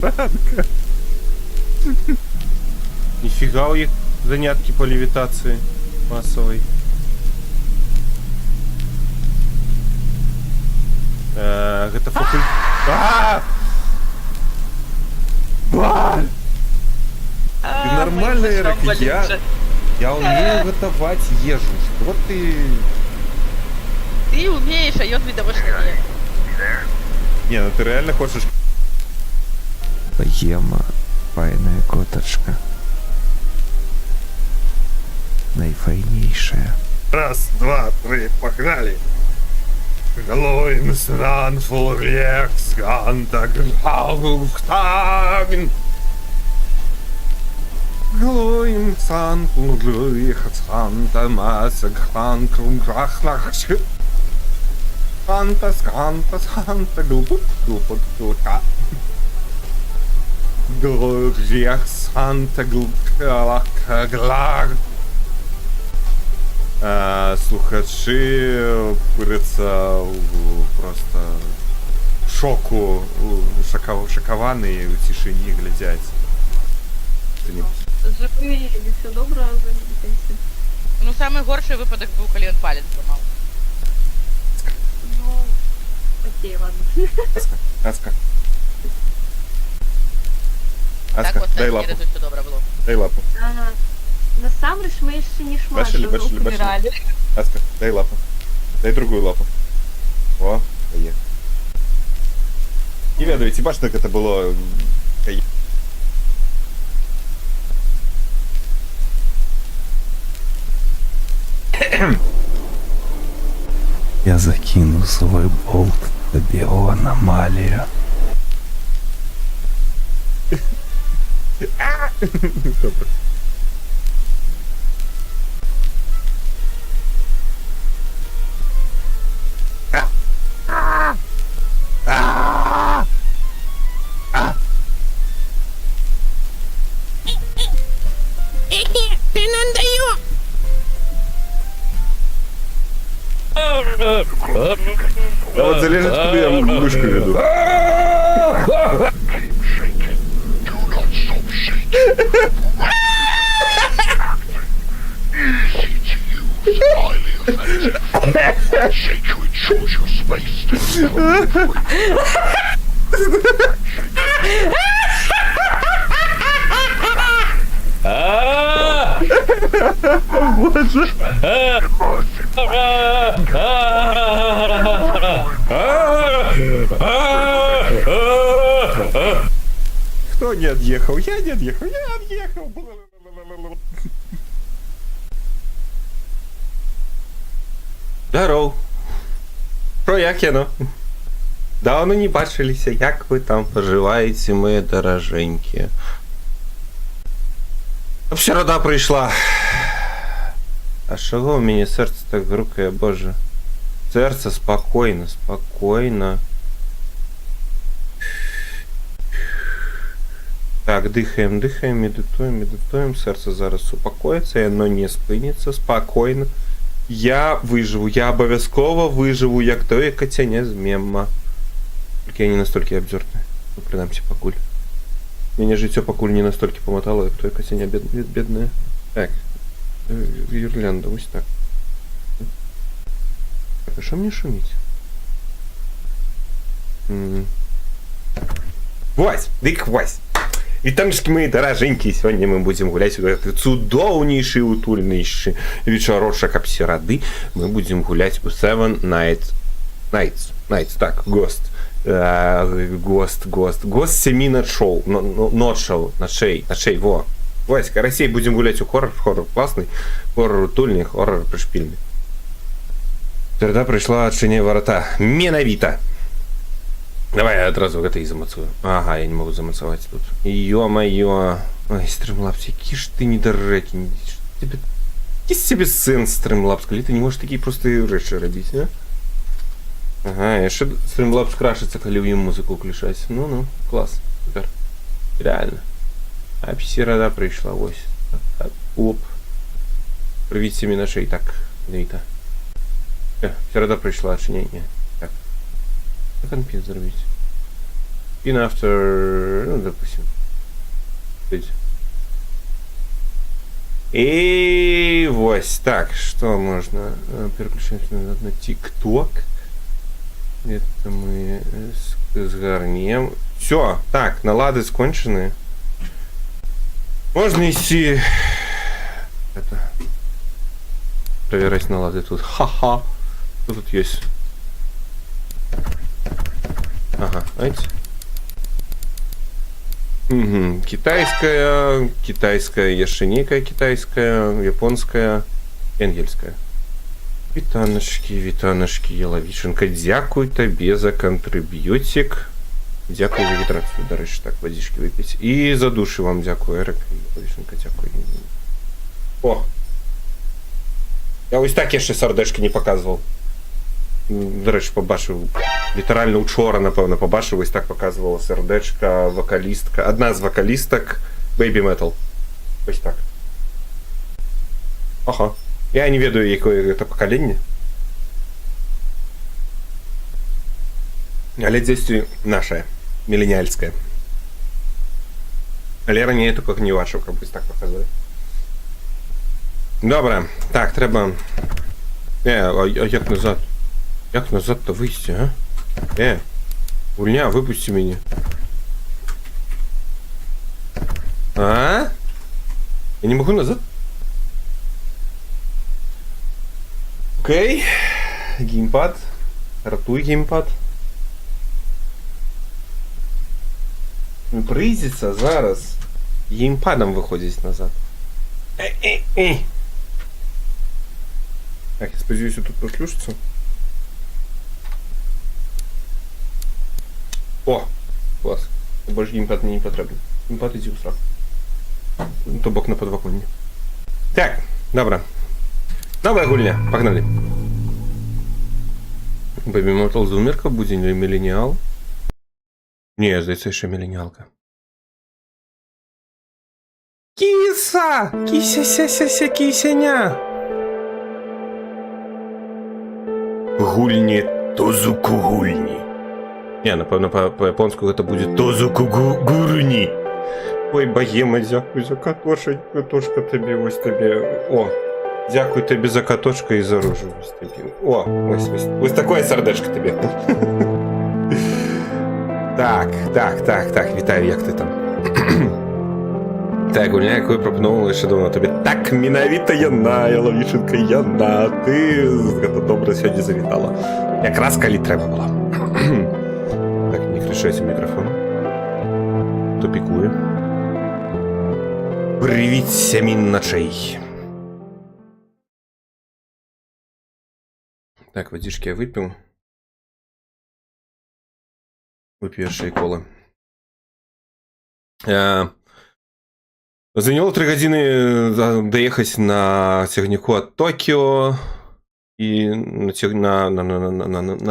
Франко. Нифига у них занятки по левитации массовой. Это факультет. Ты нормальный, Эрик, я умею готовать ежу. Что ты... Ты умеешь, а он видно больше не. Не, ну ты реально хочешь... Поема, файная коточка. Найфайнейшая. Раз, два, три, погнали! Галоин сран флорекс гантаг хауктагн. Галоин сан флорекс ханта масаг ханкрум грахнахш. Хантас ханта глупут глупа. Глорекс ханта глак. Слухачи куряться просто шоку, шокованные у тишині глядять. Живи, і все добре, завітайся. Ну, самый горший выпадок был, коли он палец сломал. Ну, окей, ладно. Аска. Так Аска, вот, дай так, лапу. все добре було. Дай лапу. Ага. Насамрэч мы яшчэ не шмат Бачили, чаго бачили, бачили. убіралі. Аска, дай лапу. Дай другую лапу. О, є. Не ведаеце, бачите, як це було. Я закину свой болт в биоаномалию. Добре. А вот залежить, куди я мишку веду. Боже. Кто не отъехал? Я не отъехал, я отъехал. Здоров. Що, як я, ну? Давно не бачилися, як ви там поживаєте, мої дороженькі? Середа прийшла. А чого у мене серце так грукає, боже? Серце спокійно, спокійно. Так, дихаємо, дихаємо, медитуємо, медитуємо. Серце зараз упокоїться, воно не спиниться, спокійно. Я виживу, я обов'язково виживу, як той котяня з мема. Тільки я не настільки обзорний. Ну, принаймні, покуль. Меня життя покуль не настільки помотало, як той котяня бідне. Так. Гірлянда, ось так. Так, а що мені шуміть? Вась! Дик Вась! Вітамішки мої дороженькі, сьогодні ми будемо гуляти у цудовніший, утульніший вечорошок обсиради. Ми будемо гуляти у Seven Nights, так, Ghost. Ghost 7 ночей, во. Васька, Россия, будем гулять у хоррор классный, хоррор утульный, хоррор пришпильный. Тогда пришла отчиняй ворота. Менавито. Давай я одразу это и замацую. Ага, я не могу замацовать тут. Ё-моё. Ой, Стримлапс, який ж ты недорекий. Тебе... Есть себе сенс, Стримлапс, коли ты не можешь такие простые речи родить, а? Ага, я ще Стримлапс крашиться, коли їм музику включать. Ну, класс, супер. Реально. А псирода прийшла, ось. Оп. Привіт всім нашей. Так, дивіться. Псирода прийшла, чи ні? Так. Как конпін зробити? Spin after... Ну, допустим. И вось. Так, что можно? Переключать на TikTok. Это мы сгорнем. Все, так, налады скончены. Можно идти... Это... Проверять налады тут. Ха-ха. Что тут есть? Ага, знаете? Угу. Китайская, яшчэ некая китайская, японская, энгельская. Вітанашкі, Ялавіченка, дзякуй табе за кантрыб'ютик. Дзякуй за гідрацыю, дарэчы, так, вадзічкі выпіць. І за душы вам дзякуй, Эрык і Ялавіченка, дзякуй. О! Я вось так яшчэ сардэшкі не паказваў. Дарэчы, пабачыў. Літаральна учора, напэўна, пабачыў, вось так паказвала сардэчка, вакалістка. Адна з вакалістак Baby Metal. Вось так. Ага. Я не ведаю, якое гэта пакаленне. Але дзесьці нашае, міленіальскае. Але раней я такога не бачыў, каб вось так паказвалі. Добра, так, трэба... А як назад? Як назад-то выйсці, а? Гульня, выпусці мяне. А? Я не могу назад? Окей. Геймпад. Ратуй геймпад. Прыйдзецца зараз геймпадам выходзіць назад. Так, я спадзяюся, тут подключится. О, класс. Больше геймпад мне не потребен. Геймпад иди в срак. То бок на подвоконне. Так, добра. Новая гульня, погнали. Baby Metal зумерка, будзе міленіал. Не, здаецца, яшчэ міленіалка. Кіса! Кіся-ся-ся-ся, кісяня! Гульні тозуку гульні. Не, напэўна, па-японску гэта будзе тозуку гурні. Ой, богема, дзякуй за катошка табе, вось табе. О, дзякуй табе за катошка і за ружу, вось табе. О, вось такое сардэчка табе. Так, вітаю, як ты там? Так, гульня, якую прапаноўвала яшчэ даўно табе. Так, менавіта яна, Ялавіченка, яна. Ты гэта добра сёння завітала. Якраз калі трэба была. Так, не крышайся мікрафон. Тупікуе. Прывіць сямін начэй. Так, вадзічкі я выпіў. Выпью яшчэ і колы. Заняло 3 гадзіны даехаць на цягніку ад Токіо і на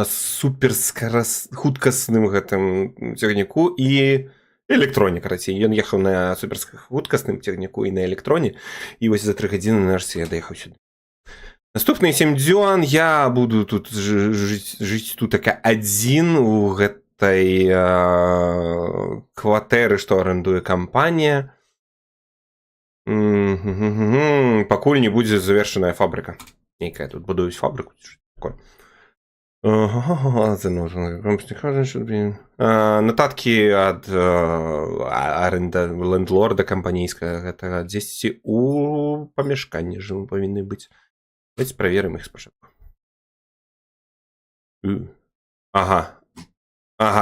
суперхуткасным гэтым цягніку і электроне, карацей. Ён ехаў на суперхуткасным цягніку і на электроне, і вось за 3 гадзіны нарэшце я даехаў сюды. Наступныя 7 дзён я буду тут жыць тут адзін у гэтай кватэры, што арендуе кампанія. Пакуль не будзе завершаная фабрыка. Нейкая тут будуюць фабрыку. Нататкі ад лендлорда кампанійскага гэтага дзесьці у памяшканні жывым павінны быць. Давайте праверым іх спачатку. Ага,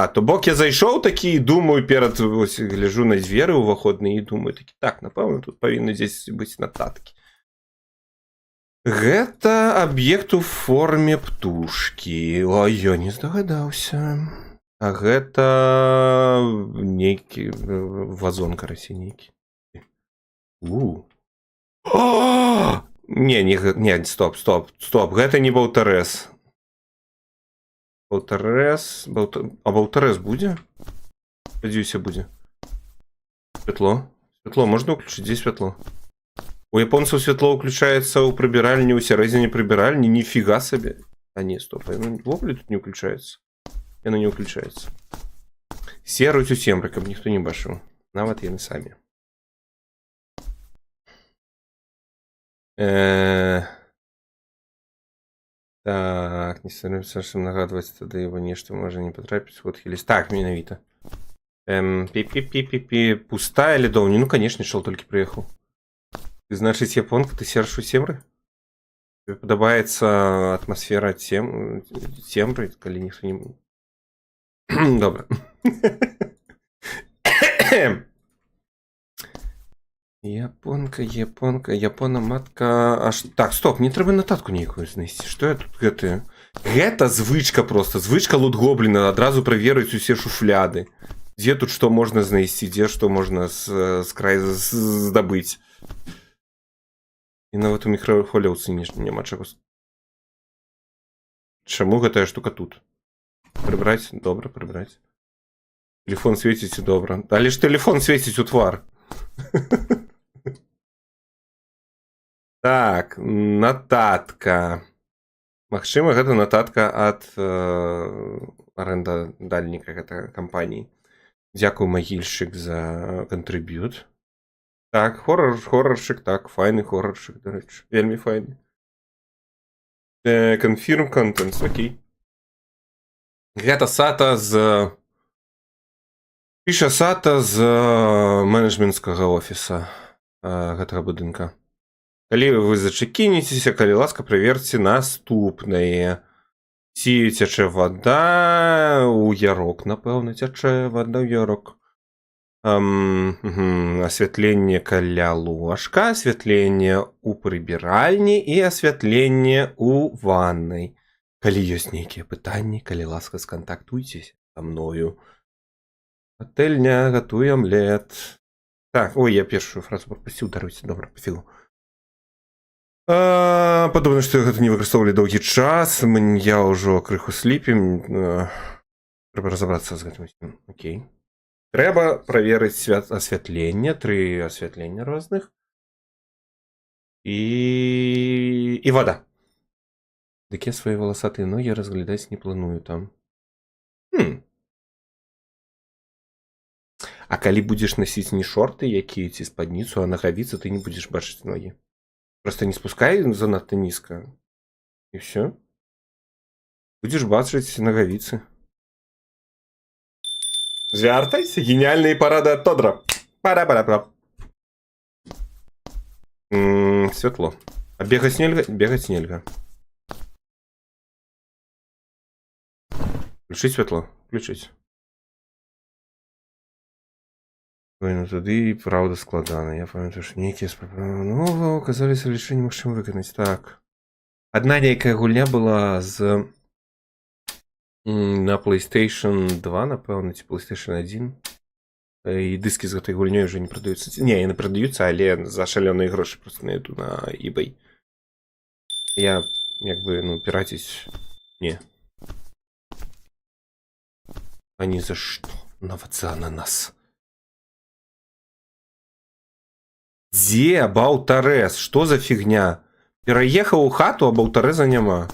то бок я зайшоў такі і думаю, перад гляжу на дзверы ўваходныя і думаю такі, так, напэўна, тут павінны дзесь быць нататкі. Гэта аб'ект у форме птушкі. Ой, я не здагадаўся. А гэта нейкі вазон, карацей, нейкі. Не, стоп. Гэта не Баўтарэс. А Баўтарэс будзе? Спадзяюся, будзе. Святло, можна ўключыць? Дзе святло? У японцаў святло ўключаецца ў прыбіральні, у сярэдзіне прыбіральні, ніфіга сабе. А не, стоп, яно вовле тут не ўключаецца. Яно не ўключаецца. Серуюць у цемры, каб ніхто не бачыў. Нават яны самі. Так, не становіцца, што нагадваць, тады его нешта можа не патрапіць, ход хіліс. Так, менавіта. Пи-пи-пи-пи-пи. Пустая ледовня? Ну, конечно, шел только приехал. Ты, значит, японка, ты серж у цемры? Тебе подобается атмосфера цемры, коли ніхто не... Добре. Японка, япона-матка... Аж... Так, стоп, мне трэба нататку нейкую знайсці. Што я тут гэта... Гэта звычка просто, звычка лут-гобліна, адразу праверыць усе шуфляды. Дзе тут што можна знайсці, дзе што можна з краю здабыць. І нават у мікрахвалёўцы няма чаго. Чаму гэтая штука тут? Прыбраць? Добра, прыбраць. Телефон свеціць і добра. Але ж телефон свеціць у твар. Так, нататка. Магчыма, гэта нататка ад арендадальніка гэта кампаніі. Дзякую, магільшчык, за кантрыб'ют. Так, хорроршык, так, файны хорроршык, дарэчы. Вельмі файны. Confirm contents, окей. Гэта Сата з... Піша Сата з менеджменцкага офіса гэтага будынка. Калі вы зачакінецеся, калі ласка, праверце наступнае. Ці цячэ вада ў ярок, напэўна, цячэ вада ў ярок. Асвятленне каля ложка, асвятленне ў прыбіральні і асвятленне ў ваннай. Калі ёсць нейкія пытанні, калі ласка, скантактуйцеся са мною. Пательня, гатуй омлет. Так, ой, я першую фразу прапусціў, даруйце, добра, пафігу. Падобна, што гэта не выкарыстоўвалі доўгі час, я ўжо крыху сліпім. Трэба разабрацца з гэтым. Окей. Трэба праверыць асвятленне, 3 асвятлення розных. І вада. Дык я свае валасатыя ногі разглядаць не планую там. А калі будзеш насіць не шорты, якія ці спадніцу, а нагавіцу, ты не будзеш бачыць ногі. Просто не спускай занадта нізка. І все. Будзеш бачыць нагавіцы. Звяртайся, геніальныя парады ад Тодра. Пара-пара-пара. Святло. А бегаць нельга? Бегаць нельга. Включить святло? Включить. Ой, ну тады і правда складана. Я памятаю, што нейкія спрабы нового оказаліся лишь немагчыма выканаць. Так. Адна нейкая гульня была з на PlayStation 2, напэўна, ці PlayStation 1. І дыскі з гэтай гульнёй уже не прадаюцца. Не, яны прадаюцца, але за шалёныя грошы просто на эту на eBay. Я, як бы, ну, піраціць не. А ні за што. Нават за ананас. Дзе Баўтарэз? Што за фігня? Пераехаў у хату, а Баўтарэза няма.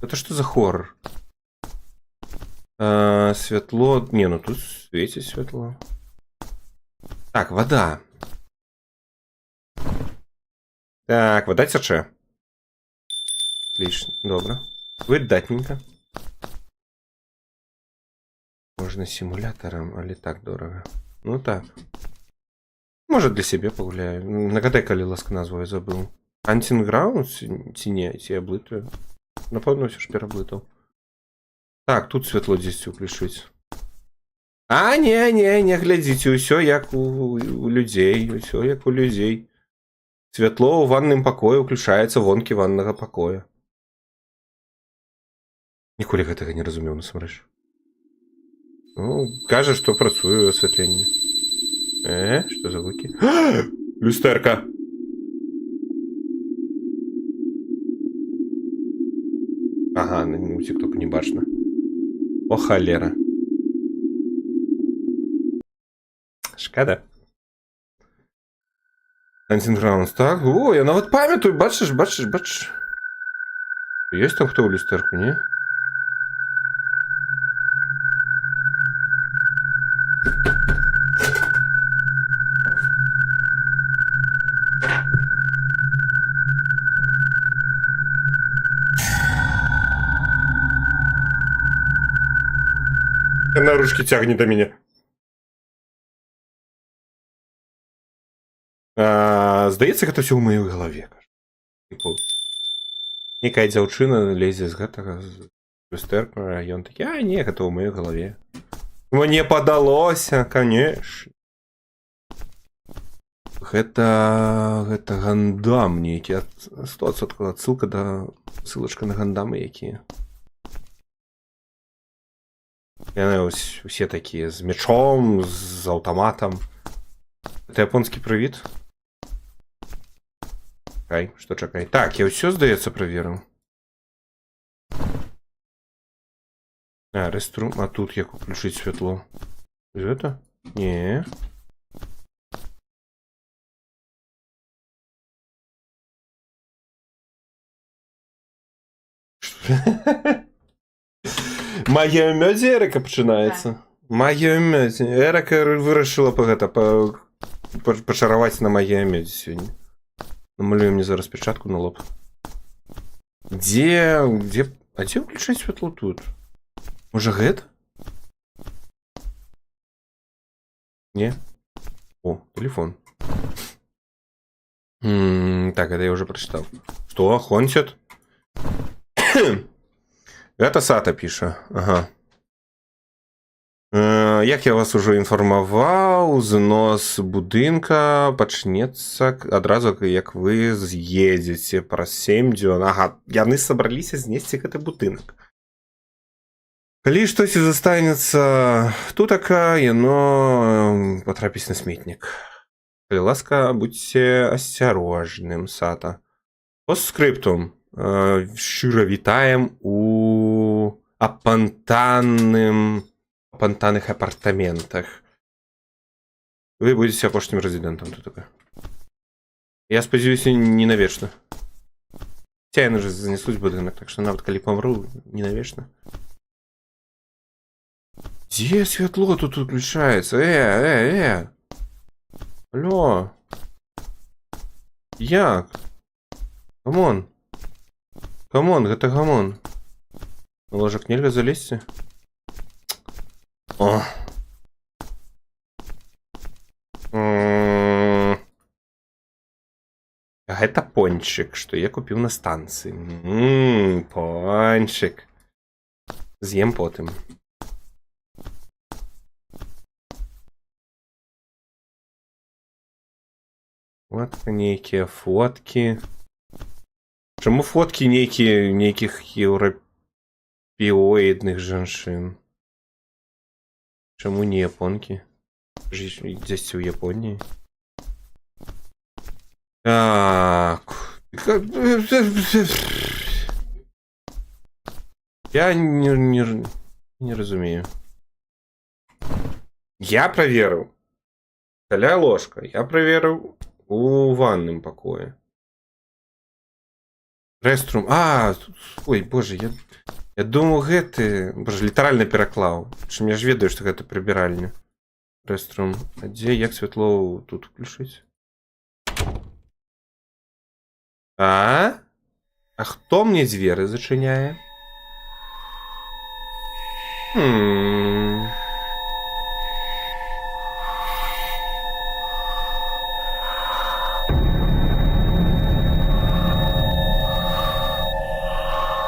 Это што за хоррор? Святло... Не, ну тут свеціць святло. Так, вода. Так, вода цячэ. Отлично, добра. Выдатненько. Можна симулятором, але так дорого. Ну так. Может, для себе погуляю. Нагадай, калі ласка назву я забыл. Hunting Ground? Ці не, ці аблытую. Напэўна, ўсё ж пераблытаў. Так, тут святло дзесьці ўключыць. А, не глядзіце, ўсё як у людзей, ўсё як у людзей. Святло ў ванным пакоі ўключаецца вонкі ваннага пакоя. Ніколі гэтага не разумеў, насамрэч. Ну, кажа, што працуе асвятленне. Што за гукі? Люстэрка! Ага, у тик-току не бачна. О, халера. Шкада. Hunting Grounds, так? О, я нават памятаю, бачыш. Ёсць там хто ў люстэрку, не? за ручки тягнет до меня. Здаецца, гэта ўсё ў маёй галаве. Типу, некая дзяўчына лезе з гэтага з люстэрка, а ён такі, не, гэта ў маёй галаве. Мне падалося, конечно. Гэта гандам нейкі. 100% адсылка да ссылачка на гандамы якія. Яны усе такія з мячом, з аўтаматам. Это японскі прывід? Чакай, што чакай? Так, я ўсё, здаецца, праверыў. Реструм. А тут як уключыць святло? Гэта? Не. Магія ў мёдзе Эрыка пачынаецца. Магія ў мёдзе. Эрыка вырашыла пачараваць на магія мёдзе сёння. Намалюю мне зараз пячатку на лоб. Дзе ўключаць святло тут? Можа гэта? Не? О, телефон. Так, это я уже прочитал. Что? Хонсет? Это Сата піша. Ага. Як я вас уже інфармаваў, знос будынка пачнецца адразу, як вы з'едзеце праз 7 дзён. Ага, яны сабраліся знесці гэты будынак. Калі штось застанецца тутака, яно патрапіць на сметнік. Калі ласка, будьце асцярожным, Сата. Постскриптум. Шчыра вітаем у апантаных апартаментах. Вы будете апошнім рэзідэнтам тутака. Я спадзяюся, не навечна. Ця яны ж занесуць будынак, так што нават калі памру, не навечна. Дзе святло тут уключаецца? Алло. Як? Камон. Камон, гэта гамон. На ложак нельга залезці? О. Гэта пончик, што я купіў на станцыі. Пончик. З'ем потым. Вот нейкія фоткі. Чаму фоткі нейкіх еўрапеоідных жанчын? Чаму не японкі? Дзесьці ў Японіі? Так. Я не разумею. Я проверыў. Каля ложка. Я проверыў у ванным пакоі. Реструм. Ой, боже, я думаў гэты... Боже, літаральна пераклаў. Чым я ж ведаю, што гэта прыбіральня. Реструм. А дзе, як святло тут включыць? А хто мне дзверы зачыняе?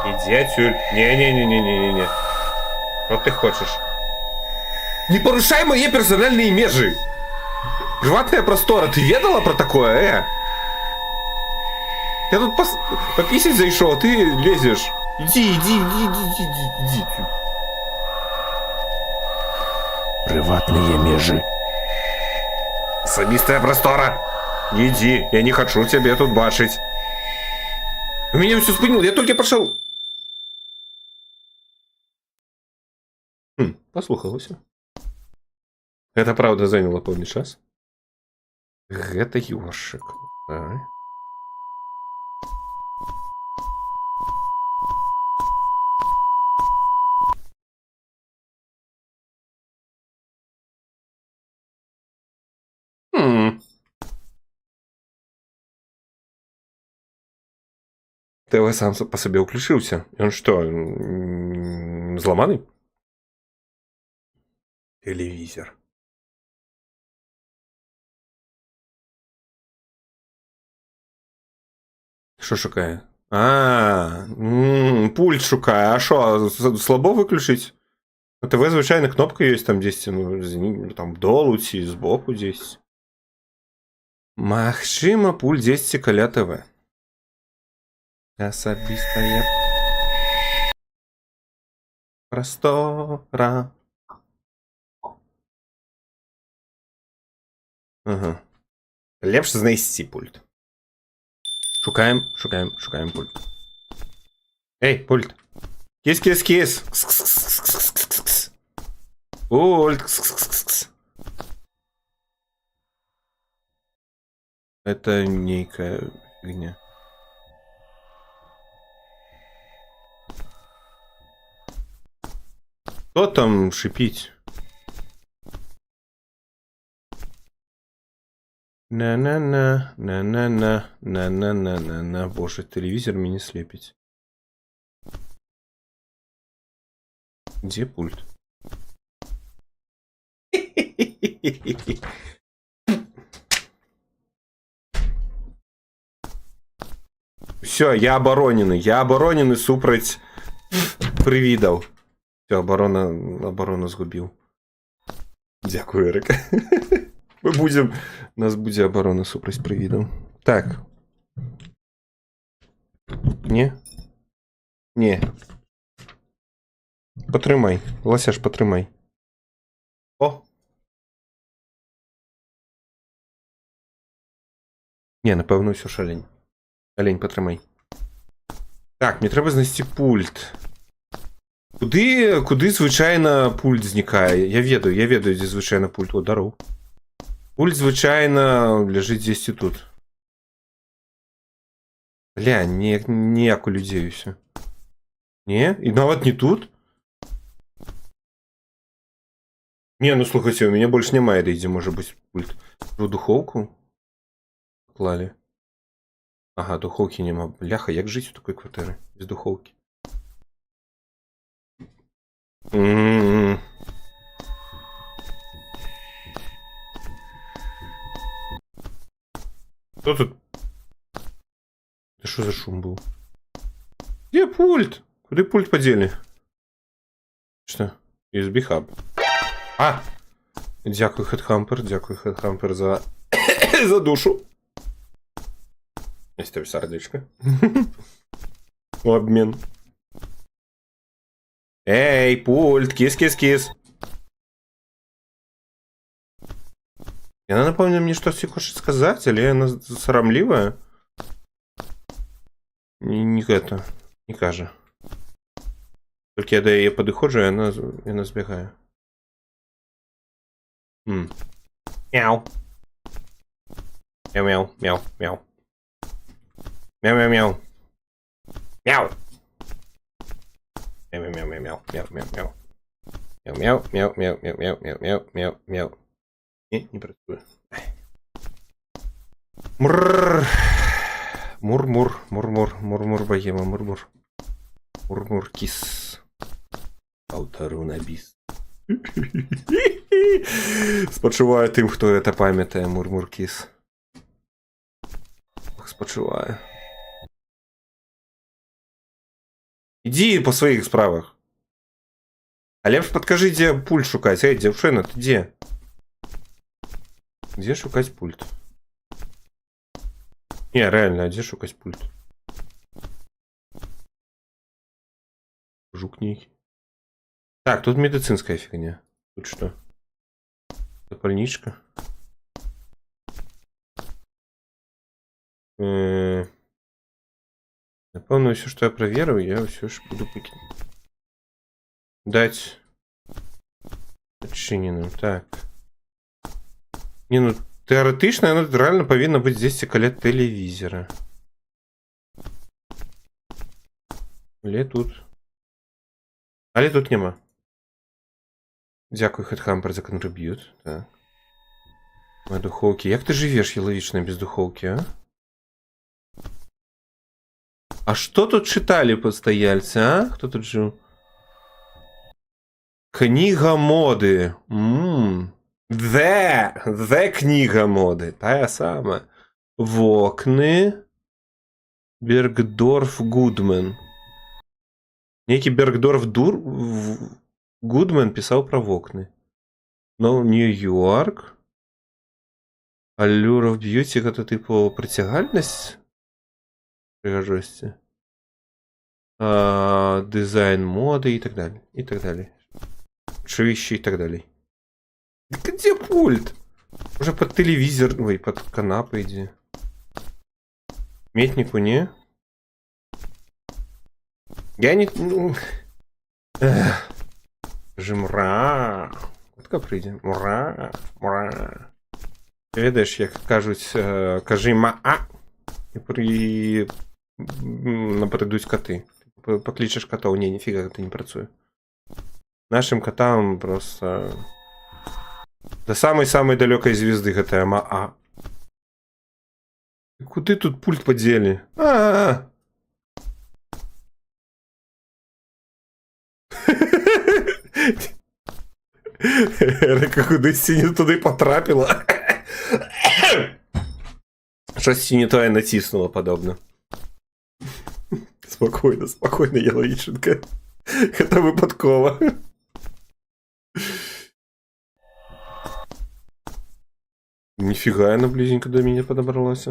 Иди отсюда. Не-не-не-не-не-не. Что ты хочешь? Не порушай мои персональные межи! Приватная простора, ты ведала про такое, Я тут пописать зайшов, а ты лезешь. Иди. Приватные межи. Особистая простора. Иди, я не хочу тебя тут бачить. У меня все спынил, я только пошел. Послухалася. Это правда заняло пэўны час. Гэта ёршык. ТВ сам по сабе ўключыўся. Ён што, зламаны? Телевизор. Що шукає? Пульт шукає. А що, слабо виключить? На ТВ, звичайно, кнопка є там десь, ну, там вдолу ці, збоку десь. Магчима, пульт десь каля ТВ. Особистая простора. Ага. Лепше знайти пульт. Шукаем пульт. Эй, пульт. Кис-кис-кис. Кс-кс-кс-кс-кс-кс. Пульт. Кс-кс-кс-кс. Это некая фигня. Кто там шипить? На-на-на, на-на-на, на-на-на-на-на. Боже, телевизор меня слепить. Где пульт? Все, я оборонений супроть привидов. Все, оборона згубив. Дякую, Ерик. У нас буде оборона супроть привидов. Так. Не. Потримай. Лосяш, потримай. О! Не, напевно, все ж олень. Олень, потримай. Так, мені треба знайти пульт. Куди звичайно пульт зникає? Я ведаю, де звичайно пульт. О, здоров. Пульт, звичайно, лежить здесь і тут. Бля, ніяк у людей все. Не? І навіть не тут? Не, ну слухайте, у меня больше немає, де може бути пульт. В духовку клали. Ага, духовки нема. Бляха, як жить в такой квартире без духовки? Кто тут? Это что за шум был? Где пульт? Куда пульт подели? Что? USB хаб. А! Дякую, Хедхампер, за за душу. Есть тебе сердечко. В обмен. Эй, пульт, кис-кис-кис. И она напомнила мне, что все хочет сказать, или она срамливая? Не каже. Только я до ее подходжу, и она сбегает. Мяу. Мяу-мяу, мяу-мяу. Мяу-мяу-мяу. Мяу. Мяу-мяу-мяу-мяу-мяу-мяу-мяу. Мяу-мяу-мяу-мяу-мяу-мяу-мяу-мяу. Не працює. Мурр. Мур-мур богема, мур-мур. Мур-мур кіс. Автору на біс. Спочиваю тим, хто це пам'ятає, мур-мур кіс. Спочиваю. Иди по своих справах. А лепш подкажи, где пульт шукать. Эй, девчина, ты где? Где шукать пульт? Не, реально, а где шукать пульт? Жук ней. Так, тут медицинская фигня. Тут что? Это больничка. Напомню, все, что я проверил, я все же буду покинуть. Дать отчиненным. Так. Не, ну теоретично, оно реально повинно быть здесь каля телевизора. Или тут. Але тут нема. Дякую, Хедхампер, за контриб'ют. Так. На духовке. Як ти живеш, яловічна, без духовки, а? А что тут читали постояльцы, а? Кто тут жил? Книга моди. The книга моди. Та сама. Вокни. Бергдорф Гудмен. Некий Бергдорф Гудмен писал про вокны. Но Нью-Йорк. Allure of Beauty, это типу притягальність? Пригожості. Дизайн моди і так далі. І так далі. Швищи і так далі. Где пульт? Уже под телевизор, ой, под канапы иди. Метнику не? Я не... Ну... Жимра. От как прийде? Мура. Мура. Ведаєш, як кажуть, кажи ма-а. І напередуть коти. Покличеш котов. Ні, ніфіга это не працює. Нашим котам просто... До самой-самой далекой звезды GTA ма-а. Куди тут пульт подели? А-а-а! Ерика кудись синю туди потрапила. Щось синю твоє натиснуло подобно. Спокойно, спокойно, Яловиченко. Это випадково. Нифига она близенько до меня подобралась.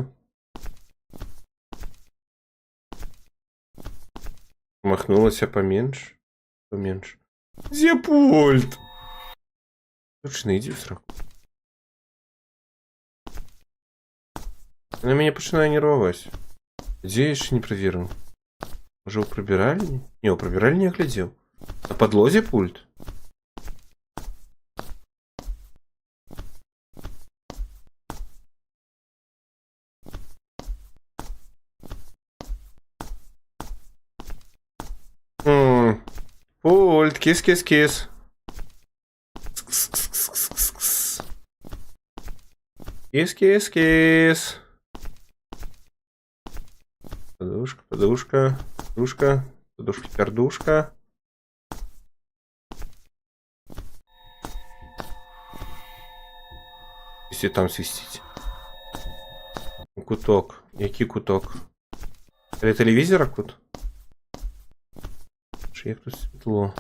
Махнулась поменьше. Поменьше. Где пульт? Точно, иди в сраку. Она меня починає нервовать. Где я еще не проверил? Уже у пробиральни? Не, у пробиральни я глядел. На подлозе пульт? Пульт, кис-кис-кис. Кис-кис-кис. Подушка, подушка, подушка, подушка-пердушка. Если там свистить. Куток. Який куток? Это телевизора кут? Як тут світло.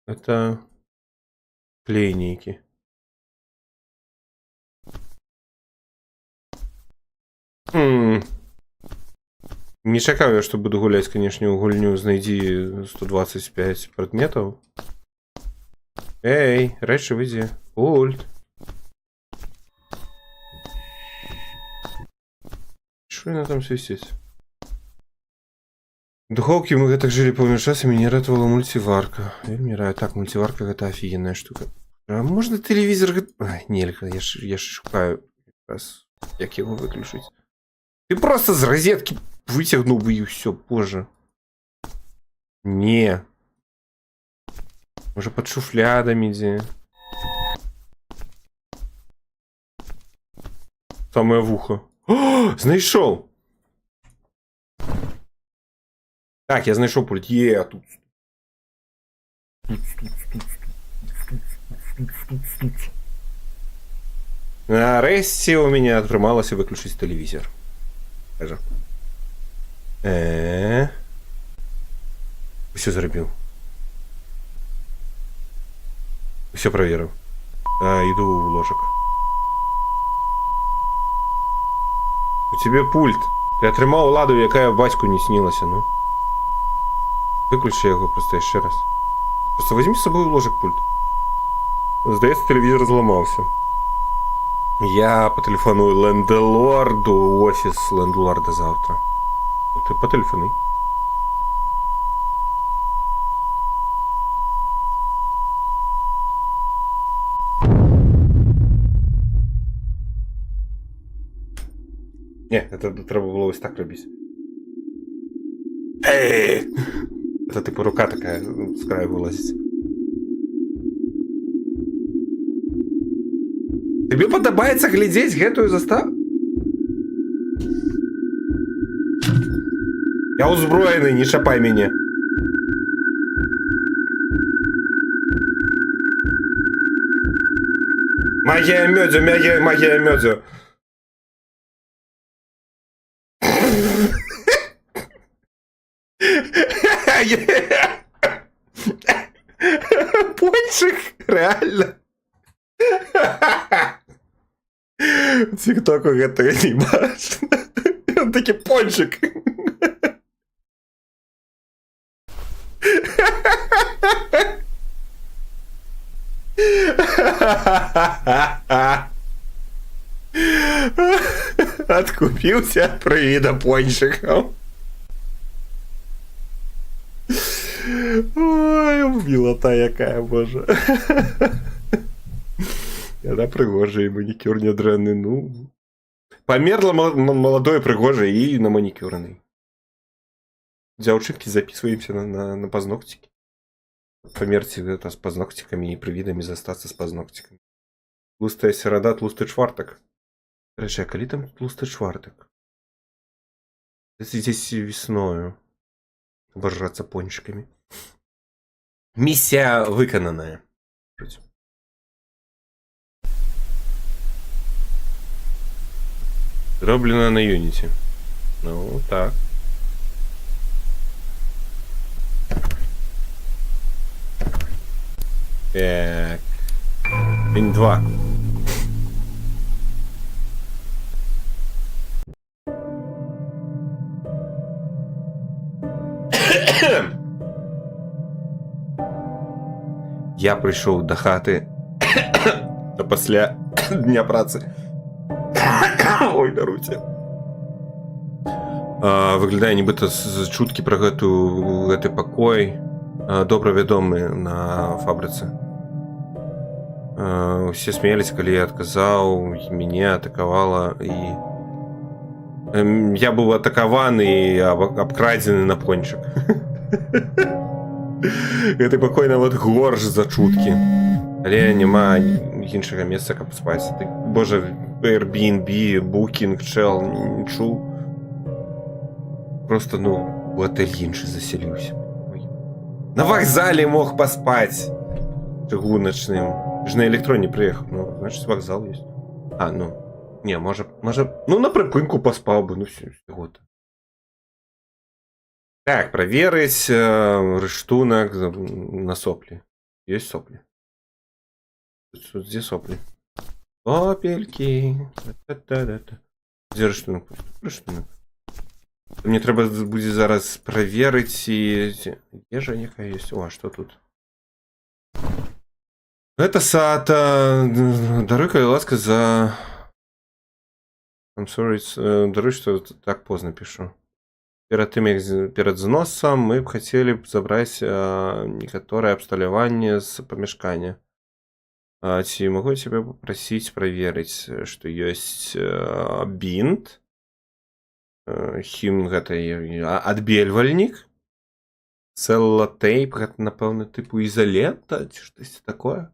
Это клейники. Не чекав я, что буду гулять, конечно, у гульню знайди 125 предметов. Эй, раньше выйди. Пульт. Что она там свистит? Духовки мы так жили полный час, и меня ратовала мультиварка. Я умираю. Так, мультиварка это офигенная штука. А можно телевизор... Ай, нельзя, я шукаю. Раз, як его выключить. Ты просто с розетки вытягнул бы и все, боже. Не. Уже под шуфлядами где. Самое в ухо. О, знайшов! Так, я знайшов пульт. Є, тут. Нарешті у мене отрималося виключити телевізор. Каже. Все зробив. Все проверил. Иду в ложек. У тебе пульт. Ти отримав ладу, яка батьку не снилася, ну. Виключи його просто ще раз. Просто візьми з собою в ложек пульт. Здається, телевізор зламався. Я потелефоную лендлорду в офіс лендлорда завтра. Ти потелефонуй. Не, это треба було ось так робити. Это типу рука такая с краю вылазит. Тебе подобается глядеть гэтую заставу? Я узброєний, не шапай мене. Магія мёдзю, магія мёдзю. Пончик, реально. В тиктоку гэтага не бачна. Ён такі пончик. Откупился от привида пончиков. Ой, милота якая, боже. Она пригожая, и маникюр не дрянный, ну. Померла молодой пригожий и на маникюрный. Дзяўчынкі записываемся на пазногцікі. Померці гэта з пазногцікамі і прывідамі застацца з пазногцікамі. Тлустая серада, тлусты чвартак. Рэчы, а калі там тлусты чвартак? Здесь весною. Обожраться пончиками. Миссия выкананная. Зроблено на Unity. Ну, так. Так. День 2. Я прийшов до хати після дня праці. Ой, даруйте. Виглядає нібито з чуткі про гэты пакой добра вядомы на фабрыцы. Усе смеялись, калі я адказаў, мяне атакавала і я быў атакаваны і абкрадзены на пончик. Гэты пакой нават горш за чуткі. Але няма іншага месца, каб спаць. Божа, Airbnb, Booking, Shell, не чуў. Просто, ну, у атэль іншы заселіўся. На вакзале мог паспаць. Чыгуначным. Ж на электроне прыехаў. Ну, значит, вакзал ёсць. А, ну. Не, можа... Ну, на прыпынку паспаў бы. Ну, все, год. Так, проверить рыштунок на сопли. Есть сопли? Тут где сопли? Сопельки. Где рыштунок? Рыштунок. Мне треба будет зараз проверить и... Ежа некая есть. О, а что тут? Это Сата. Даруй, ласка, за... I'm sorry, даруй, что так поздно пишу. Перед зносом мы б хотели забрать некоторое обсталяванне с памяшкання. Ці могу я тебя попросить проверить, что есть бинт, хім гэта адбельвальнік, целлотейп, гэта, напэўна, типу изолента, ці штосьці такое.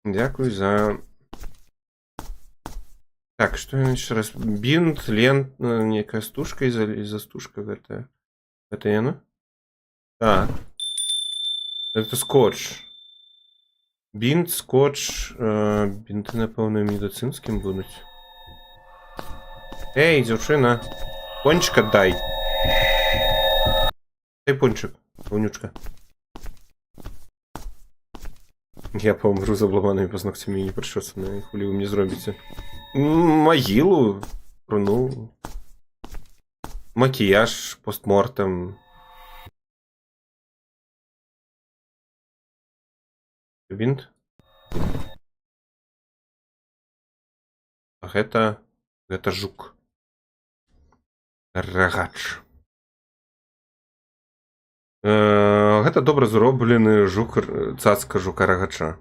Дякую за... Так, что еще раз? Бинт, лент, некая стужка, изостужка гэта. Это яно? Так. Это скотч. Бинт, скотч, бинты, напэўна, медицинским будут. Эй, дзяўчына, пончик отдай. Эй, пончик, вонючка. Я помру з обламаними пазногцями і не причесаною. Хулі ви мені зробите? Могилу, руну, макияж постмортем. Бинт. А гэта жук. Рагач. Гэта добра зроблены жук, цацка жука-рагача.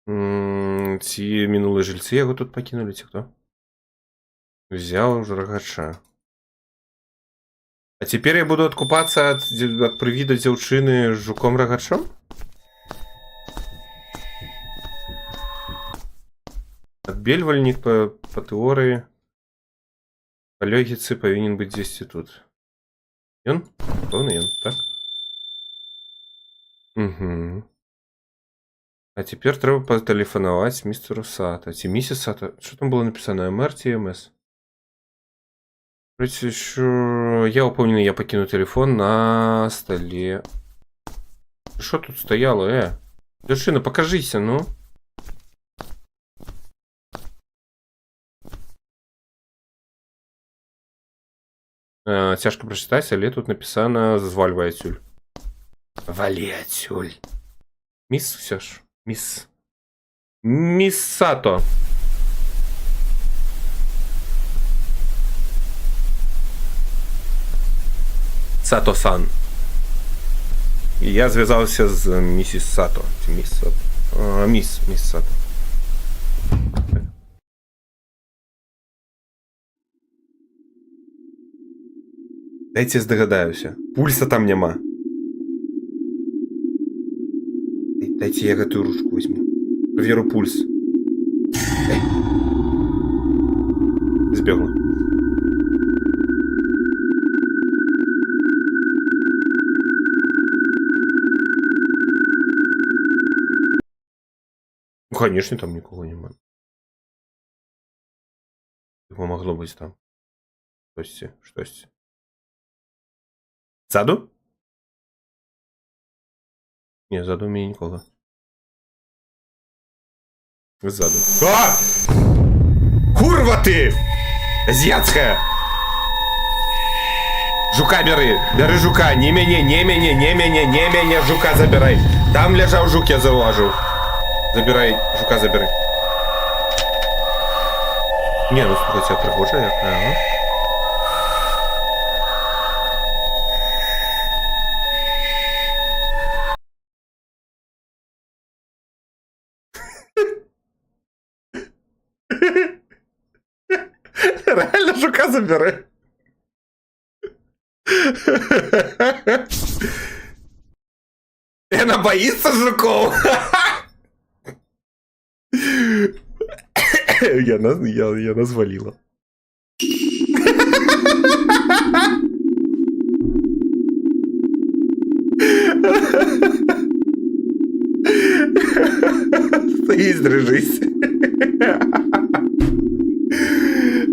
Ці мінулыя жыльцы яго тут пакінулі, ці хто? Взял рагача. А теперь я буду откупаться от прывіда дзяўчыны з жуком-рагачом? Адбельвальнік по тэорыі. Лёгіцы павінен быць дзесьці тут. Ён? Пэўна ён, так? Угу. А цяпер трэба патэлефанаваць містеру Сата. Ці місіс Сата? Што там было напісана? МР ці МС? Я упомню, я покину телефон на столе. Что тут стояло, Вершина, покажися, ну. Цяжко прочитать, але тут написано «Звальвай отсюль». Вали отсюль. Мисс все ж. Мисс. Мисс Сато. Сато-сан. І я зв'язався з місіс Сато. Міс Сато. Міс Сато. Дайте здогадаюся. Пульса там нема. Дайте я гэтую ручку возьму. Проверю пульс. Збегла. Ну, конечно, там никого нема. Его могло быть там. Штось. Ззаду? Ні, ззаду у мене нікого. Ззаду. А! Курва ти! Азіатська! Жука бери! Бери жука! Не мене, жука забирай! Там лежав жук, я зауважив. Забирай, жука забери. Не, ну слухайте, а пригожа яка, а? Реально жука забери. И она боится жуков. Я назвалила. Стоїть, дрижись.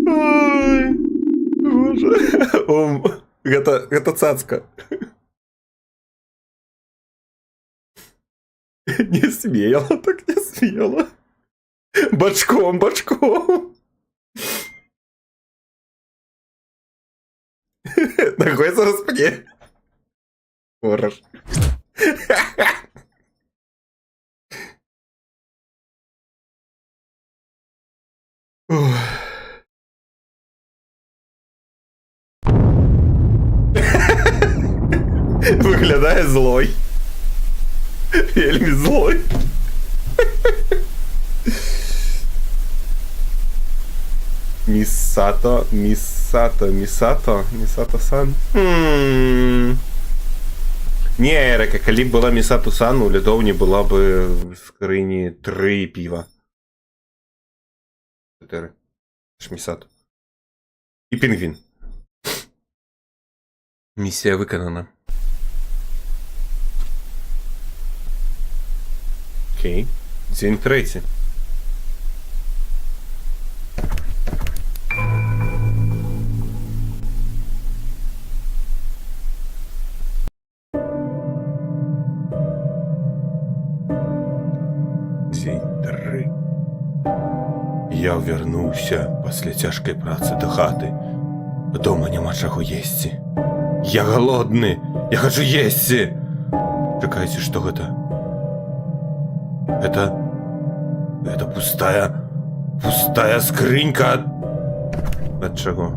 Ой, боже. Это цацка. Не смела, так не смела. Бочком. Ногой зараз мне. Хорош. Виглядає злой. Вельми злой. Місато-сан. Не, Ерика, калі б була Місато-сан, у лядоўні была бы в скрыні 3 піва. 4. Місато. І пінгвін. Місія виконана. Окей. День 3. День 3. Я вернуўся пасля цяжкай працы да хаты. Дома няма чаго есці. Я голодны. Я хочу есці. Чакайце, што гэта? Это пустая скрынька от чего?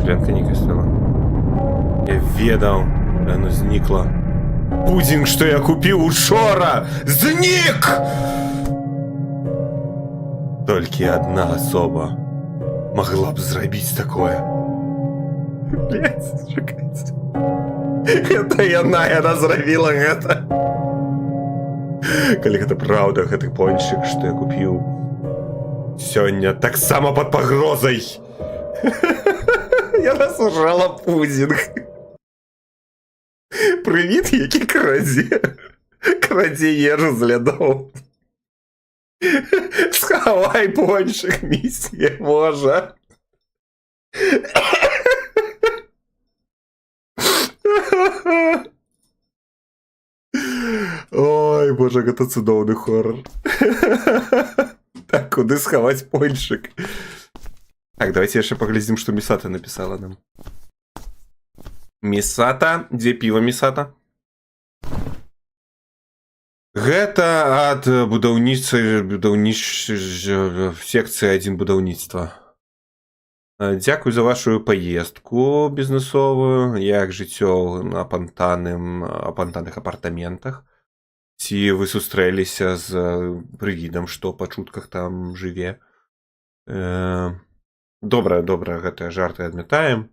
Клянка не костела. Я ведал, оно зникло. Пудинг, что я купил учора, зник! Только одна особа могла бы зрабіць такое. Блять, чекайте. Это яна зрабіла гэта. Калі гэта праўда, гэты пончик, што я купіў, Сёння так само под погрозой. Я насажала пудинг. Привіт, які краде їжу з льодом. Сховай пончик, місія може. Ой, боже, это цудовний хоррор. Так, куди сховати пончик? Так, давайте ще поглядим, що Місата написала нам. Місата, где пиво Місата? Гэта ад секцыі 1 будаўніцтва. Дзякуй за вашу паездку бізнесовую, як жыццё на апантаных апартаментах. Ці вы сустрэліся з прывідам, што па чутках там жыве. Добра, гэтыя жарты адмятаем.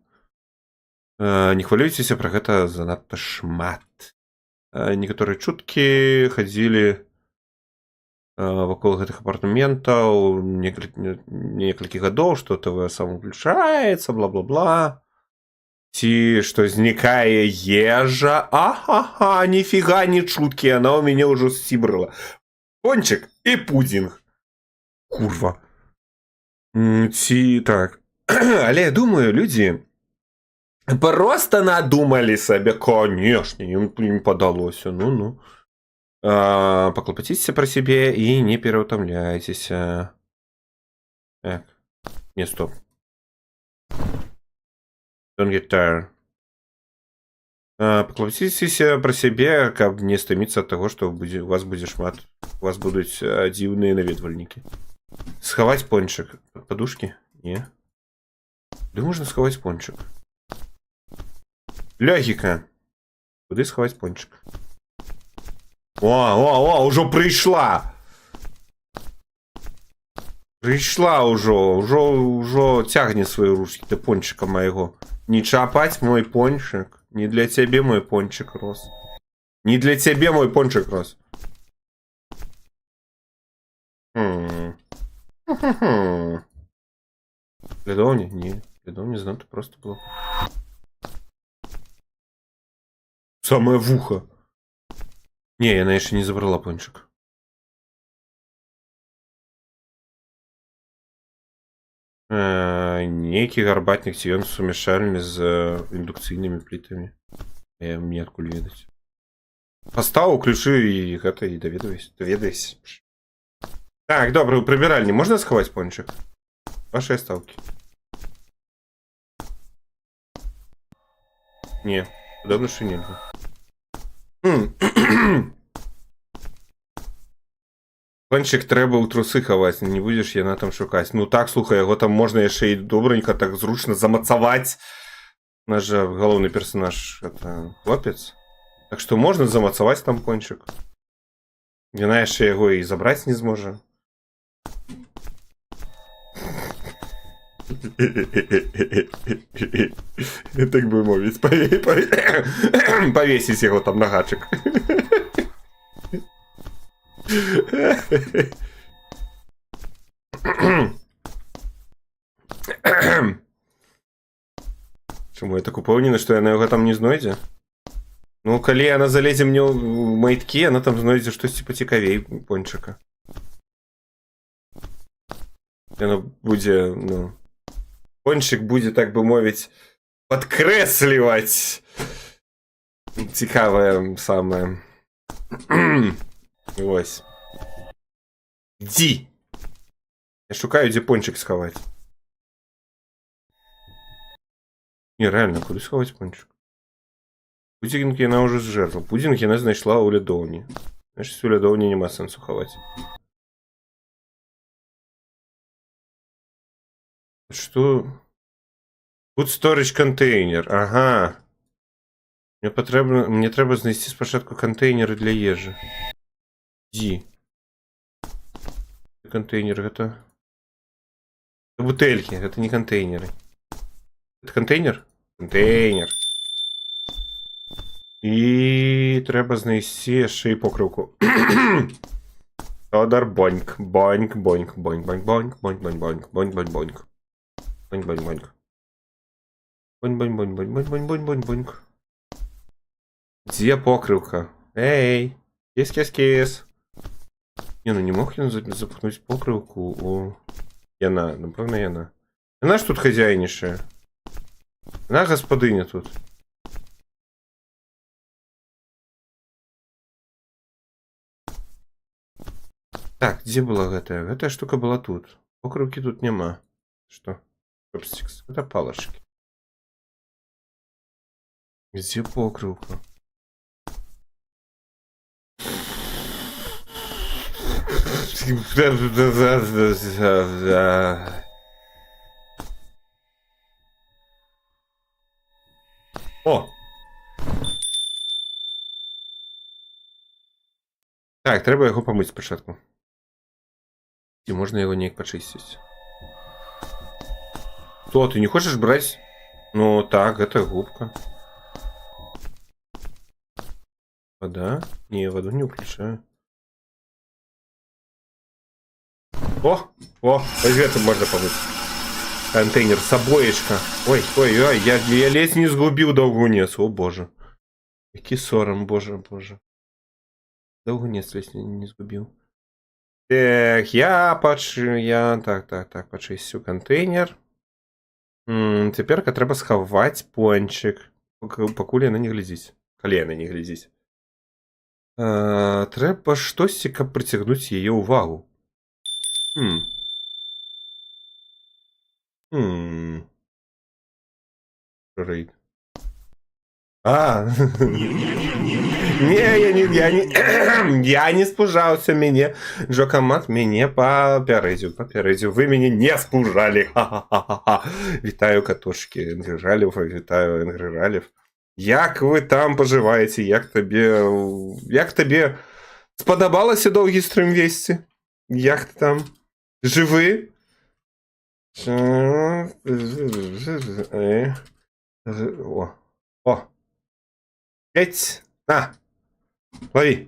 Не хвалюйцеся, пра гэта занадта шмат. Некаторыя чуткі хадзілі вакол гэтых апартаментаў некалькі гадоў, што ТВ самаўключаецца, бла-бла-бла. Ці што знікае ежа. Ахаха, ніфіга не чуткі, яна ў мяне ўжо сцібрала. Пончик і пудзінг. Курва. Ці так. Але я думаю, людзі просто надумалі сабе, конечно, ім падалося, ну-ну. Паклапаціцеся пра сябе і не пераўтамляйцеся. Так, не, стоп. Don't get tired. Паклапаціцеся пра сябе, каб не стаміцца ад таго, што у вас будзе шмат. У вас будуць дзіўныя наведвальнікі. Схаваць пончик. Подушки? Не. Де можна сховати пончик? Логіка. Куди сховати пончик? О, уже прийшла! Прийшла уже тягне свої ручки до пончика моего. Не чапать мой пончик. Не для тебе мой пончик рос. Не для тебе мой пончик рос. Ледовні? Ні. Ледовні занадто просто було. Самое вухо. Не, я ще не забрала пончик. Некий гарбатник, ці ён сумяшальны з індукцыйнымі плітамі. Мне адкуль ведаць. Пастаў, ключы і гэта, і даведайся. Так, добра, у прыбіральні можна схаваць пончик? Ваши ставки. Не, подобно, что нельзя. Пончик трэба ў трусы хаваць, не будзеш яна там шукаць. Ну так, слухай, яго там можна яшчэ і добранька так зручна замацаваць. Наш жа галоўны персонаж это хлопец. Так што можна замацаваць там пончик. Яна яшчэ яго і забраць не зможа. Так бы мовіць, повесіць яго там на гачик. Чаму я так упэўнены, што яна яго там не знойдзе? Ну, калі яна залезе мне ў майткі, яна там знойдзе штосьці пацікавей пончика. Яна будзе, ну... Пончик будзе, так бы мовіць, падкрэсліваць цікавае самае. Вось. Ідзі! Я шукаю, дзе пончик схаваць. Не, реально, куды схаваць пончик? Пудзінг яна ўжо зжэрла. Пудзінг яна знайшла ў лядоўні. Значыць, у лядоўні няма сэнсу хаваць. Что? Food storage контейнер. Ага. Мне трэба знайсці спачатку контейнеры для ежы. Ді. Контейнер гэта... Бутэлькі, гэта не контейнеры. Это контейнер? Контейнер. І трэба знайсці яшчэ і покрыўку. Тодор боньк. Боньк, боньк, боньк, боньк, боньк, боньк, боньк, боньк, боньк, боньк, боньк. Боньк, боньк, боньк. Боньк, боньк, боньк, боньк, боньк, боньк, боньк, боньк, боньк. Где покрывка? Эй! Кис-кис-кис. Не, ну не мог я запихнуть покрывку у... Яна, напевно, Яна. Она ж тут хозяйнейшая. Она господыня тут. Так, где была гэтая? Гэтая штука была тут. Покрывки тут нема. Что? Чопстикс. Это палочки. Где покрывка? О! Так, треба його помити спочатку. І можна його ніяк почистити. Что, ты не хочешь брать? Ну так, это губка. Вода? Не, воду не включаю. О, вот это можно помыть. Контейнер с обоечка. Ой, я ледь не сгубил довгунец. О боже. Який сором, боже. Довгунец ледь не сгубил. Так, так, почистю контейнер. Теперь треба сховати пончик. Покуль я на не глядіть. Колено не глядіть. Треба щось притягнути її увагу. Рейд. Я не спужался, меня Джокомат меня попередил. Вы меня не спужали. Ха-ха-ха-ха. Вітаю, катушки Інгрижалів, вітаю, Інгрижалів. Як ви там поживаєте? Як тобі сподобалося довгий стрім вести? Як ти там? Живи? О. П'ять. На. Лови.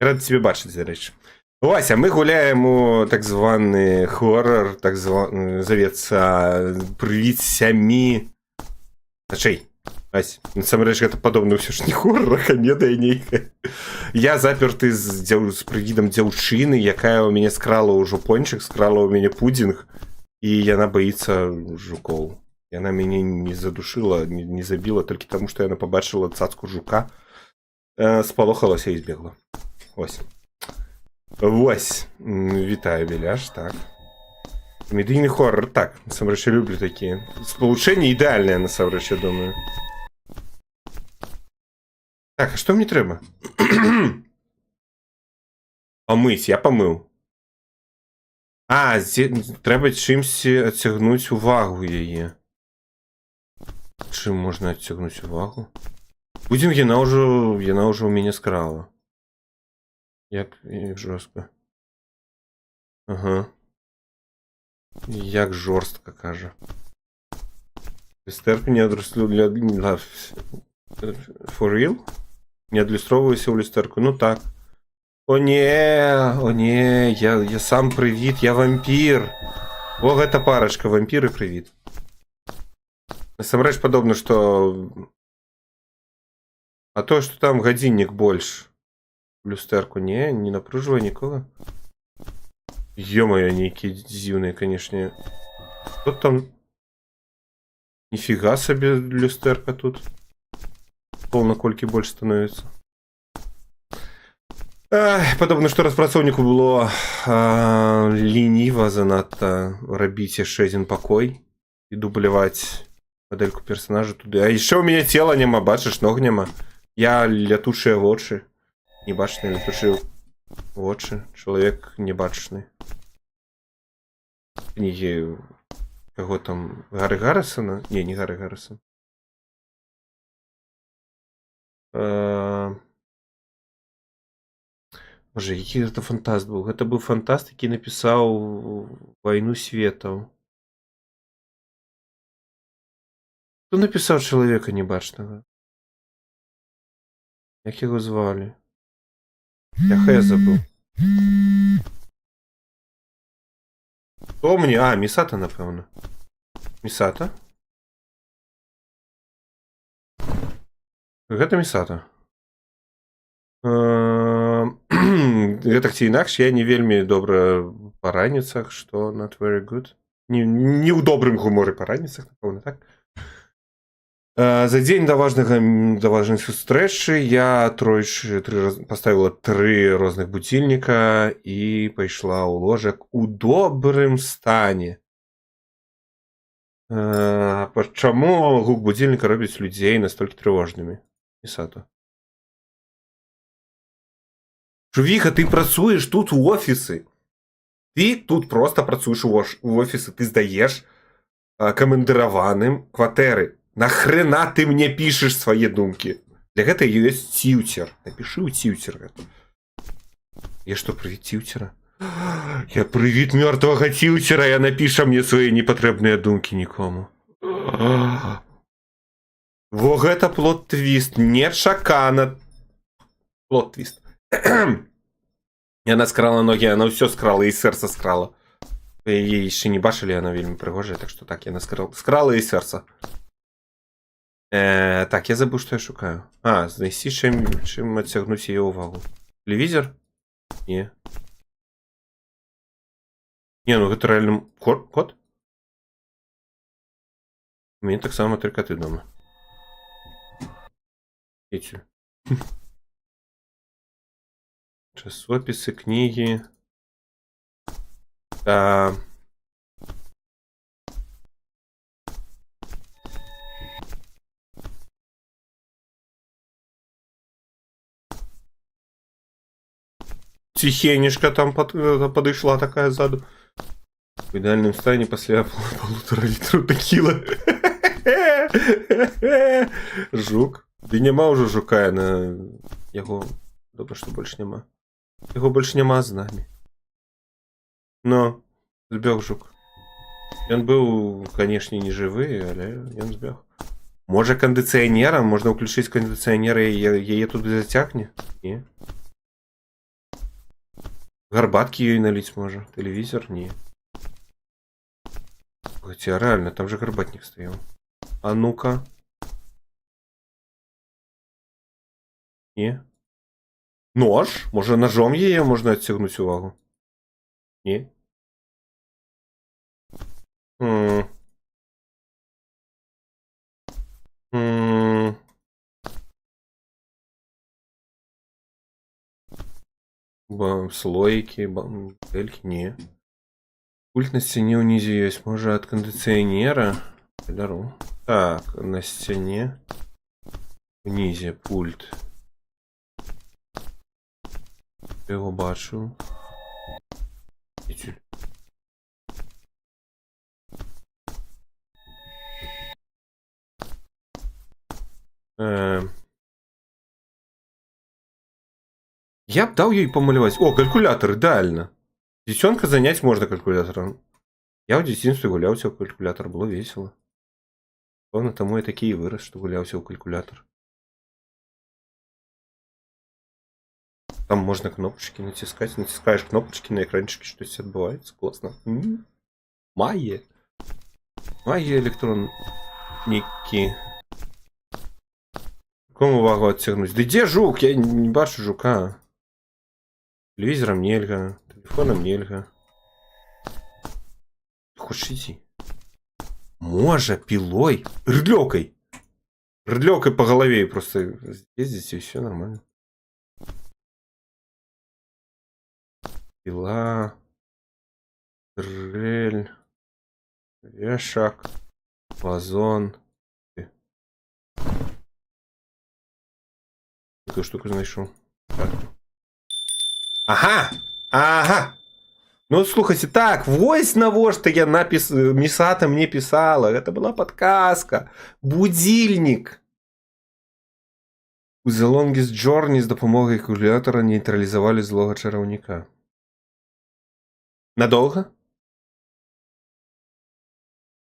Рад тебе бачити, до речі. Ось, а ми гуляємо так званий хоррор, так званий, зоветься «Привіт сямі ночей». Ось, насамрэч, гэта падобна ўсё ж не хоррор, а камедыя нейкая. Я заперты з прывідам дзяўчыны, якая ў мяне скрала ўжо пончик, скрала ў мяне пудзінг, і яна баіцца жукоў. Яна мяне не задушила, не забила, толькі таму, што яна побачила цацку жука, спалохалася і збегла. Ось. Ось. Вітаю, Беляш, так. Комедийный хоррор, так, насамрэч, я люблю такие. Спалучэнне ідэальнае, насамрэч, я думаю. Так, а што мне трэба? Памыць, я памыў. Трэба чымсьці адцягнуць увагу яе. Чым можна адцягнуць увагу? Будзем, яна ўжо ў мяне скрала. Як жорстка. Ага. Як жорстка, кажа. Люстерку не адресую для... For real? Не адлюстроўваюся ў люстерку. Ну так. О не, я сам прывід, я вампір. О, гэта парачка, вампір і прывід. Насамрэч падобна, што... А то, што там гадзіннік больш. Люстерку не напружвае нікога. Ё-моё, нейкія дзіўныя, канешне. Што там? Ніфіга сабе люстерка тут. Полна колькі больш становіцца. Падобна, што распрацоўніку было лініва занадта рабіць яшчэ адзін пакой і дубляваць мадэльку персонажа туды. А яшчэ ў мяне цела няма, бачыш, ног няма. Я лятушыя вочы. Небачныя лятушыя вочы. Чалавек небачны. Кнігі... Каго там? Гары Гаррісона? Не Гары Гаррісон. Боже, які гэта фантаст быў? Гэта быў фантаст, які напісаў «Вайну светаў». Хто напісаў чалавека небачнага? Як яго звалі? Я забыл. Хто мені? А, Місата, напевно. Місата? Гэта Місата. Гэтак ці інакш, я не вельмі добра па раніцах, што not very good. Не ў добрым гуморы па раніцах, напэўна, так? За дзень да важнай сустрэчы я паставіла 3 розных будзільніка і пайшла ў ложак у добрым стане. Чаму гук будзільніка робіць людзей настолькі трывожнымі? Місата. Чувіха, ты працуеш тут у офісы. Ты тут просто працуеш у офісы. Ты здаеш камандыраваным кватэры. Нахрена ты мне пішаш свае думкі? Для гэта ёсць тьютер. Напішы ў тьютер гэта. Я што, прывід тьютера? Я прывід мёртвага тьютера, я напіша мне свае непатрэбныя думкі нікому. Во гэта плот-твіст. Нечакана. Плот-твіст. Яна скрала ногі, яна ўсё скрала, і сэрца скрала. Яе яшчэ не бачылі, яна вельмі прыгожая, так што так, яна скрала і сэрца. Так, я забыл, што я шукаю. А, знайсці чым адцягнуць яе ўвагу. Тэлевізор? Не. Не, ну гэта рэальна кот? У мяне таксама 3 каты дома. Эти. Часопісы, кнігі. Тихенечка там подышла такая ззаду. В ідеальным стане пасля 1,5 літру тэкіла. Жук. Ды няма ўжо жука, на яго добра, што больш няма. Яго больш няма з намі. Но збег жук. Ён быў, канешне, не жывы, але ён збег. Можа, кандыцыянерам? Можна ўключыць кандыцыянер і яе тут зацягне? Не. Гарбаткі ёй наліць можа. Тэлевізор? Не. Хаця, рэальна, там же гарбатнік стаяў. А ну-ка. Не. Нож? Можа, ножом яе можна адцягнуць увагу? Не. Слоікі, бутэлькі, не. Пульт на сцяне ўнізе ёсць, можа, ад кандыцыянера. Так, на сцяне ўнізе пульт. Я яго бачу. Я б даў ёй памаляваць. О, калькулятор, ідэальна. Дзіцёнка заняць можна калькулятарам. Я ў дзяцінстве гуляўся ў калькулятар, было весела. Пэўна, таму я такі і вырас, што гуляўся ў калькулятар. Там можна кнопачкі націскаць, націскаеш кнопачкі на экранчыкі, штосьці адбываецца. Класна. Магія. Магія электронікі. Кому увагу адцягнуць? Ды дзе жук? Я не бачу жука. Тэлевізорам нельга, тэлефонам нельга. Хочаш ідзі? Можа, пілой? Рыдлёўкай. Рыдлёўкай па галаве просто з'ездзіць і ўсё нормально. Піла, дрель, вешак, вазон. Такую штуку знайшоў. Так. Ага! Ага! Ну, слухайце, так, вось навошта я Місата мне пісала. Гэта была падказка. Будильнік. У The Longest Journey з дапамогай калькулятара нейтралізавалі злога чараўніка. Надолго?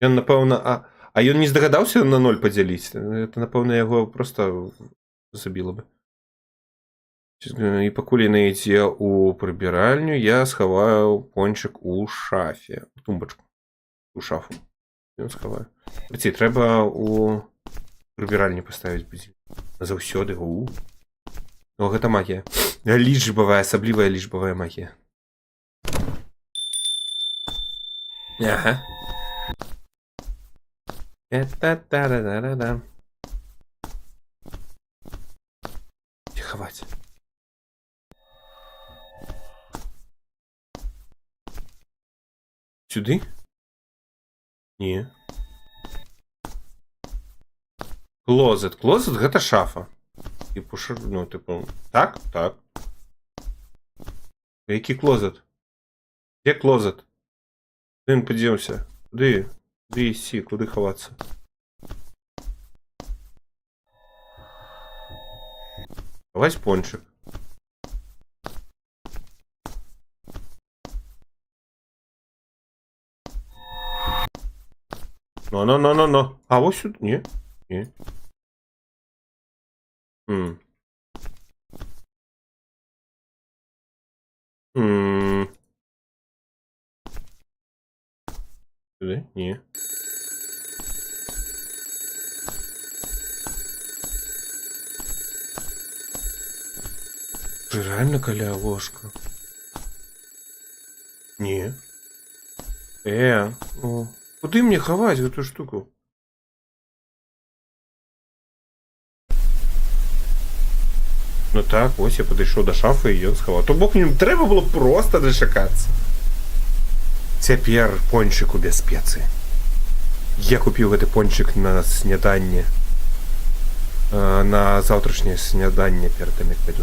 Ён, напэўна... А ён не здагадаўся на 0 падзяліць? Это, напэўна, яго проста забіла бы. І пакуль яны ідзе у прыбіральню, я схаваю пончик у шафе. У тумбачку. У шафу. Ён схаваю. Прыці, трэба у прыбіральні паставіць будзільнік. Заўсёды. О, гэта магія. Лічбавая, асаблівая лічбавая магія. Ага. Та-та-та-да-да-да. Хаваць. Сюды? Не. Клозет. Клозет гэта шафа. Типу, ну, типу, так? Так. Які клозет? Де клозет? Куди він подівся? Куди? Куди ісці? Куди ховатися? Ховать пончик. Ну. А ось сюди? Ні. Ні. Сюди? Ні. Реально каля ложка. Ні. О. Куди мені ховать эту штуку? Ну так, ось я підійшов до шафи і її сховав. То бок мені треба було просто дочекатися. Цяпер пончик у без спеції. Я купив гэты пончик на снеданне. На завтрашнее снеданне перед тем, як пойду.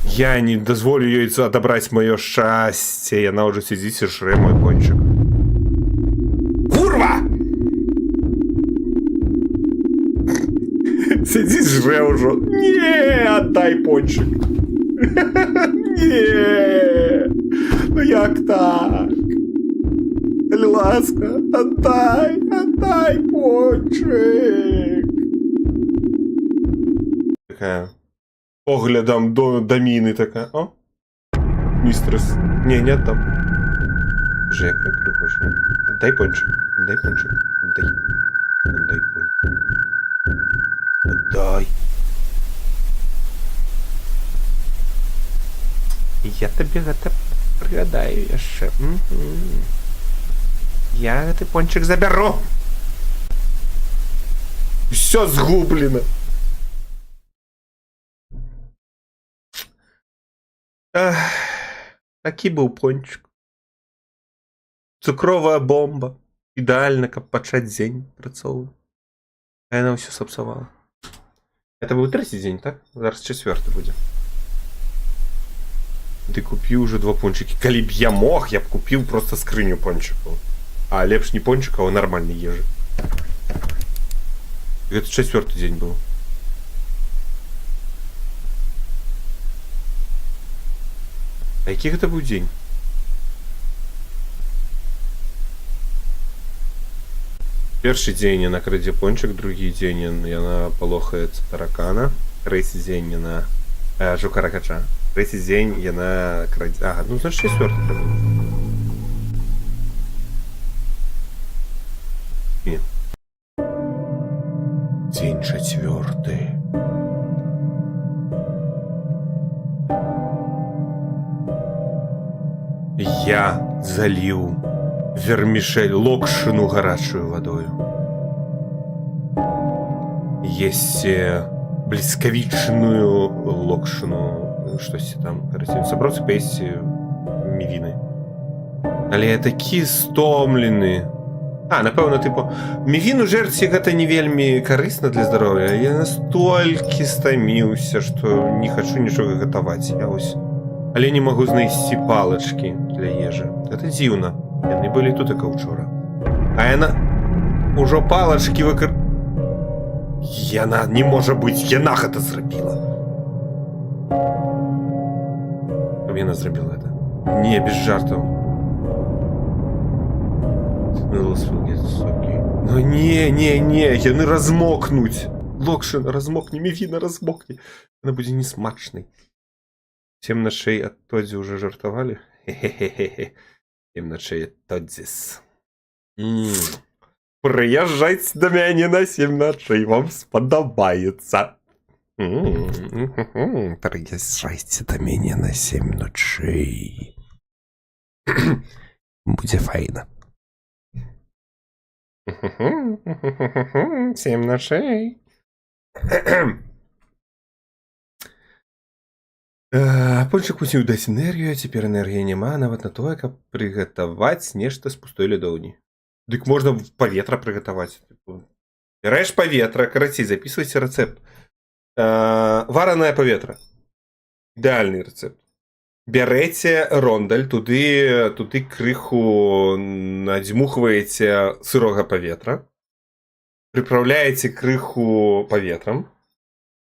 Я не дозволю ёй адабраць маё шчасце. Яна ўжо сядзіць і жрэ мой пончик. Курва! Сядзіць жрэ ўжо. Не, отдай пончик. Не. Ну як так? Калі ласка, отдай пончик. Такая поглядом до міни така. О, містрес. Не отдам. Жека, куди хочеш. Дай пончик. Дай пончик. Дай. Дай пончик. Дай. Я тобі гэта пригадаю яшчэ. Я гэты пончик забяру. Всё згублено. Такі быў пончик. Цукровая бомба. Ідэальна, каб пачаць дзень працоўваць. А яна ўсё сапсавала. Это быў трэці дзень, так? Зараз чацвёрты будзе. Ты купіў уже 2 пончики. Калі б я мог, я б купіў просто скрыню пончикаў. А лепш не пончикаў, а нармальнай ежы. Гэта чацвёрты дзень быў. А які гэта быў дзень? Першы дзень яна крадзе пончик, другі дзень яна палохаецца таракана, трэці дзень яна жука-ракача, трэці дзень яна крадзе... Ага, ну значит чацвёрты быў. Не. Дзень чацвёрты. Я заліў вермішель локшыну гарачую вадою. Есце бліскавічную локшыну, штосьці там, карацей, сабраўся паесці мівіны. Але я такі стомлены. Напэўна, тыпу, мівіну жерці гэта не вельмі карысна для здароўя. Я настолькі стаміўся, што не хачу нічога гатаваць. Я вось... Але не магу знайсці палачкі для ежы. Гэта дзіўна. Яны былі тут як учора. А яна ўжо палачкі Яна не можа быць, яна гэта зрабіла. Каб яна зрабіла гэта? Не, без жартаў. Ну не, яны размокнуць. Локшина, размокни, мівіна, размокни. Вона буде несмачной. 7 ночей от Тодзи уже жартовали? Хе-хе-хе. 7 ночей от Тодзис. Приїжджайте до мене на 7 ночей, вам сподобається. Приезжайте до меня на 7 ночей. Буде файно. 7 ночей. Пончик мусіў даць энергію, а цяпер энергіі няма нават на тое, каб прыгатаваць нешта з пустой лядоўні. Дык можна паветра прыгатаваць. Бярэш паветра, карацей, записывайце рэцэпт. Варанае паветра. Ідэальны рэцэпт. Бярэце рондаль, туды крыху надзьмухваеце сырога паветра, прыпраўляеце крыху паветрам,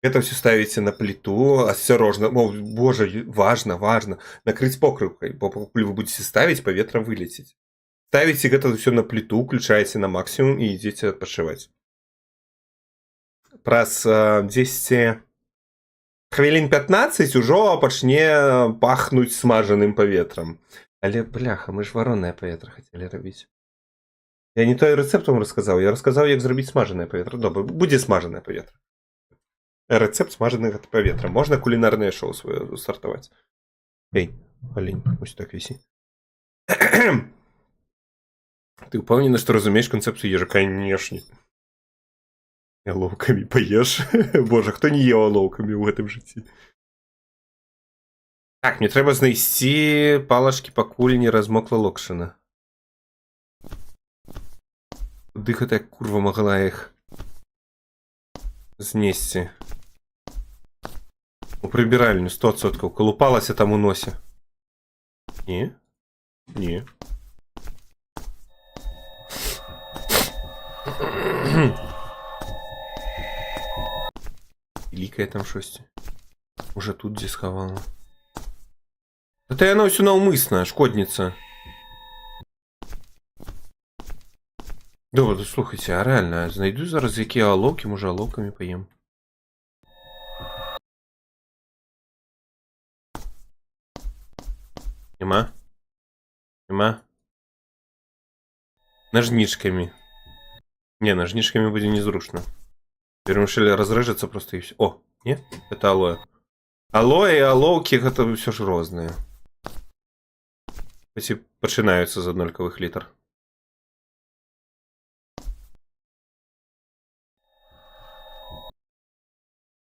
это все ставіце на пліту, асцярожна, боже, важна, накрыць покрыўкай, бо пакуль вы будзеце ставіць, паветра вылеціць. Ставіце гэта ўсё на пліту, включаеце на максімум і ідзеце адпачываць. Праз 10 хвілін 15 ужо пачне пахнуць смажаным паветрам. Але, бляха, мы ж варонае паветра хацелі рабіць. Я не той рэцэпт вам расказаў, я расказаў, як зрабіць смажанае паветра. Добра, будзе смажанае паветра. Рэцэпт смажанага паветра. Можна кулінарнае шоу сваё стартаваць. Эй, олень, ось так вісі. Ты ўпэўнены, што разумееш канцэпцыю ежы? Канешне. Алоўкамі паеш. Боже, хто не еў алоўкамі ў гэтым жыцці? Так, мне трэба знайсці палачкі, пакуль не размокла локшына. Куды гэтая курва магла іх знесці? У прыбіральню 100%. Колупалася там у носе. Не? Не. Лікае там шосьці. Уже тут дзе схавала. Это яна ўсё наўмысна, шкодніца. Добра, слухайце, а рэальна, знайду зараз якія алоўкі, можа алоўкамі паем. Нема? Нема? Ножничками. Не, ножничками будет незручно. Вермишель разрежется просто и все. О, не? Это алоэ. Алоэ и алоўки это все ж розные. Эти починаются за 0,0 литр.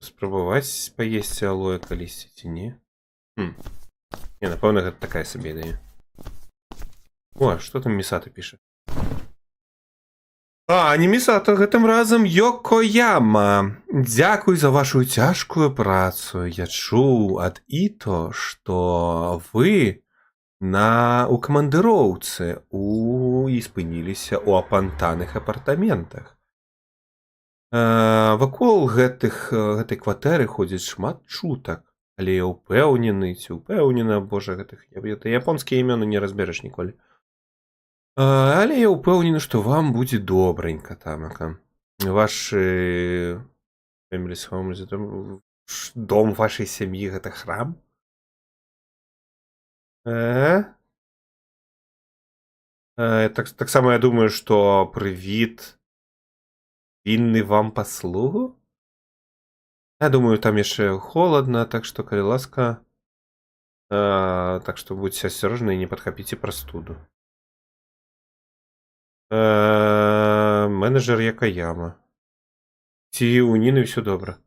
Спробовать поесть алоэ калісьці ці не? Не, напэўна, гэта такая сабе ідея. О, что там Мисата пишет? А, не Мисата, гэтым разам Йокояма. Дзякуй за вашу цяжкую працу. Я чуў ад Іто, што вы у камандыроўцы і спыніліся ў апантаных апартаментах. Вакол гэтай кватэры ходзіць шмат чутак. Але я ўпэўнены, ці ўпэўнена, божа, гэта японскія імёны не разберэш ніколі. Але я ўпэўнены, што вам будзе добренька тамака. Вашы... Дом вашай сям'і гэта храм? Таксама я думаю, што прывід вінны вам паслугу? Я думаю, там яшчэ холодно, так што, калі ласка, так што будьце асцярожны і не падхапіце прастуду. Менеджер Йокояма. Ці у Ніны ўсё добра?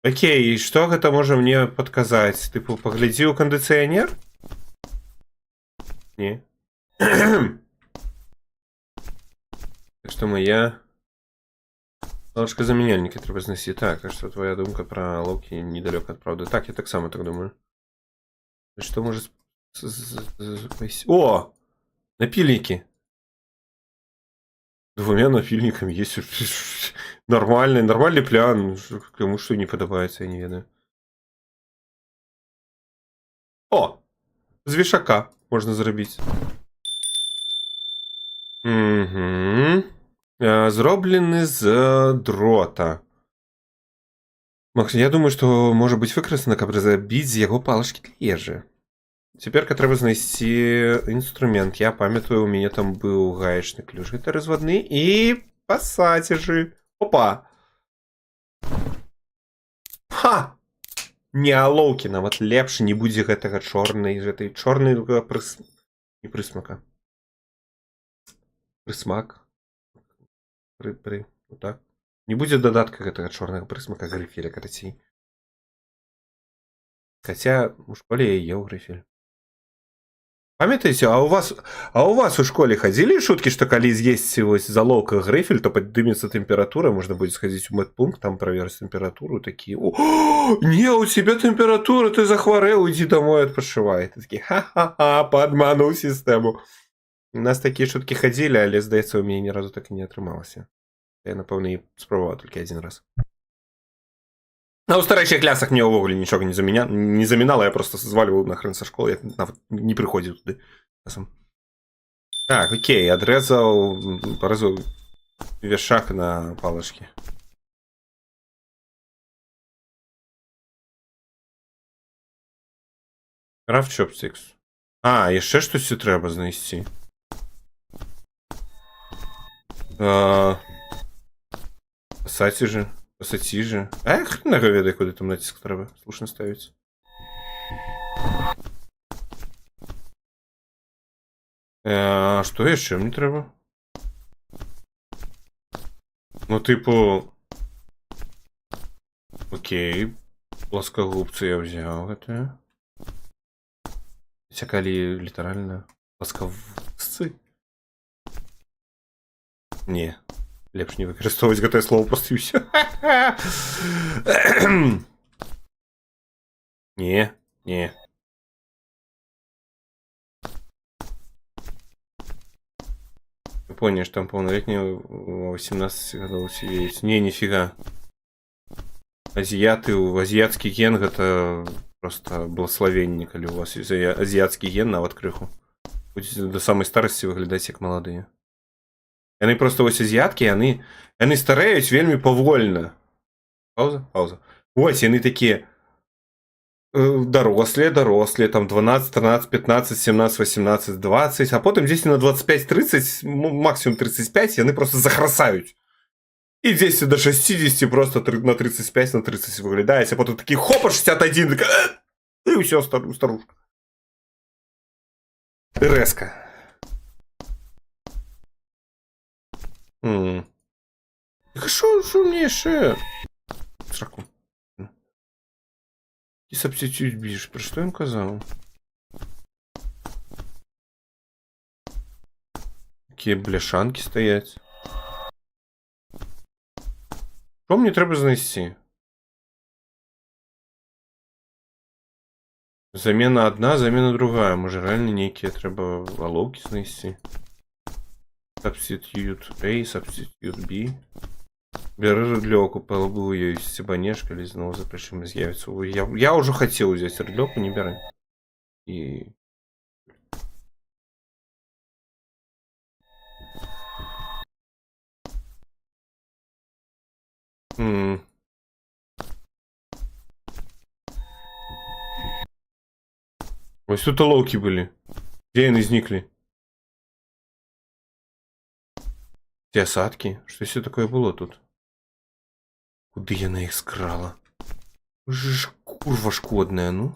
Окей, і што гэта можа мне падказаць? Тыпу, паглядзі ў кандыцыянер? Не. Так што моя... Палочка заменяльника треба зносить. Так, а что твоя думка про локи недалеко от правды? Так, я так само так думаю. Что может... О! Напильники! 2 напильниками есть. Нормальный плян. Кому что не подобается, я не ведаю. О! З вішака можно зробить. Угу. Зроблены з дрота. Макс, я думаю, што можа быць выкарыстана, каб разабіць з яго палачкі для ежы. Цяперка трэба знайсці інструмент. Я памятаю, у мяне там быў гаечны ключ. Гэта развадны і пасацежы. Опа! Ха! Не алоўкі, нават лепш не будзе гэтага чорнай, гэтай чорнай не прысмака. Прысмак. Вот так. Не будзе дадатка гэтага чорнага прысмака грыфеля, карацей. Хаця у школе я еў грыфель. Памятаеце, а у вас у школе хадзілі шуткі, што калі з'есці вось залоўка грыфель, то падымецца тэмпература, можна будзе схадзіць у медпункт, там праверыць тэмпературу, такі: не, у цябе тэмпература, ты захварэў, ідзі домой адпачывай. Ты такі: ха-ха-ха, падмануў сістэму. У нас такія шуткі хадзілі, але, здаецца, у мяне ні разу так і не атрымалася. Я, напэўна, і спрабаваў толькі адзін раз. А ў старэйшых класах мне ўвогуле нічога не замінала, я просто звальваў нахрен са школы, я нават не прыходзіў туды. Так, окей, парэзаў вешак на палачкі. Крафт чопстикс. А, яшчэ штосьці трэба знайсці. Пасацежы. А хрена ведае, куды там націск трэба. Слушна ставіць. Што яшчэ мне трэба? Ну, тыпу... Окей. Пласкагубцы я ўзяў гэтае. Хаця калі літаральна пласкагубцы? Не. Лепш не выкарыстоўваць гэтае слово, просто і ўсё. Не. Японія ж там паўналетнія 18 гадоў сидзець. Не, ніфіга. Азіяты, азіяцкі ген гэта просто благословенне, калі у вас ёсць азіяцкі ген, нават крыху. Будзеце да самай старасці выглядаць як маладыя. Яны просто вось азіяткі, яны стареюць вельмі павольна. Пауза. Вось, яны такія дарослыя, там 12, 13, 15, 17, 18, 20, а потым дзесьці на 25-30, максимум 35, яны просто захрасаюць. І дзесьці до 60 просто на 35, на 30 выглядаюць, а потым такі хопа 61, і ўсё, старушка. І рэзка. Так шо мне яшчэ? Сраку. І сабститюць біж, пра што ён казаў? Такія бляшанкі стаяць. Што мне трэба знайсці? Замена адна, замена другая. Можа, рэальна нейкія трэба алоўкі знайсці. Substitute A, substitute B. Бяры рыдлёўку, палабу ёй сцебанеш, калі зноў запрашым з'явіцца. Я ўжо хацеў узяць рыдлёўку, не бяры. І... Вось тут алоўкі былі. Дзе яны зніклі? Ці асадкі? Штосьці такое было тут? Куды яна іх скрала? Ж курва шкодная, ну.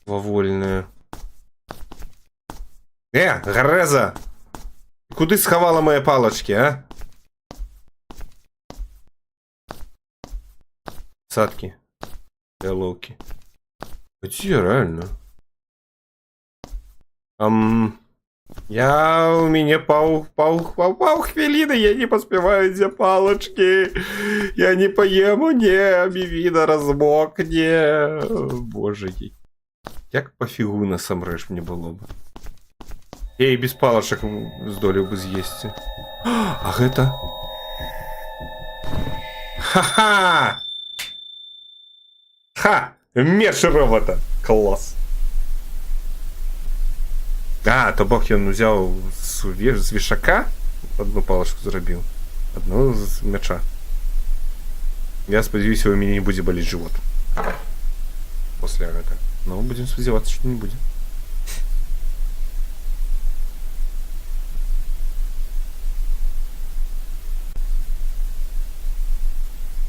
Вавольная. Гарэза! Куды схавала мае палачкі, а? Асадкі. Алоўкі. Дзе, рэальна? У мяне паўхвіліны, я не паспяваю, дзе палачкі. Я не паему, не, мівіна размокне. Боже, як пафігу насамрэч мне было бы. Я і без палачак здолеў бы з'есці. А гэта? Ха-ха! Ха! Меч робота! Клас! А, то бок ён узяў з вешака, одну палачку зрабіў, одну з мяча. Я сподіваюся, у меня не будет болеть живот. После этого. Но будем сподеваться, что не будет.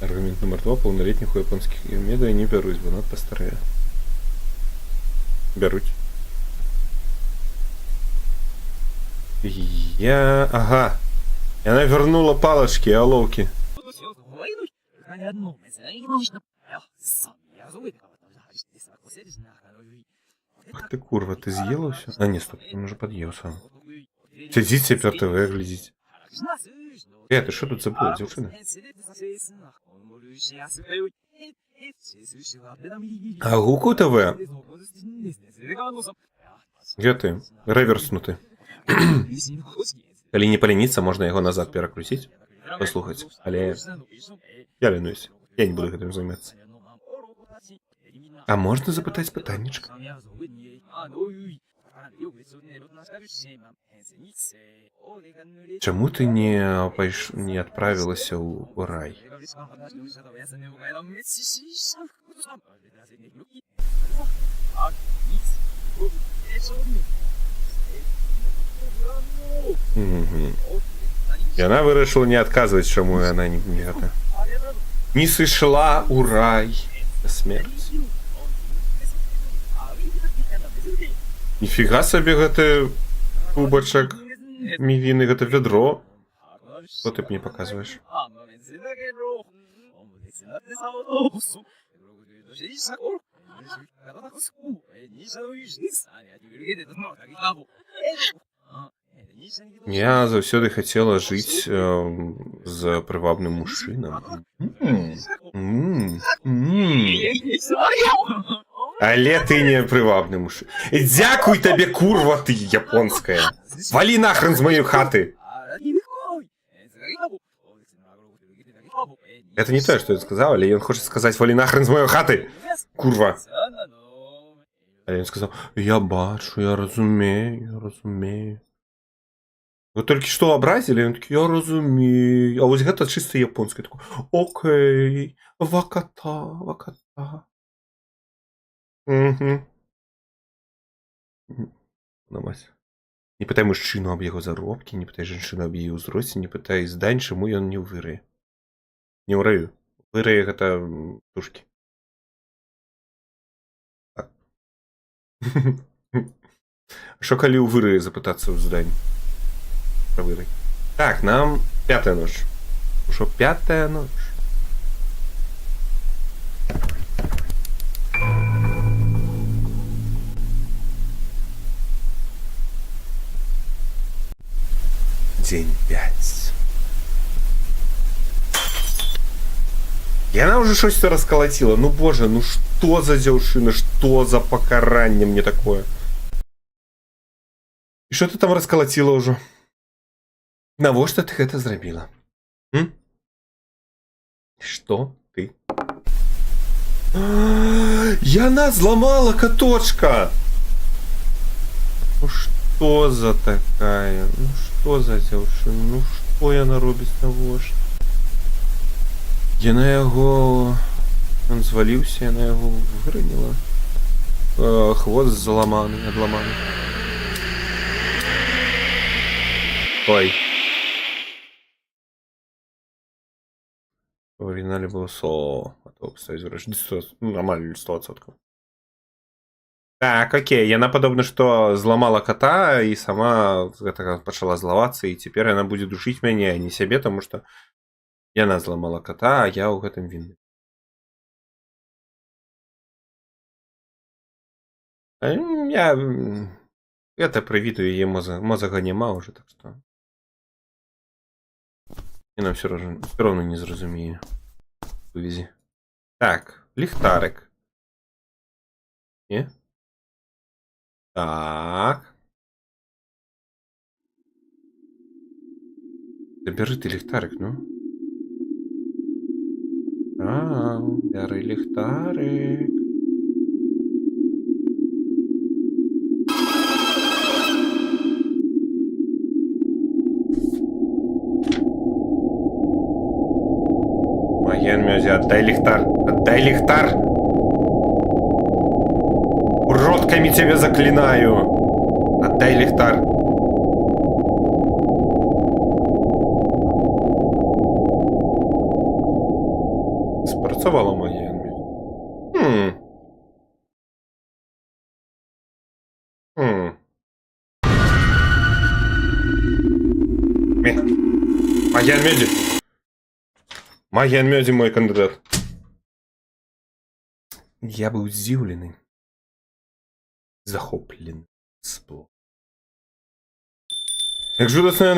Аргумент номер 2. Полнолетних у японских меда не берусь, бо надто старые. Беруть. Ага. И она вернула палочки, оловки. Ах ты курва, ты съела все? А, нет, стоп, он уже подъел сам. Сидите, ТВ, глядите. Ты что тут забыла, девчина? А Гуку ТВ? Где ты? Реверснутый. Коли не полениться, можно его назад перекрутить. Послухать. Але я ленусь. Я не буду этим заниматься. А можно запытать питанничка? Чему ты не отправилась в рай? Угу. И она вырашила не отказывать, чему она не это. Не сышла у рай. Смерть. Нифига себе, это кубочек мивины, это ведро. Что ты мне показываешь? Я заўсёды хотела жить за прывабным мужчынам. Але ты не прывабны мужчына. Дзякуй табе, курва ты японская. Вали нахрен з моей хаты. Это не то, что я сказал, але он хочет сказать вали нахрен з моей хаты. Курва. Але он сказал, я бачу, я разумею. Вы только что образили, он такой, я разумею. А вот это чисто японский такой, окей, ваката. Угу. Намась. Не пытай мужчину об его заробке, не пытай женщину об ее узросте, не пытай здань, чему он не вырые. Не ураю. Вырые это тушки. Так. Что коли у вырые запытаться в здань? Вырой. Так, нам 5-я ночь. Что 5-я ночь? День 5. И она уже что-то расколотила. Ну боже, ну что за дзяўчына, что за покарание мне такое? И что ты там расколотила уже? Навошта ты это зрабіла? Что ты? Яна зламала каточка! Ну что за такая? Ну что за дзяўчына? Ну что яна робіць навошта? Яна яго... Он зваліўся, яна яго выраніла. Хвост зламаны, адламаны. Ой. В оригинале было со, а то поставить ну, нормально 100%. Так, окей, яна падобна, что зламала кота и сама пачала злавацца, и теперь она будет душить меня, а не себе, потому что яна зламала кота, а я ў гэтым вінны. Я это прывітую яе мозага няма уже, так что и нам все равно не зразумее. Вывези. Так, ліхтарик. Не? Так. Да бяры ты ліхтарик, ну. Бяры ліхтарик. Маген Мёзи, отдай лихтар. Отдай лихтар! Уродками тебя заклинаю! Отдай лихтар. Спрацювала Маген Мёзи. Маген Мёзи. Маген Мёзи мой кандидат. Я был удивленный. Захоплен. Спло. Як жудосно я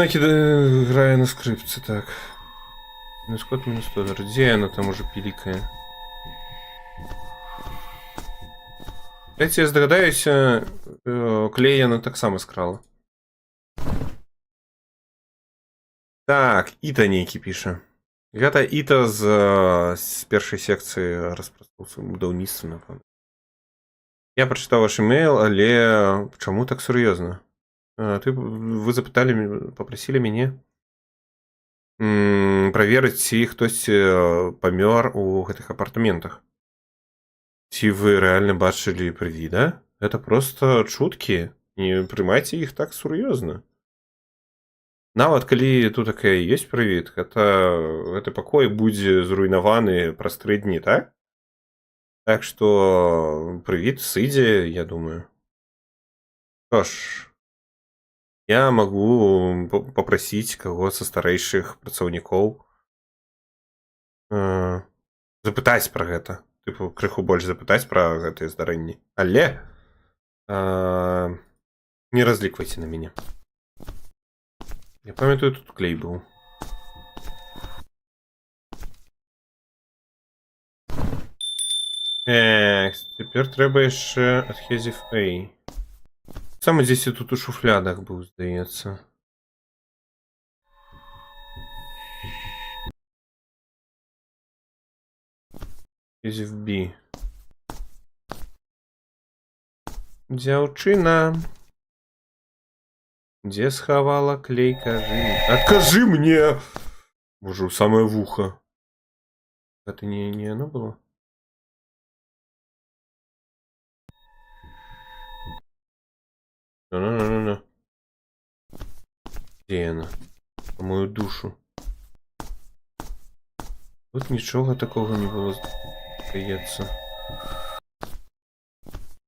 грає на скрипці, так. Мінус код, мінус тодор. Де вона там уже пілікає? Кстати, я здогадаюся, клей вона так само скрала. Так, Іта нейкі піша. Гэта Іта з першай секцыі распрацоўцы будаўніцтва, напэўна. Я прачытаў ваш email, але чаму так сур'ёзна? Вы запыталі, папрасілі мяне праверыць, ці хтосьці памёр у гэтых апартаментах. Ці вы рэальна бачылі прывіда? Гэта проста чуткі. Не прымайце іх так сур'ёзна. Нават калі тут такая ёсць прывід, гэты пакой будзе зруйнаваны праз 3 дні, так? Так што прывід сыдзе, я думаю. Што ж, я магу папрасіць каго са старэйшых працаўнікоў запытаць пра гэта. Тыпу, крыху больш запытаць пра гэтыя здарэнні. Але не разліквайце на мяне. Я памятаю, тут клей быў. Цяпер трэба яшчэ адхезіф A. Сам дзесьці тут у шуфлядах быў, здаецца. Адхезіф B. Дзяўчына. Дзе схавала клей, кажы? Адкажы мне! Боже, у самае вуха. Гэта не яно было? Ну. Дзе яна? По мою душу. Тут нічога такога не было, здаецца.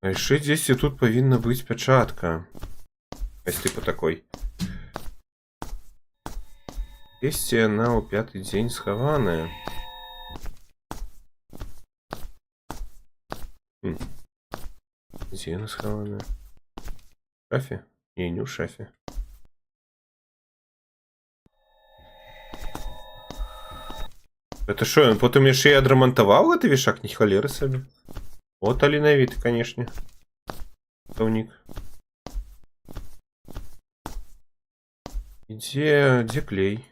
А яшчэ дзесьці тут павінна быць пячатка. Типа такой. Дзесьці яна ў 5-й дзень схаваная. Дзе яна схаваная? В шафе? Не ў шафе. Это што, ён потым яшчэ і адрамантаваў гэты вішак? Не халеры сабе. О, таленавіты, канешне. Стаўнік. Где клей?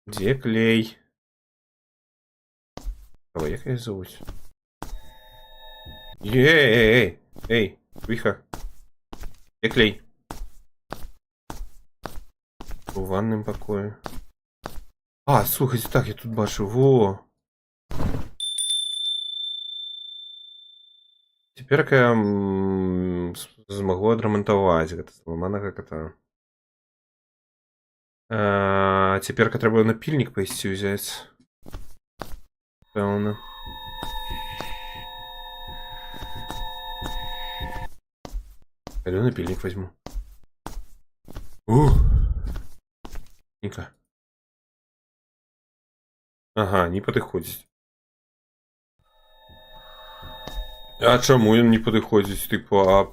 Где клей? Кого як її зовуть? Эй, тихо. Где клей? У ванном покое. А, слухайте, так, я тут бачу, во. Теперь я змогу адрамантаваць гэта зламанага кота. Теперь трэба напільнік пайсці ўзяць. Пэўна. Пойду напильник возьму. Ника. Ага, не падыходзіць. А чаму ён не падыходзіць? Типа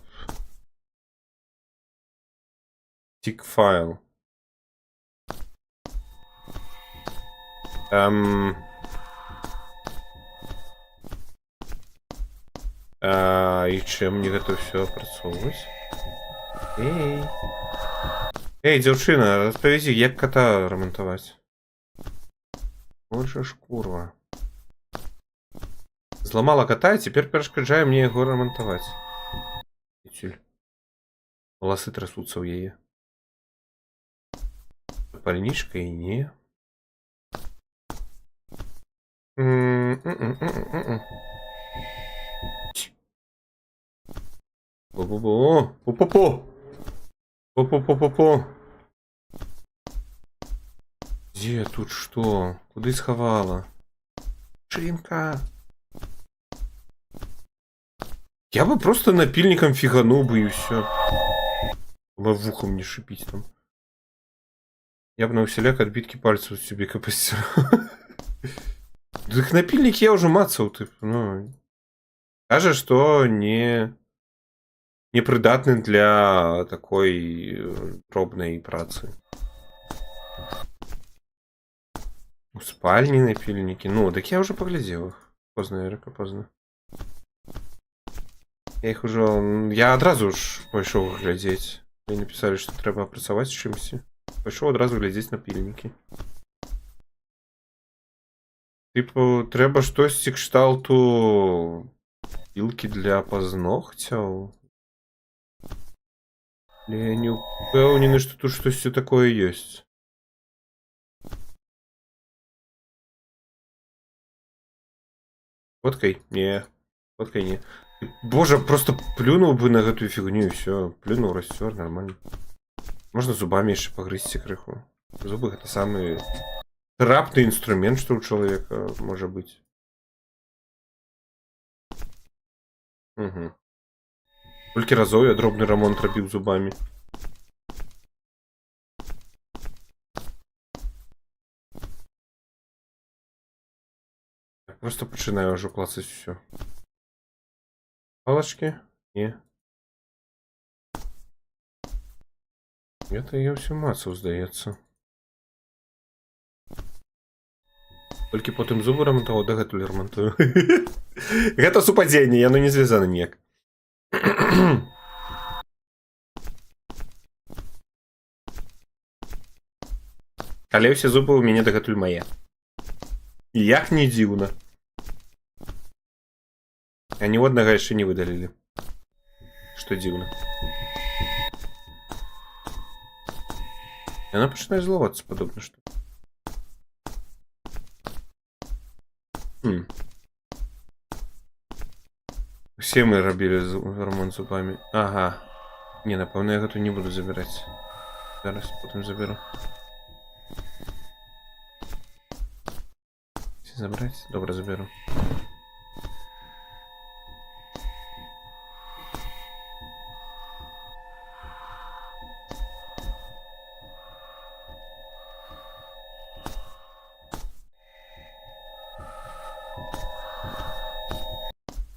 тик файл. І чым мне гэта ўсё апрацоўваць? Эй, дзяўчына, распавядзі, як кота рамантаваць. Вот же ж курва. Зламала кота, і цяпер перашкаджае мне яго рамантаваць. Валасы трасуцца ў яе. Запальничка и не. Бу-бу-бу. Пу-пу-пу. Пу-пу-пу-пу-пу. Где тут что? Куда сховала? Шинка. Я бы просто напильником фиганул бы и все. В ухо мне шипить там. Я бы на усиляк отбитки пальцев себе капастировал. Так напильник я уже мацал, ты. Ну. Каже, что непридатный для такой дробной працы. У спальни напильники. Ну, так я уже поглядел их. Поздно, Эрика, поздно. Я их уже... Я одразу ж пойшов глядеть. Мне написали, что треба працаваць з чимось. Пойшов одразу глядеть напильники. Типу, треба штось кшталту пілки для пазногцяў. Я не упэўнены, што тут штосьці такое ёсць. Фоткай? Не. Фоткай не. Боже, просто плюнул бы на эту фигню и все. Плюнул, растер, нормально. Можно зубами еще погрызть крыху. Зубы это самый трапный инструмент, что у человека может быть. Угу. Сколько разов я дробный ремонт робил зубами. Я просто начинаю уже клацать все. Палочки? Не. Это я все мацаў, здаецца. Толькі потым зубы рамантаваў, дагэтуль рамантую. Гэта супадзенне, яно не звязана ніяк. Але ўсе зубы ў мяне дагэтуль мае. І як не дзіўна. А ні однага яшчэ не выдалілі. Што дзіўна. Яна пачынае злавацца, падобна што. Усе мы рабілі ремонт зубамі. Ага. Не, напэўна, я гэту не буду забіраць. Зараз, потым заберу. Забраць? Добра, заберу.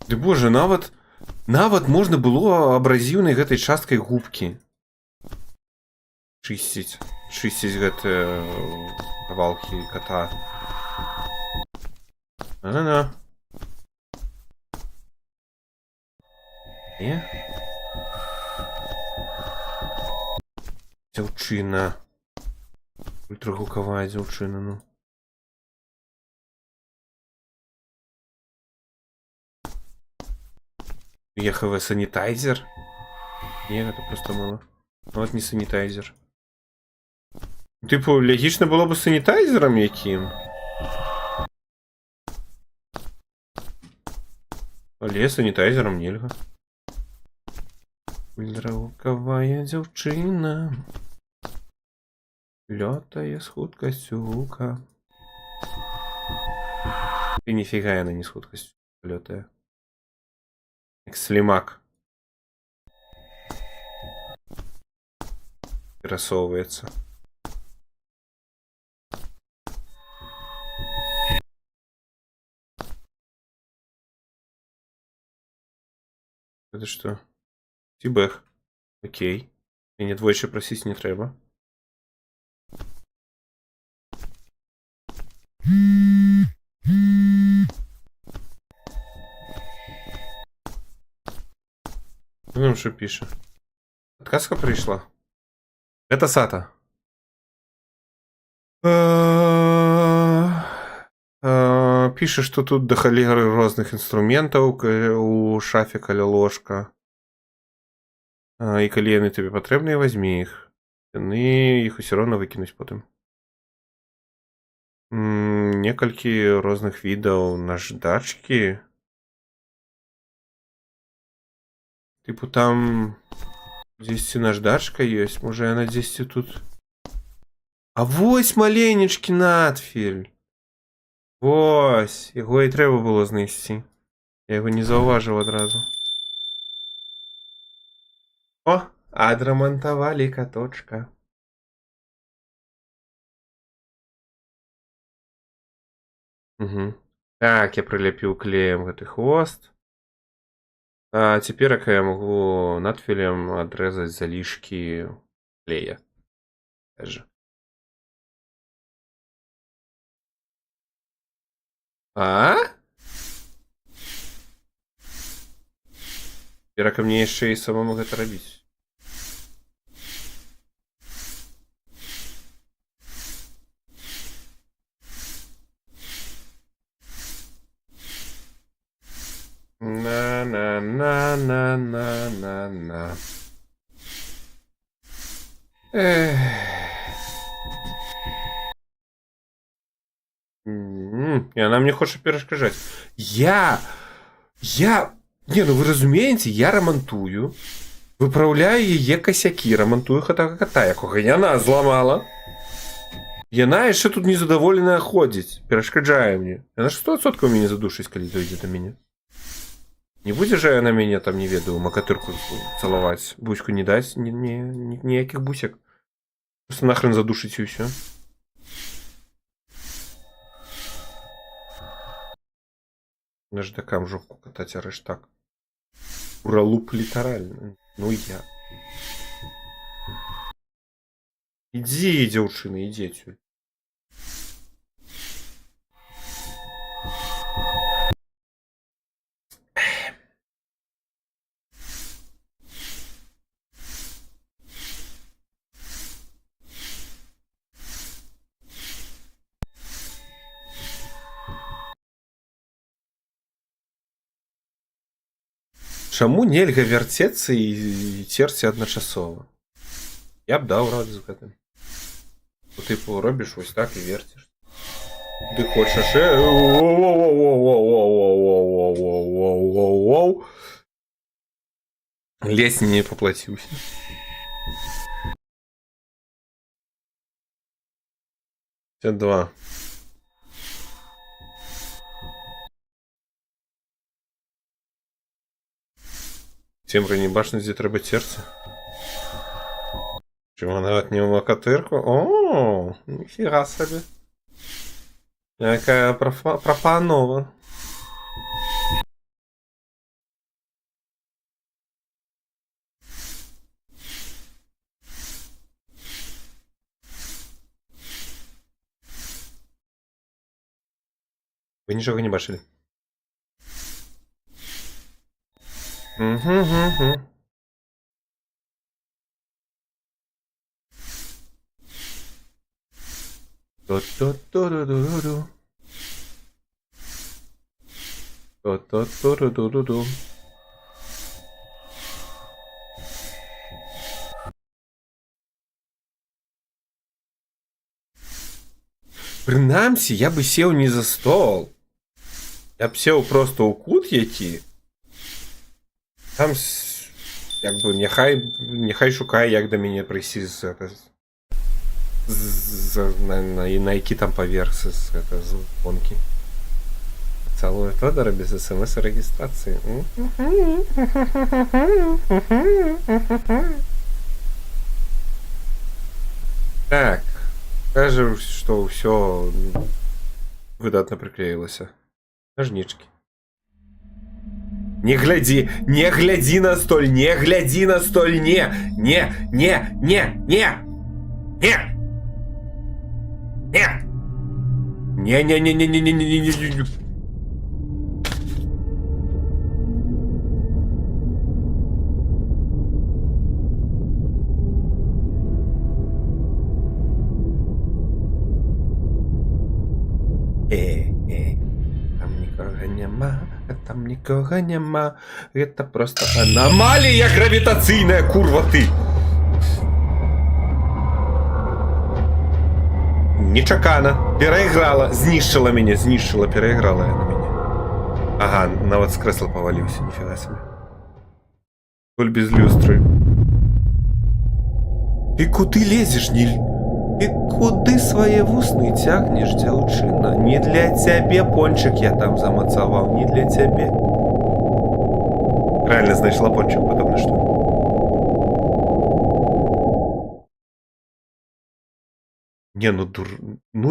Ды боже, нават можна было абразіўнай гэтай часткай губкі чысціць гэтыя кавалкі кота. На-на-на. Не? Дзяўчына. Ультрагукавая дзяўчына, ну. ЕХВ санитайзер? Не, это просто мыло. Вот не санитайзер. Типу, логично было бы санитайзером яким. Але санитайзером нельга. Ультрагукавая дзяўчына. Лётае з хуткасцю гука. И нифига она не с хуткасцю лётае. Слимак. Пересовывается. Это что? Тибэх. Окей. И не двойче просить не треба. Ну, что пишет? Отказка пришла. Это Сата. Пишет, что тут до холеры разных инструментов у шафе каля ложка. И коли яны тебе потребные, возьми их. И их все равно выкинуть потом. Некалькі розных відаў наждачкі. Типу там дзесьці наждачка ёсць, можа яна дзесьці тут. А вось маленечкі надфіль. Вось, яго і трэба было знайсці. Я яго не заўважыў адразу. О, адрамантавалі каточка. Угу. Так, я прыляпіў клеем гэты хвост. А цяперака я магу надфілем адрэзаць залішкі клея. А? Цяперака мне яшчэ і самому гэта рабіць. На-на-на-на-на-на. І она мне хоча перашкаджаць. Не, ну вы разумееце, я рамантую, выпраўляю яе касякі, рамантую гэтага ката, якога яна зламала. Яна яшчэ тут незадаволеная ходзіць, перашкаджае мне. Яна ж 100% мяне задушыць, калі дойдзе да мяне. Не будзе жа яна мяне там, не ведаю, макатырку цалаваць, буську не даць, ніякіх бусек. Просто нахрен задушыць і ўсё. Наждакам жопку катаць, арэж так. Уралуп літаральна. Ну я. Ідзі, дзяўчына, ідзі адсюль. Чаму нельга вярцецца і церці адначасова? Я б даў рады з гэтым. Тыпу, робіш вось так і верціш. Ты хочаш... Ледзь не паплаціўся. Два. Цемры не бачна, дзе трэба церці. Чому нават не ў макатырку? О, ніфіга сабе. Якая прапанова. Вы нічога не бачылі? Угу. Ту-ту-ту-ру-ру-ру. Ту-ту-ту-ру-ру-ру. Прынамсі, я бы сеў не за стол. Я б сеў просто ў кут які. Там, як бы, няхай шукае, як да мяне прыйсці на які там паверх з гонкі. Цалую Тодора без смс-рэгістрацыі. Так, кажу, што ўсё выдатна прыклеілася. Ножнички. Не гляди на столь, не гляди на столь, не. Там нікога няма. Гэта просто аномалія гравітацыйная, курва ты. Нечакана. Пераиграла. Знищила меня. Знищила. Пераиграла я на меня. Ага, нават с кресла повалился. Нифига себе. Толь без люстры. Ты куды лезешь, Ниль? Ты куды свои вусны тягнешь, дзяўчына? Не для тебе пончик я там замацавал. Не для тебе. Реально знайшла пончик, подобно что. Не, ну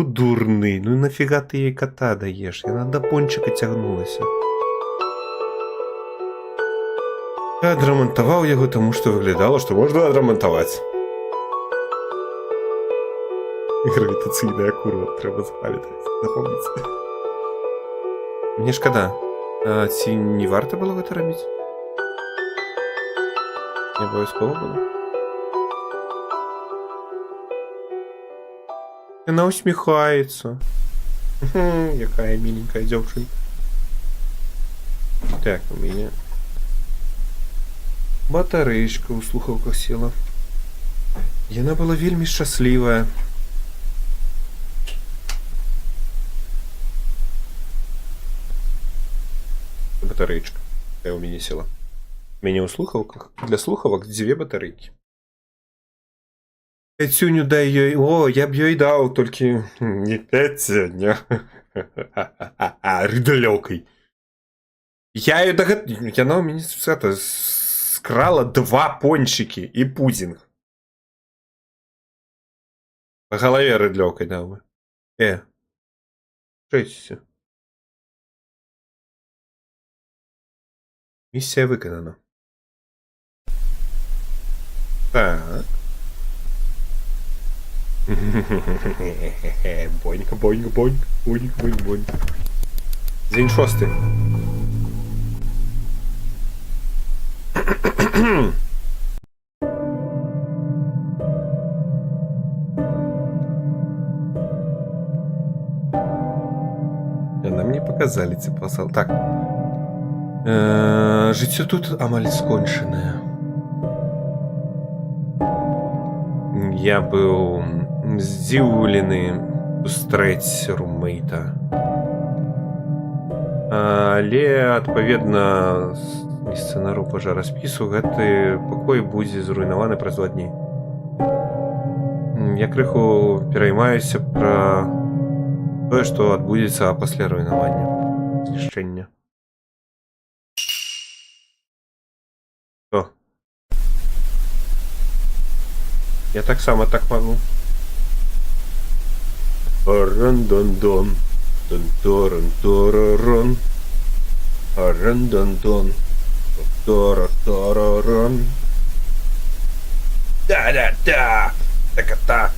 дурный. Ну нафига ты ей кота даешь? Яна до пончика тягнулася. Я адрамантаваў яго, таму што выглядала, што можна адрамантаваць. Гравітацыйная курва, трэба запамятаць. Мне шкада. А ці не варта было гэта рабіць? Не абавязкова было? Яна усміхаецца. Якая миленькая дзяўчынка. Так, у меня батарэечка ў слухаўках села. Яна была вельмі шчаслівая. Батарэечка. Я у мяне села. У мяне ў слухаўках для слухавак 2 батарэйкі. Пяцюню дай ёй. О, я б ёй даў, толькі не 5, не. Рыдалёкай. Я ёй яна ў мяне скрала 2 пончики і пудзінг. По галаве рыдлёкай даў бы. Чэйся. Миссия выканана. Так. Бонька, бонька, бонька, бонька, бонька, бонька. Дзень 6. Нам не показали ці посал. Так. Жыццё тут амаль скончанае. Я быў здзіўлены сустрэць румейта. Але, адпаведна сцэнару пажараспісу, гэты пакой будзе зруйнаваны праз 2 дні. Я крыху пераймаюся пра тое, што адбудзецца пасля руйнавання. Знішчэння. Что? Я так само так могу. Ран-дон-дон. Дон-торон-торорон. Ран-дон-дон. Тора-торорон. Да-да-да! Так-а-та!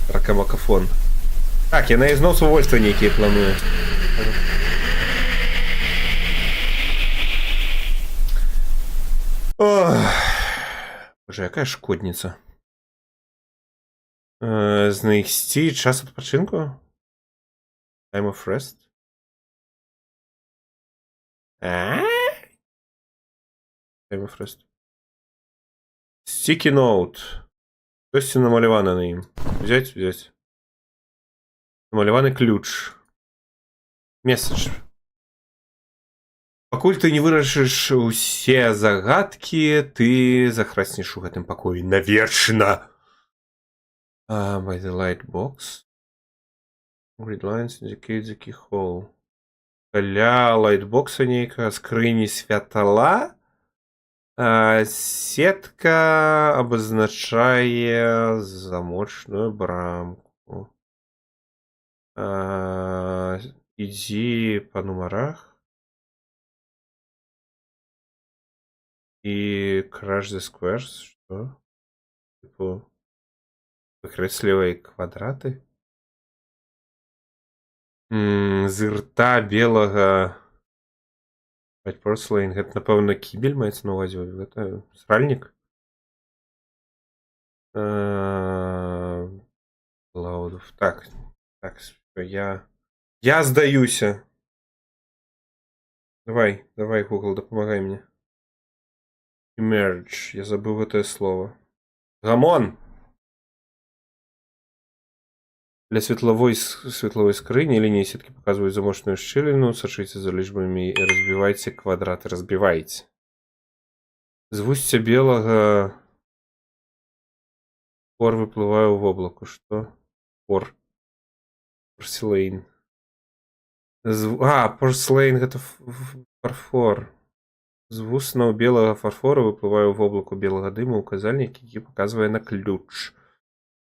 Ракамакафон. Так, я на износ увольства некие планую. Ох. Боже, якая шкодница. Знайсці час адпачынку? Time of rest? Time of rest. Sticky note. Штосьці намалявана на ім. Взять, взять. Намаляваны ключ. Месседж. Пакуль ты не вырашыш усе загадкі, ты захраснеш у гэтым пакоі навечна. By the light box. Read lines indicate the keyhole. Каля лайтбокса нейкая скрыні святала. Сетка обозначае замочную брамку. Ідзі па нумарах. И crash the squares, что? Типа выкрэслівай квадраты. З рта белага white porcelain. Гэта, напэўна, кібель маецца на ўвазе. Гэта сральнік. Лаудов. Так, я здаюся. Давай, Google, дапамагай мне. Emerge. Я забыл это слово. Гамон! Для светловой скрыни линии сетки показывают замочную щелину. Сошите за лічбамі і разбивайте квадраты. Разбивайте. З вусця белага фор выплывае ў воблаку. Што? Фор. Порселейн. Порселейн гэта фарфор. З вуснаў белага фарфора выплывае ў воблаку белага дыму указальнік, які паказвае на ключ.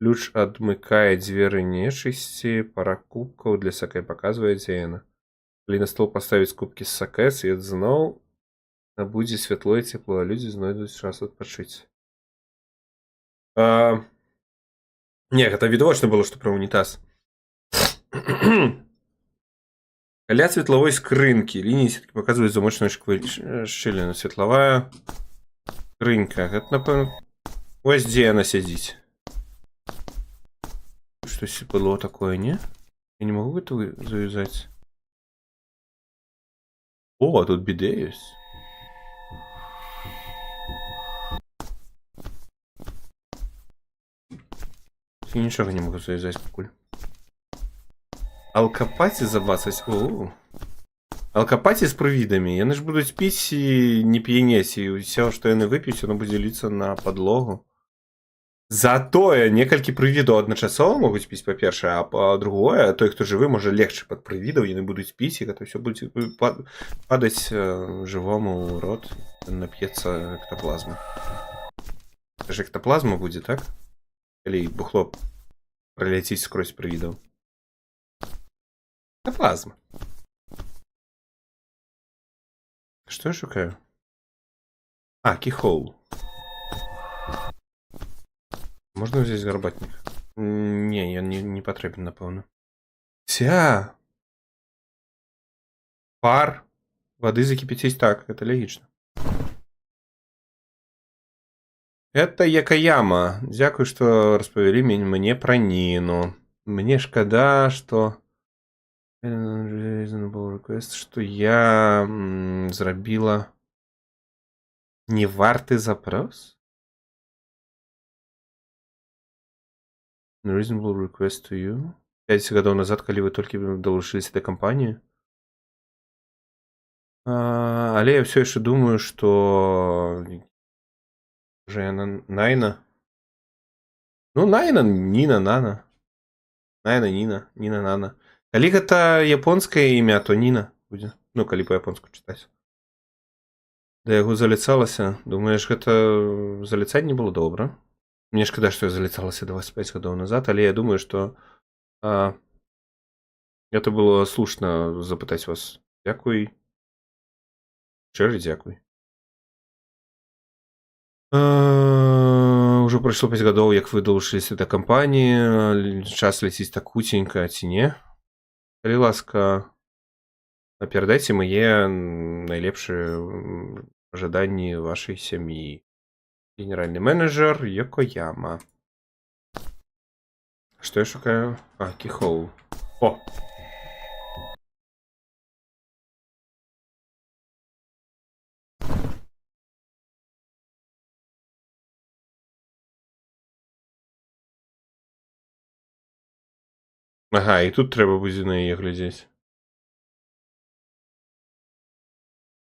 Ключ адмыкае дзверы нечысці, пара кубкаў для сакэ паказвае, дзе яна. Калі на стол паставіць кубкі з сакэ, свет зноў набудзе святло і цепло, а людзі знойдуць час адпачыць. Не, гэта відавочна было, што пра унітаз. Каля светлавой скрынкі лініі сеткі паказваюць замочную шчыліну. Светлавая скрынька. Гэта, напэўна, вось дзе яна сядзіць. Штось было такое, не? Я не могу это завязать. О, а тут биде есть. Я ничего не могу завязать, покуль. Алкапаці забацаць. Алкапаці з прывідамі. Яны ж будуць піць і не п'янець. І ўсё, што яны вып'юць, яно будзе ліцца на падлогу. Затое некалькі прывідаў адначасова могуць піць, па-першае, а па-другое, той, хто жывы, можа легчы пад прывідаў, яны будуць піць, і гэта ўсё будзе падаць жывому ў рот, нап'ецца эктаплазма. Гэта ж эктаплазма будзе, так? Калі бухло праляціць скрозь прывідаў. Эктаплазма. Што я шукаю? Кіхоул. Можно взять гарбатник? Не, ён не патрэбен, напэўна. Пар. Вады закипятить. Так, это логично. Это Якаяма. Дзякуй, што распавялі мне пра Ніну. Мне шкада, што што я зрабіла не варты запрос? Reasonable request to you. 5 гадоў назад, калі вы толькі далучыліся да кампаніі. Але я ўсё яшчэ думаю, што уже яна Найна. Ну, Найна, Ніна, Нана. Найна, Ніна, Ніна, Нана. Калі гэта японскае імя, то Ніна будзе. Ну, калі па-японску чытаць. Да яго заліцалася. Думаеш, гэта заліцанне было добра? Мне шкада, што я заліцалася 25 гадоў назад, але я думаю, што это было слушна запытаць вас. Дзякуй. Шчыры дзякуй. Ужо прайшло 5 гадоў, як вы далучыліся да кампаніі. Час ляціць так хуценька, ці не? Калі ласка, перадайце мае найлепшыя пажаданні вашай сям'і. Генеральный менеджер Йокояма. Что я шукаю? Кихоул. О! Ага, і тут трэба будзе на яе глядзець.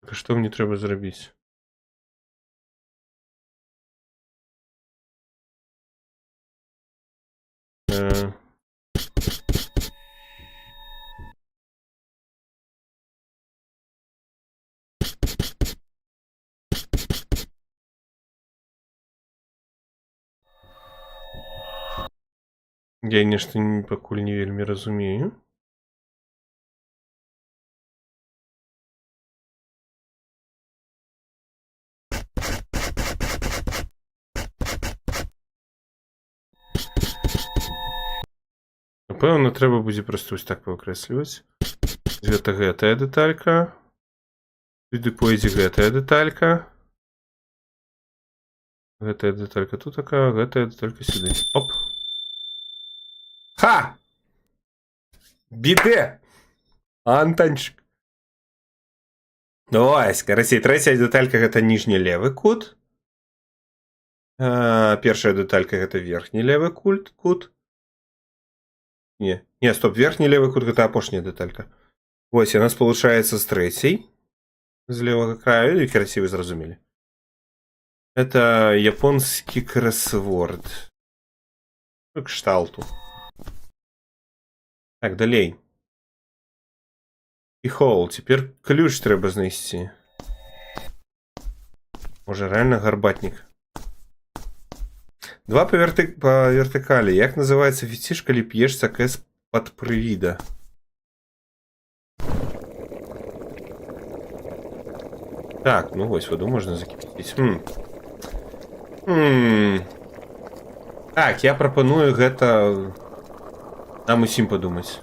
Так, што мне трэба зрабіць? Я нешта пакуль не вельмі разумею. Напэўна, трэба будзе проста вось так павыкрэсліваць. Гэтая дэталька. Сюды пойдзе гэтая дэталька. Гэтая дэталька тут такая, гэтая дэталька сюды. Оп! Ха! Біде! Антончик. Ось, карацей, трэцяя дэталька гэта ніжні левы кут. Першая дэталька гэта верхні левы кут. Не, стоп, верхний левый кут гэта апошняя дэталька. Вось, у нас получается с третьей. З левого краю, и красиво зразумели. Это японский кроссворд. По кшталту. Так, далей. І холл. Теперь ключ треба знайти. Може, реально гарбатник. Два по вертикалі. Як називається фетиш, коли п'єш саке з-під привіда? Так, ну ось воду можна закипятити. Так, я пропоную гэта нам усім подумаць.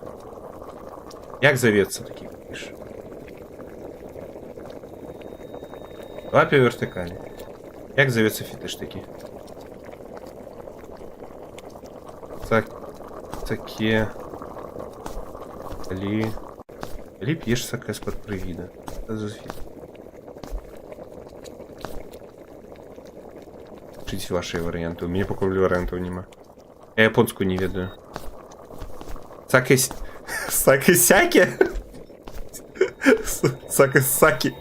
Як завецца такі фетиш? Два по вертикалі. Як завецца фетиш такі? Саке. Коли п'єш саке з-під привіда. Це за фетиш. Пишите ваши варианты. У меня пока вариантов нема. Я японскую не ведаю. Саке-сяке? Саке-саки.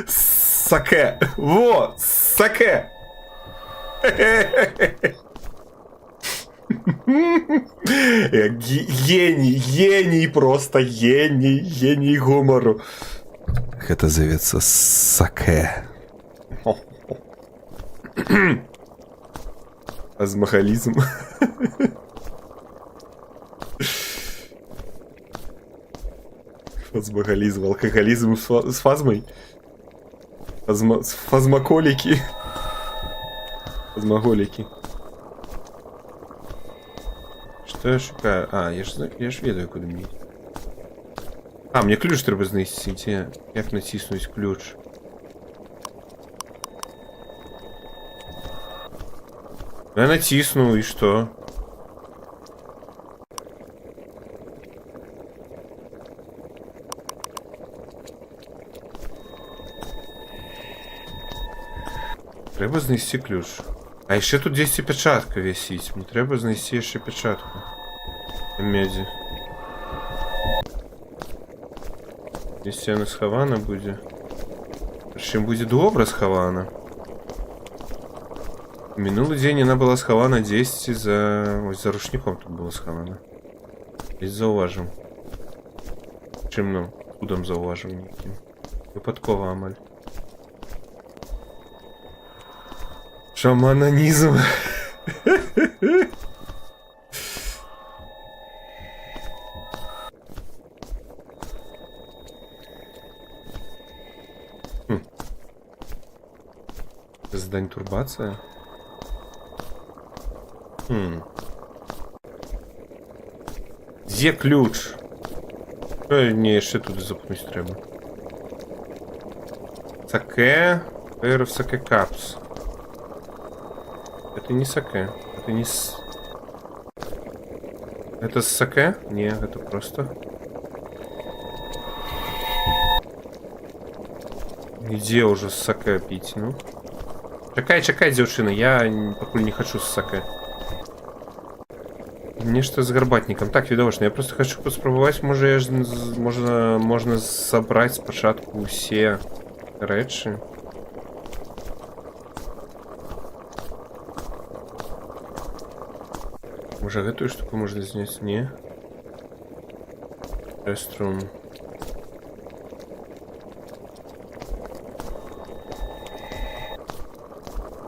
Саке. Во! Саке! Гений, просто гений гумору. Это зовется саке. Азмахализм. Фазмахализм, алкоголизм с фазмой. Фазмаколики. Фазмаголики. Что я шукаю? А, я ж ведаю, куди мені. А, мне ключ треба знайти. Як натиснуть ключ? Я натиснул, и что? Треба знайти ключ. А ще тут десь і печатка висить. Мені треба знайти ще печатку. Меді. Якщо вона схована буде. Причем буде добре схована. Минулый день она была схована 10 за... Ось за рушником тут было схована. Десь зауважим. Чим нам? Кудом зауважим неким. Випадкова амаль. Шамананизм. Задание турбация. Где ключ? Не, ще тут запнуть треба. Саке. Pair of саке капс. Это не саке. Это не с... Это с саке? Не, это просто... Где уже с саке пить, ну? Чакай, дзяўчына, я пакуль не хочу с саке. Мне что с гарбатником? Так, відавочна, я просто хочу паспрабаваць, можа я ж... Можна сабраць спачатку усе рэчы. Можа гэтую штуку можна зняць? Не. Restroom.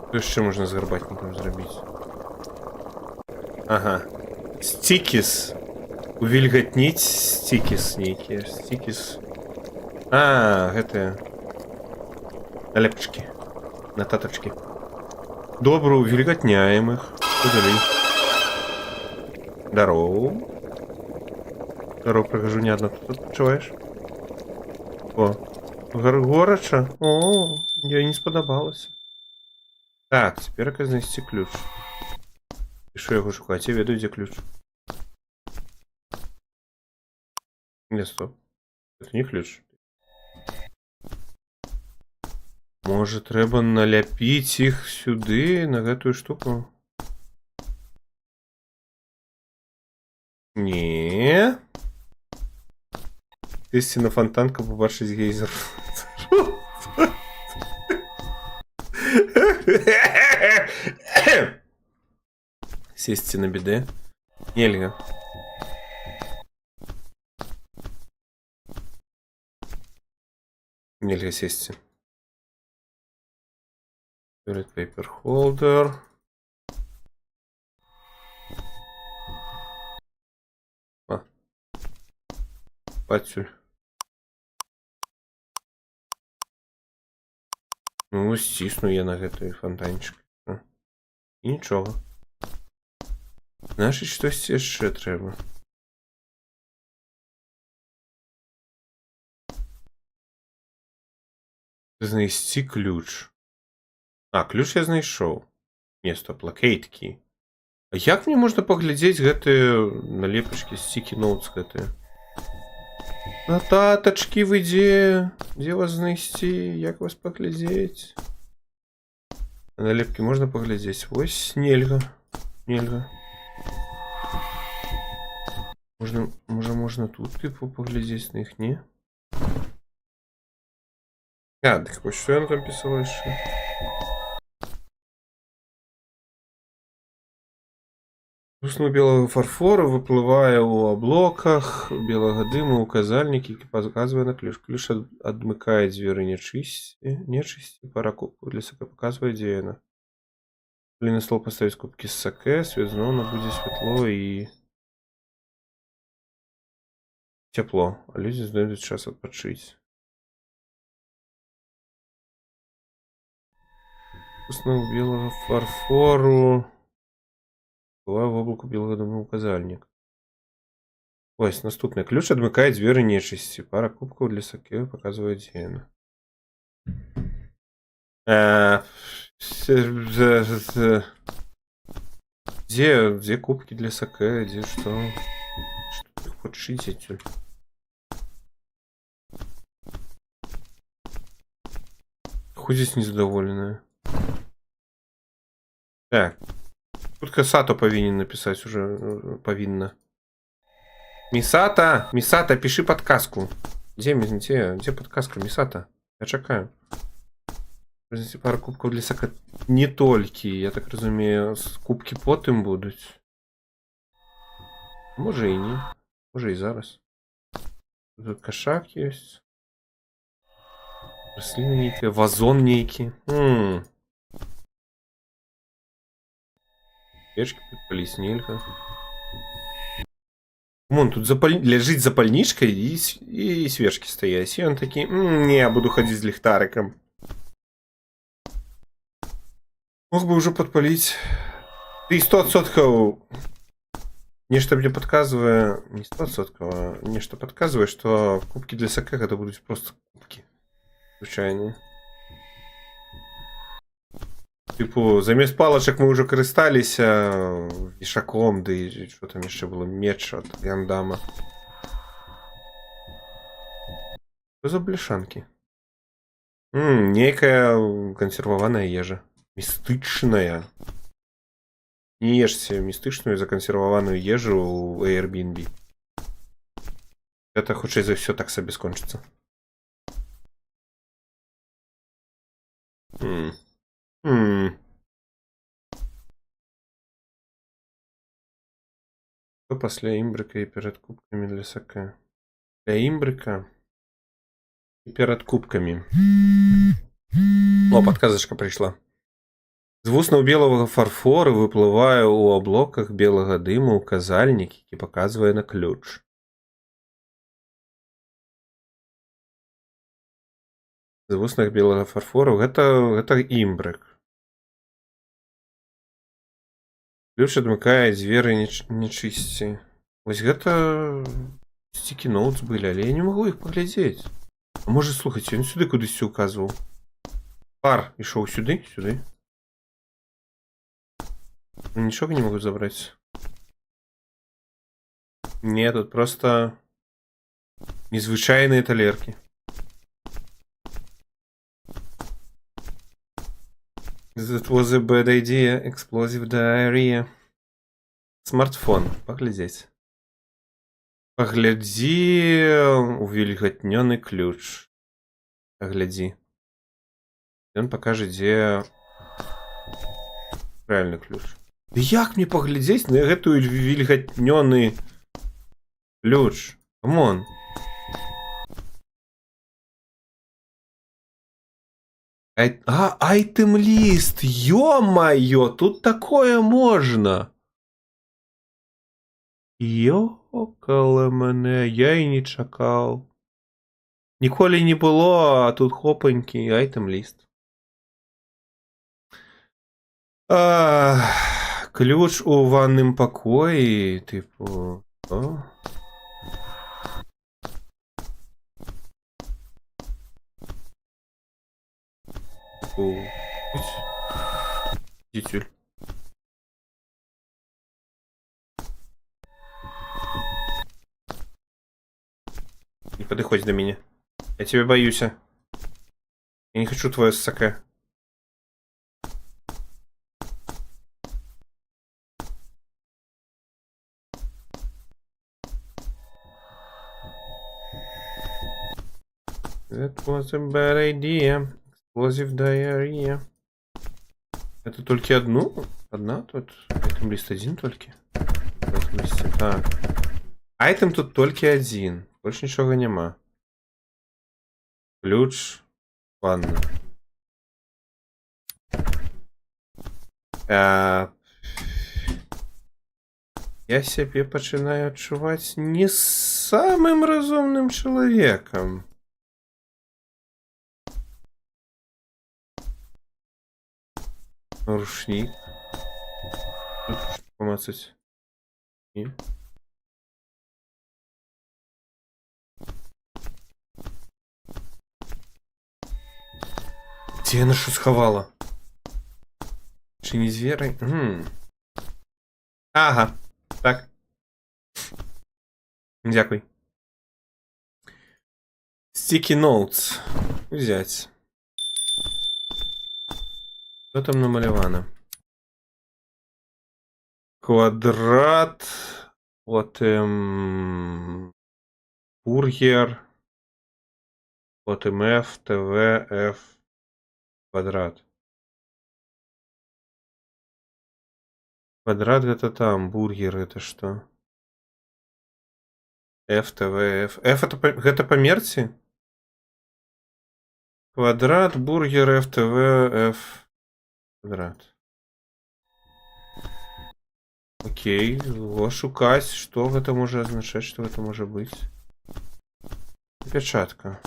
Что еще можно с гарбатником зрабіць? Ага. Стикис. Увильготнить стикис некие. Стикис. А, это... Налепочки. Нотаточки. Добро, увильготняем их. Удали. Здорово. Здорово, прохожу не одна. Ты тут почуваешь? О. Горача? О, я не сподобалось. Так, теперь оказывается ключ. И что я его шукаю? Я веду, где ключ. Не, стоп. Это не ключ. Может, треба наляпить их сюда, на эту штуку? Ні. Сісти на фонтанку, побачить гейзер. Сісти на біде. Нельга. Нельга сісти. Toilet paper holder. Пацюль. Ну, ось стисну я на гэты фонтанчик. І нічого. Значить, щось яшчэ трэба. Знайсці ключ. А, ключ я знайшоў. Не, стоп, locate key. А як мне можна паглядзець гэтыя налепачкі, sticky notes гэтыя? Нататачкі, вы дзе? Дзе вас знайсці? Як вас паглядзець? Налепкі можна паглядзець? Вось нельга. Нельга. Можна тут, типу, паглядзець на іх, не? А, так вось што яна там пісала яшчэ? Высновы белого фарфора выплывае ў аблоках белага дыму указальнік, які паказвае на ключ. Ключ адмыкае дзверы нечысці, пара кубку для саке паказвае, дзе яна. Калі на стол паставіць кубкі з саке, свет зноў набудзе святло і цяпло, а людзі знойдуць час адпачыць. Высновы белого фарфору в облаку белого дома указальник. Ось, наступный. Ключ адмыкае дзверы нечысці. Пара кубкаў для саке паказвае, дзе яна. Дзе кубкі для саке, дзе што? Што ты хочаш ідзець? Ходзіць незадаволеная. Так. Тут Сато повинен написать уже. Повинна. Мисата! Мисата, пиши подсказку. Где подсказка, Мисата? Я чекаю. Разнеси пару кубков для сака. Не только, я так разумею, кубки потым будуть. Може і ні. Може і зараз. Тут кошак есть. Рослины некие, вазон некий. Печки, полеснелька. Вон тут лежит запальничкой и свечки стоять. И он такие, не, я буду ходить с ліхтариком. Мог бы уже подпалить. Ты 100%. Нечто мне подсказывает, не 100%, а нечто подсказывает, что кубки для саке это будут просто кубки. Случайные. Типу, замест палочек мы уже користались вішаком, да и что там еще было, меч от Гандама. Что за бляшанки? Некая консервованная ежа. Містычная. Не ешьте містычную законсервованную ежу у Airbnb. Это хутчэй за все так себе скончится. Что после имбрика и перед кубками для саке? Для имбрика и перед кубками. О, подказочка пришла. З вуснаў белого фарфору выплывае ў аблоках белага дыму указальнік, які паказвае на ключ. З вуснах белага фарфору гэта імбрык. Ключ адмыкае дзверы нечысці. Вось гэта sticky notes былі, але я не магу іх паглядзець. А можа, слухайце, ён сюды кудысьці указваў. Пар ішоў сюды, сюды. Ничего не могу забрать. Нет, тут просто незвычайные талерки. That was a bad idea. Explosive diarrhea. Смартфон. Поглядеть. Паглядзі увільгатнёны ключ. Паглядзі. Ён пакажа, дзе правильны ключ. Ды як мне паглядзець на гэтую вільгатнёны ключ? Камон. Айтем лист. Ё-моё, тут такое можно. Ёкала мене, я і не чакаў. Ніколі не было, а тут хопанькі, айтем лист. Ключ у ванным пакоі, типу. О. Дитюль. Не подходь до меня. Я тебя боюсь. Я не хочу твое СК. That was a bad idea. Explosive diarrhea. Это только одну? Одна тут? Айтем лист один только? Так. Айтем тут только один. Больше ничего нема. Ключ. Ванна. Я себе пачынаю адчуваць не самым разумным чалавекам. Рушник. Тут помацать. И. Где я нашу сховала? Чи не зверой? Ага. Так. Дякуй. Sticky notes. Взять. Что там намалевано? Квадрат. Вот бургер. Вот F, ТВ, F. Квадрат. Квадрат это там, бургер это что? F, ТВ, F. F это по мерці? Квадрат, бургер, F, ТВ, F. Квадрат. Окей, шукать, что это может означать, что это может быть. Печатка.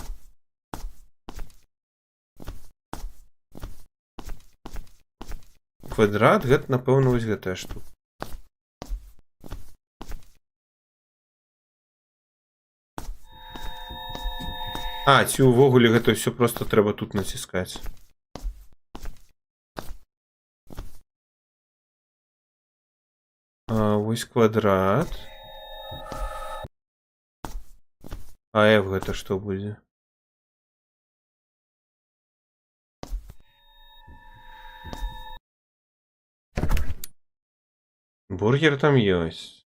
Квадрат, гэта, напэўна, вось гэтая штука. Ці увогуле гэта ўсё просто трэба тут націскаць. Вось квадрат. F гэта што будзе? Бургер там ёсць.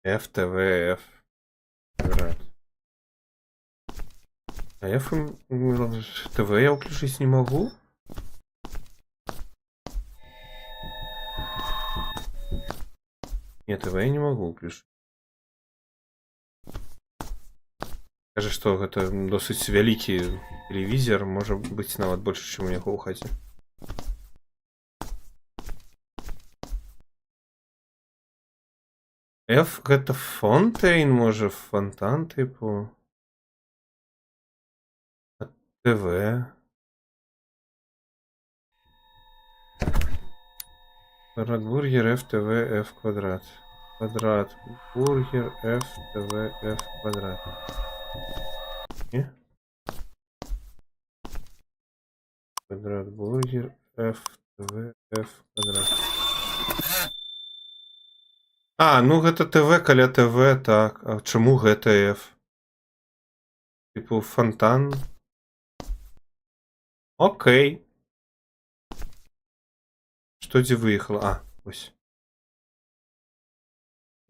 F, ТВ, F. Квадрат. А F ТВ я ўключыць не магу? Нет, ТВ я не могу включить. Кажа, што гэта досыць вялікі тэлевізор, можа быць нават больше, чым у яго ў хаце. F гэта фонтейн, можа фонтан типу. ТВ. Квадрат, бургер, F, ТВ, F квадрат. Квадрат, бургер, F, ТВ, F квадрат. Не? Квадрат, бургер, F, ТВ, F квадрат. Ну гэта ТВ каля ТВ, так. А чаму гэта F? Типу фонтан. Окей. Что где выехало? Ось.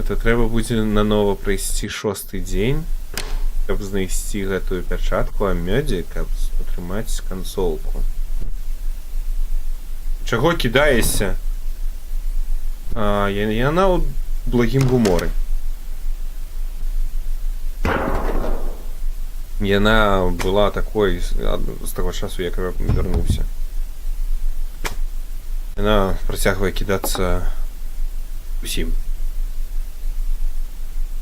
Это трэба будзе нанова прайсці 6-й дзень, каб знайсці гэтую пячатку о мёдзе, каб атрымаць кансолку. Чаго кідаешся? Яна ў благім гуморы. Яна была такой з таго часу, як я вярнуўся. Яна працягвае кідацца усім.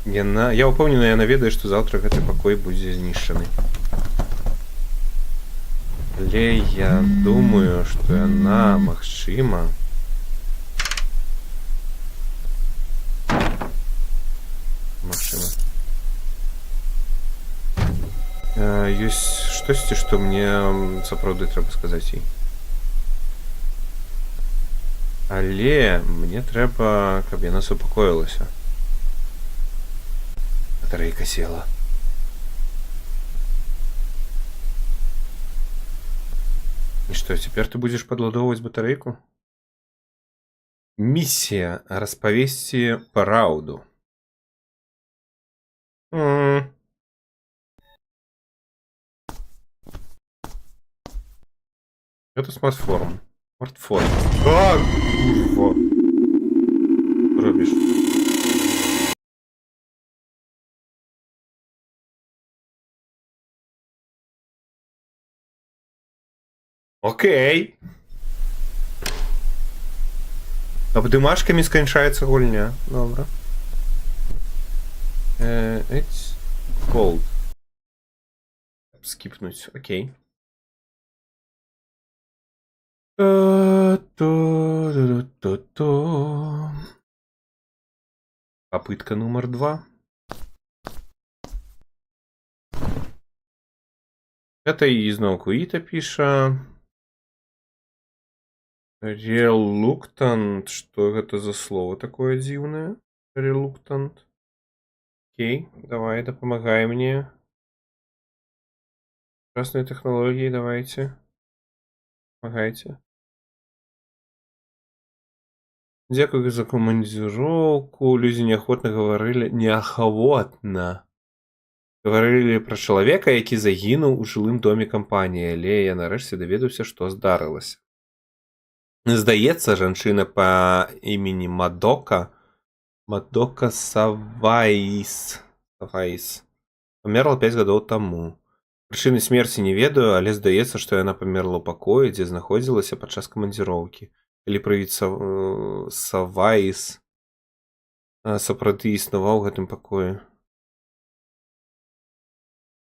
Я ўпэўнены, яна ведае, што заўтра гэты пакой будзе знішчаны. Але я думаю, што яна, магчыма, ёсць штосьці, што мне сапраўды трэба сказаць ёй. Але мне трэба, каб яна супакоілася. Батарэйка села. И что, теперь ты будешь подладовывать батарейку? Миссия расповести правду. Это смартфон. Смартфон. А, курва. Робишь. Окей. Абдымашкамі сканчаецца гульня. Добра. It's cold. Скипнуть. Окей. Попытка номер 2. Это ізноўку Іта піша. Reluctant. Что это за слово такое дзіўнае? Reluctant. Окей, давай, допомагай мне. Красные технологии, давайте. Помогайте. Дякую за командировку. Люди неохотно говорили. Неохотно. Говорили про чалавека, які загінуў у жылым доме кампаніі, але я нарэшце даведаўся, што здарылася. Здаецца, жанчына па імені Мадока Саваіс памерла 5 гадоў таму. Прычыны смерці не ведаю, але здаецца, што яна памерла ў пакоі, дзе знаходзілася падчас камандзіроўкі. Калі прывід Саваіс сапраўды існаваў у гэтым пакоі.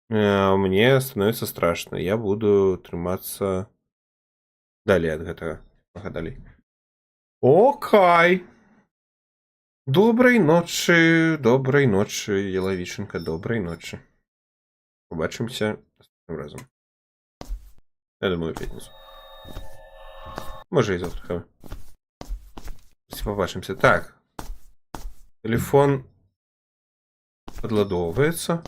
Мне становится страшно. Я буду трымацца далей ад гэтага. Далей. Окей. Добрай ночы, Ялавіченка, добрай ночы. Побачимся наступным разом. Я думаю, в пятницу. Може и завтра. Побачимся. Так. Телефон подладовывается.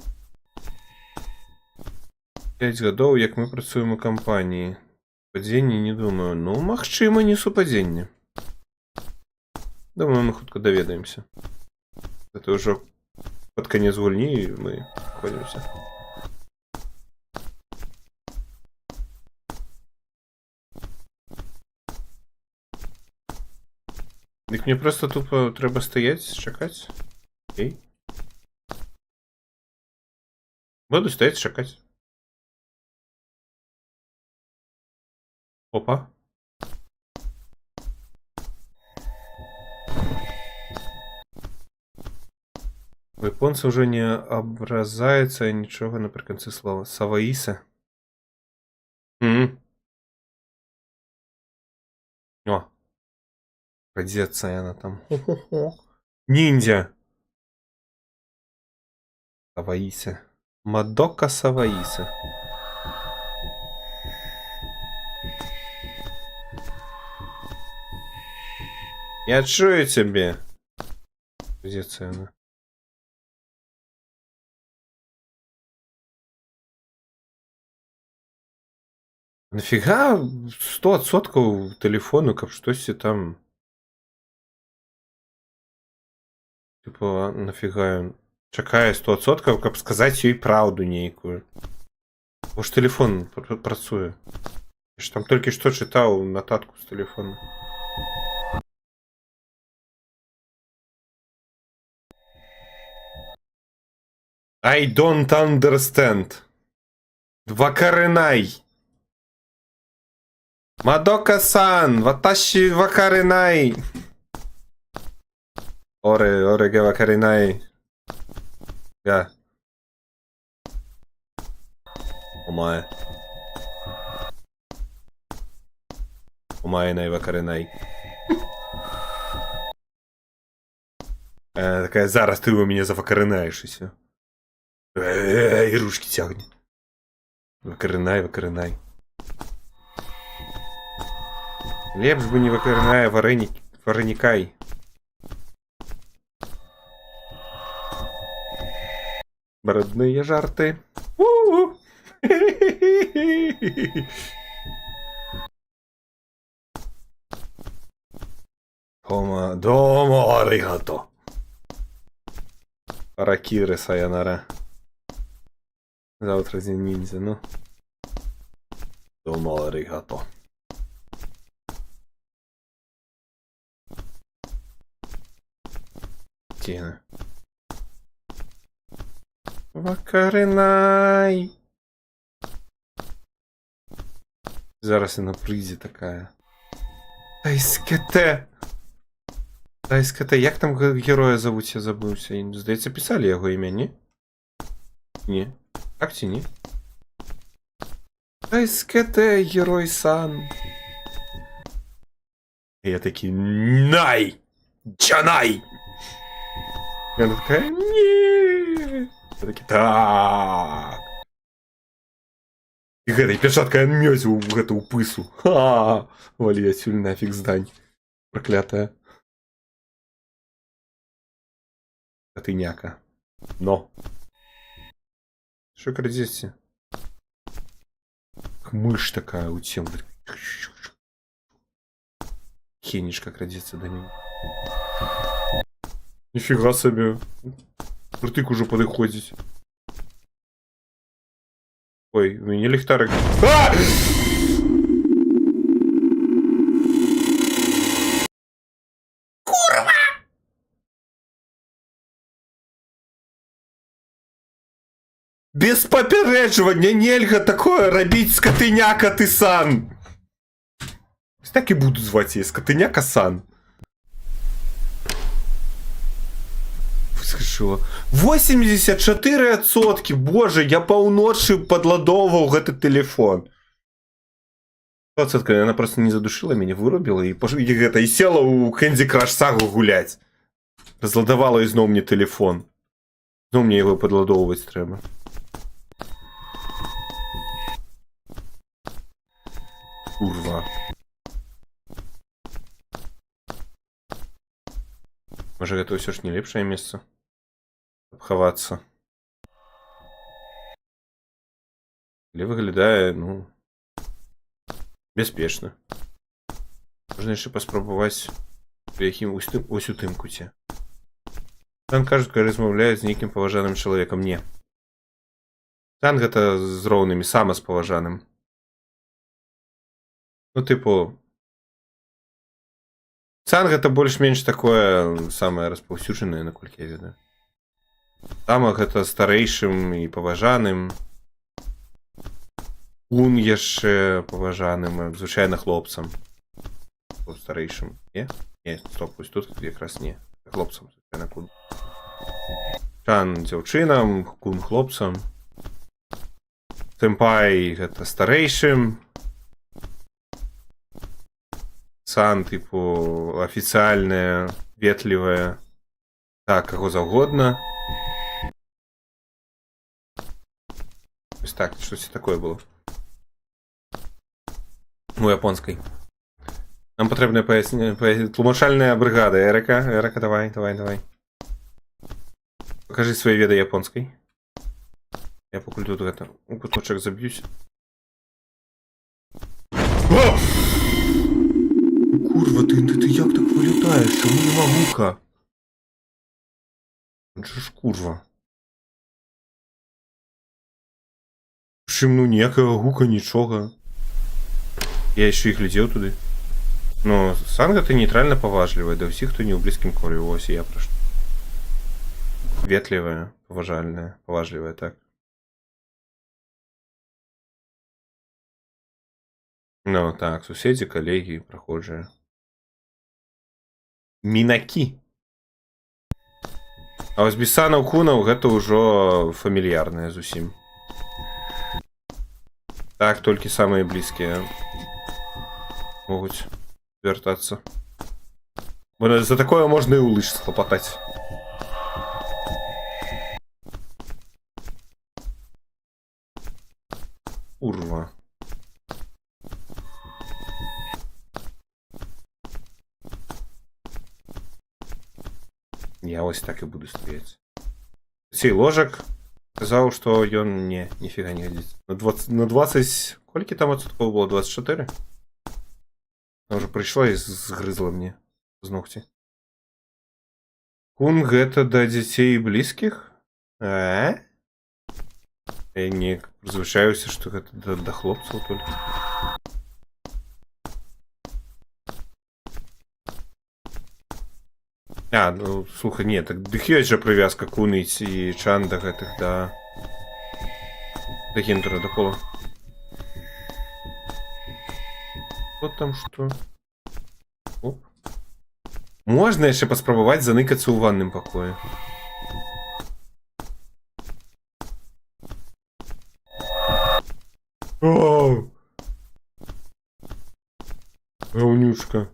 5 гадоў, як мы працуем у кампаніі. Супадзенне не думаю. Ну, магчыма, не супадзенне. Думаю, мы хутка даведаемся. Это уже под конец гульні і мы ходимся. Дык мне просто тупо трэба стаяць, чакаць. Окей. Буду стаяць, чакаць. Опа. У японца уже не абразаецца нічога напрыканцы слова. Саваіса. О. Крадзецца яна там. Ниндзя. Саваіса. Мадока Саваіса. Я чую тебе. Где цена? Нафига 100% телефону, каб штосьці там Типу, нафіга ён чакае 100%, каб сказаць ёй праўду нейкую. Бо ж тэлефон працуе. Я ж там толькі што чытаў нататку з тэлефона. I don't understand. Вакаринай. Мадока-сан, ваташи вакаринай. Ореге вакаринай. Я. Омае. Омае най вакаринай. Такая, зараз ты у меня завакарынаешь и все. И ручки тягнет. Вакарынай, вакарынай. Лепш бы не вакарынай, вареникай. Бродные жарты. Домо аригато. Аракиры сайонара. Завтра день ниндзя, ну. Домо аригато. Тина. Вакаринай. Зараз і на призі така. Тайскете. Тайскете. Як там героя зовуть, я забувся. Здається, писали його ім'я, ні? Ні. Так чи ні? Тайскете, герой-сан. І я такий, най! Чанай! І вона така, ні! Я такий, так! І гэтай перчатка мёць у гэту пысу. Ха! Вали отсюль нафиг здань. Проклятая. Котыняка. Но. Что крадете? Мышь такая у тем. Хенишка крадется до него. Нифига себе. Крутык уже подходит. Ой, у меня лихтарик. А! Курва! Без попереджування нельга такое робить, скотыняка ты сан. Так и буду звать ее, скотыняка сан. Выскочила. 84%! Боже, я паўночы падладоўваў гэты телефон. 20%, она просто не задушила меня, вырубила и гэта, и села у Candy Crush Saga гулять. Разладавала ізноў мне телефон. Зноў мне его падладоўваць трэба. Курва. Может, это ўсё ж не лепшае месца? Хавацца. Или выглядае, ну, бяспечна. Можна яшчэ паспрабаваць пры якім ось у тым куце. Там кажуць, калі размаўляюць з нейкім паважаным чалавекам. Не. Там гэта з роўнымі, сама з паважаным. Ну, типу, Цанг это больш-менш такое самае распаўсюджанае, наколькі я ведаю. Там гэта старэйшым і паважаным. Кун яшчэ паважаным, звычайна хлопцам. Старэйшым. Не? Не, стоп, вось тут якраз не. Хлопцам, звычайна кун. Чан дзяўчынам, кун хлопцам. Сэмпай гэта старэйшым. Сан, типу, официальная, ветливая. Так, кого завгодно. То есть так, что-то такое было. У японской. Нам потребна тлумачальная бригада. Эрика, давай. Покажи свои веды японской. Я покуль тут это. У куточек забьюсь. О! Курва, ты як так вилітаєш? Чому нема гука? Це ж курва. Чим, ну, ніякого гука, нічого. Я ще й глядів туди. Ну, Санга ти нейтрально поважливая до всіх, хто не у близькім колі. Ось я про що. Ветливая, поважальная, поважливая, так. Ну, так, сусіди, колеги, прохожие. Мінакі. А ось Бісанаў Кунаў гэта ўжо фамільярнае зусім. Так, толькі самыя блізкія могуць вяртацца. Бо за такое можна і ў лыж схлапатаць. Урва. Я ось так і буду стаяць. Цей ложак сказаў, што ён ніфіга не гадзіць. На 20... Колькі там адсоткаў было? 24? Она уже прыйшла і згрызла мне з ногці. Кун гэта да дзяцей блізкіх? Я не прызвычаюся, што гэта да хлопцаў толькі. А, ну, слухай, не, так дык ёсць жа прывязка Куны і Чан да гэтых, да гендера, да пола. Вот там што? Оп. Можна яшчэ паспрабаваць заныкацца ў ванным пакоі. О! Гаўнюшка.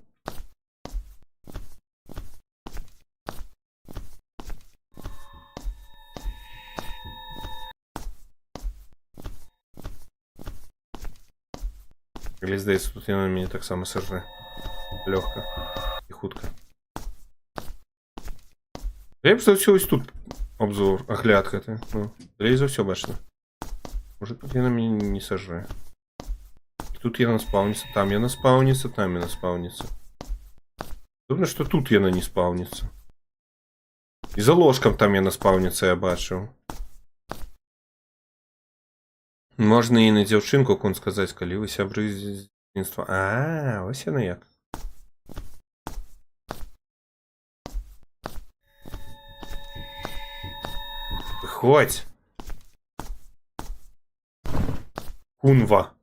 Или здаецца, тут яна мяне таксама сажэ. Лёгка. І хутка. Я б за ўсё ось тут обзор, агляд гэты. Ну, далей за ўсё бачна. Может, тут яна мяне не сажэ. Тут яна спаўніцца, там яна спаўніцца, там яна спаўніцца. Дурна, што тут яна не спаўніцца. І за ложкам там яна спаўніцца, я бачыў. Можна і на дзяўчынку кон сказаць, калі вы сябры з дзяцінства. А, ось яна як. Выходь. Кунва.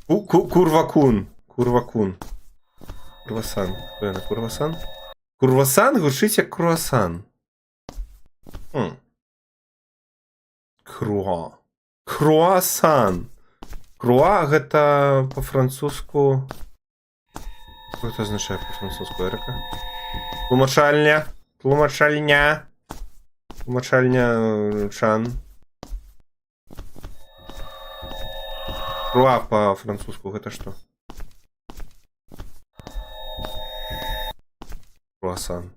Курва-кун. Курва-кун. Курвасан. Хто яна? Курвасан? Курвасан гучыць як круасан. Круа. Круасан. Круа гэта по-французску. Што гэта азначае по-французску, Эрыка? Тлумачальня. Тлумачальня. Тлумачальня Чан. Круа по-французску гэта што? Круасан.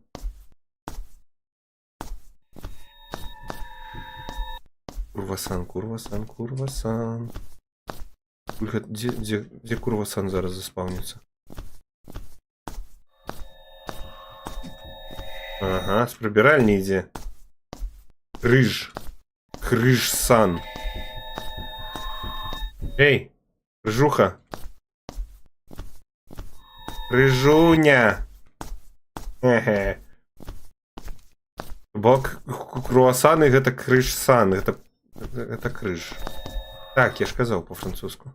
Курвасан, курвасан, курвасан. Дзе курвасан зараз заспаўніцца? Ага, з прыбіральні ідзе. Крыж. Крыж-сан. Эй, крыжуха. Крыжуня. Хе-хе. Бо круасаны гэта крыж-сан. Гэта крыж. Так, я ж казаў по-французску.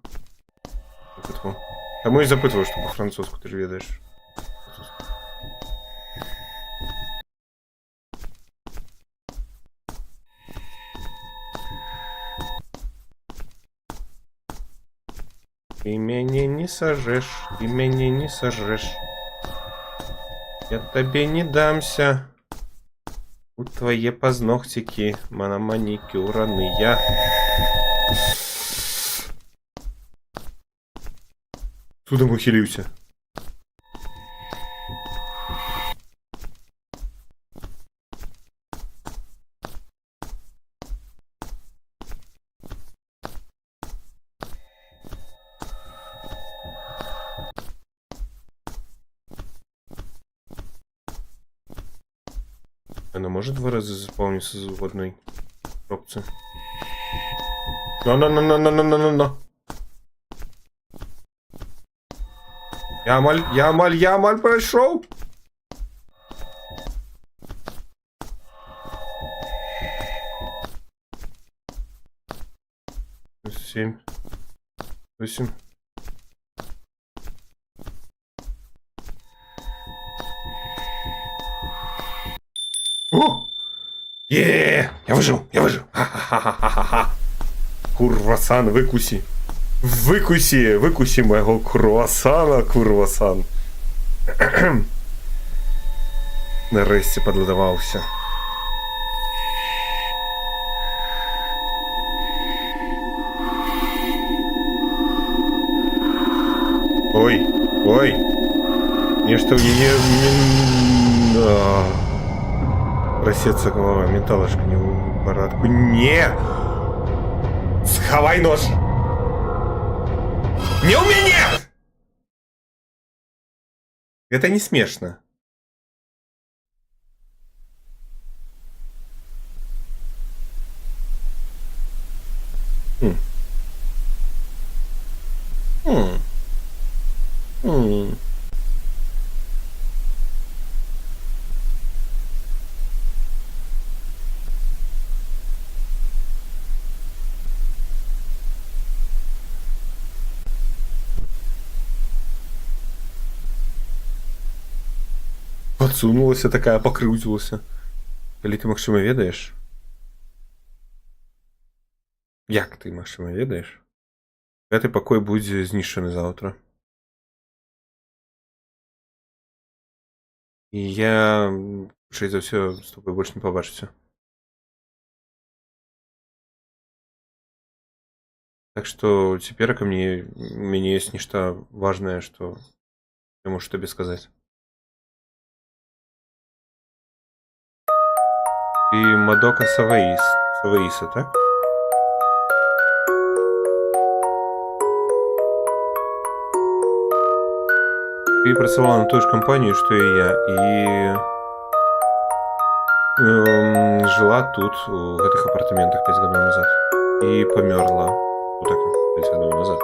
Таму і запытваю, што по-французску, ты ж ведаеш. Ты мяне не сажэш, ты мяне не сажэш. Я табе не дамся. У твае пазногцікі манікюраныя. Цудам ухіліўся. Она может 2 раза заполниться в одной опции? Но. Ямаль прошел. Семь. 8. О! Я выжил! Ха-ха-ха-ха-ха! Курвасан, выкуси! Выкуси моего круасана, курвасан! Нарешті подладавався. Ой! Нечто в її... Трясется голова, менталочка не в порядку. Не! Сховай нож! Не у меня! Это не смешно. Подсунулася такая, покрутилася. Калі ти, Максима, ведаєш? Як ти, Максима, ведаєш? П'ятий покой буде знищений завтра. І я, швидше за все, з тобою більше не побачуся. Так что теперь ко мне, у меня есть нечто важное, что я могу тебе сказать. Ты Мадока Саваиса, так? Ты працевала на той же компании, что и я, и жила тут, в этих апартаментах 5 годов назад. И померла вот так 5 годов назад.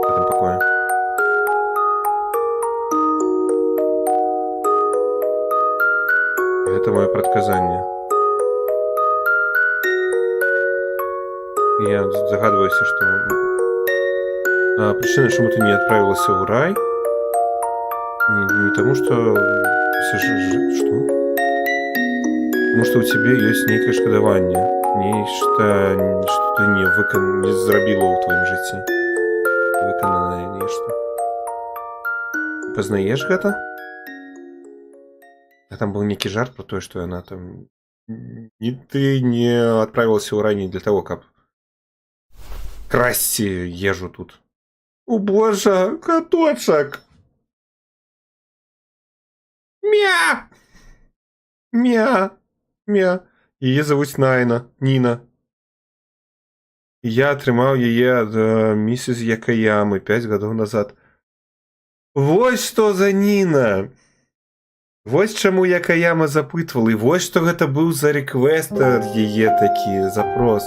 В этом покое. Это мое предсказание. Я загадываюсь, что причина, почему ты не отправилась в рай, не тому, что... Что? Потому что у тебя есть некое шкодование. Нечто, что ты не зробила у твоем житті. Виконане нечто. Познаешь это? А там был некий жарт про то, что она там... Ты не отправилась в рай не для того, как красть ежу тут. О боже, коточек! Мя! Мя! Мя! Її звуть Ніна. Я отримав її від місіс Якаями 5 годів назад. Вось що за Ніна! Вось чаму Якаяма запытвал, і вось што гэта быў за рэквест ад яе такі запрос.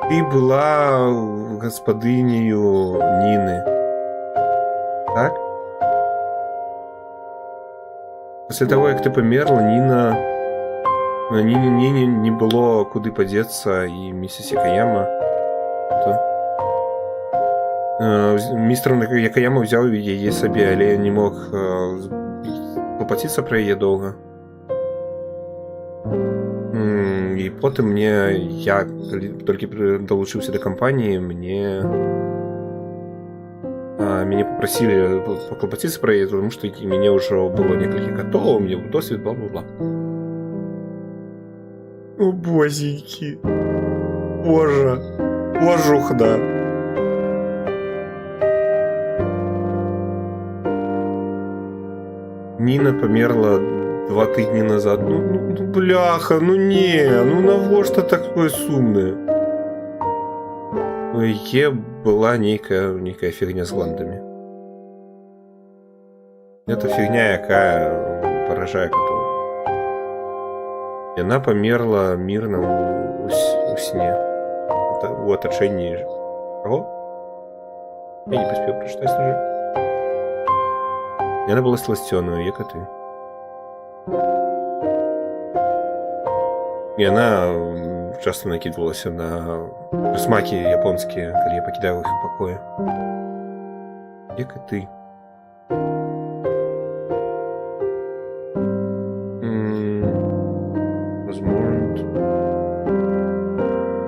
Ты была гаспадыняю Ніны. Так? После того, як ты памерла, Ніне не было куды падзецца, і місіс Якаяма... Містер Якаяма ўзяў яе сабе, але не мог клапаціцца пра яе доўга. І потым я толькі далучыўся да кампаніі, мяне папрасілі паклапаціцца пра яе, тому што у мяне ўжо было некалькі гадоў, у мяне быў досвед, бла-бла-бла. О, бозенькі. Божа. Божухна. Ніна померла 2 тижні назад. Ну бляха, навошта такое сумное? У яе была некая фигня с гландами. Это фигня, якая поражает котов. И она померла мирно у сне. Это у оточения. Кого? Я не поспел прочитать даже. И она была сластённую, як и ты. И она часто накидывалась на смаки японские, когда я покидал их в покое. Як и ты.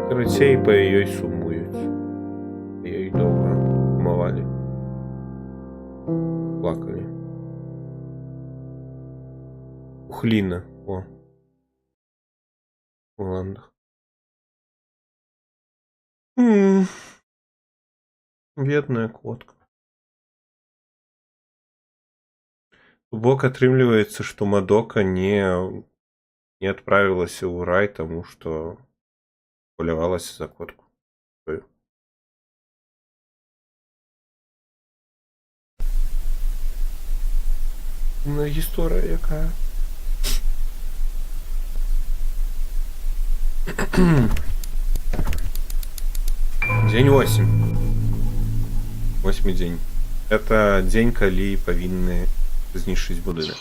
Карацей па ёй сумуюць. Ёй доўга сумавалі. Плакалі. Ухліна. О. У ландах. Бедная котка. Бок атрымліваецца, што Мадока не отправилась в рай, тому что полювалась за котку. Ну, історія яка. День 8. 8-й день. Это день, калі павінны знішчыць будынак.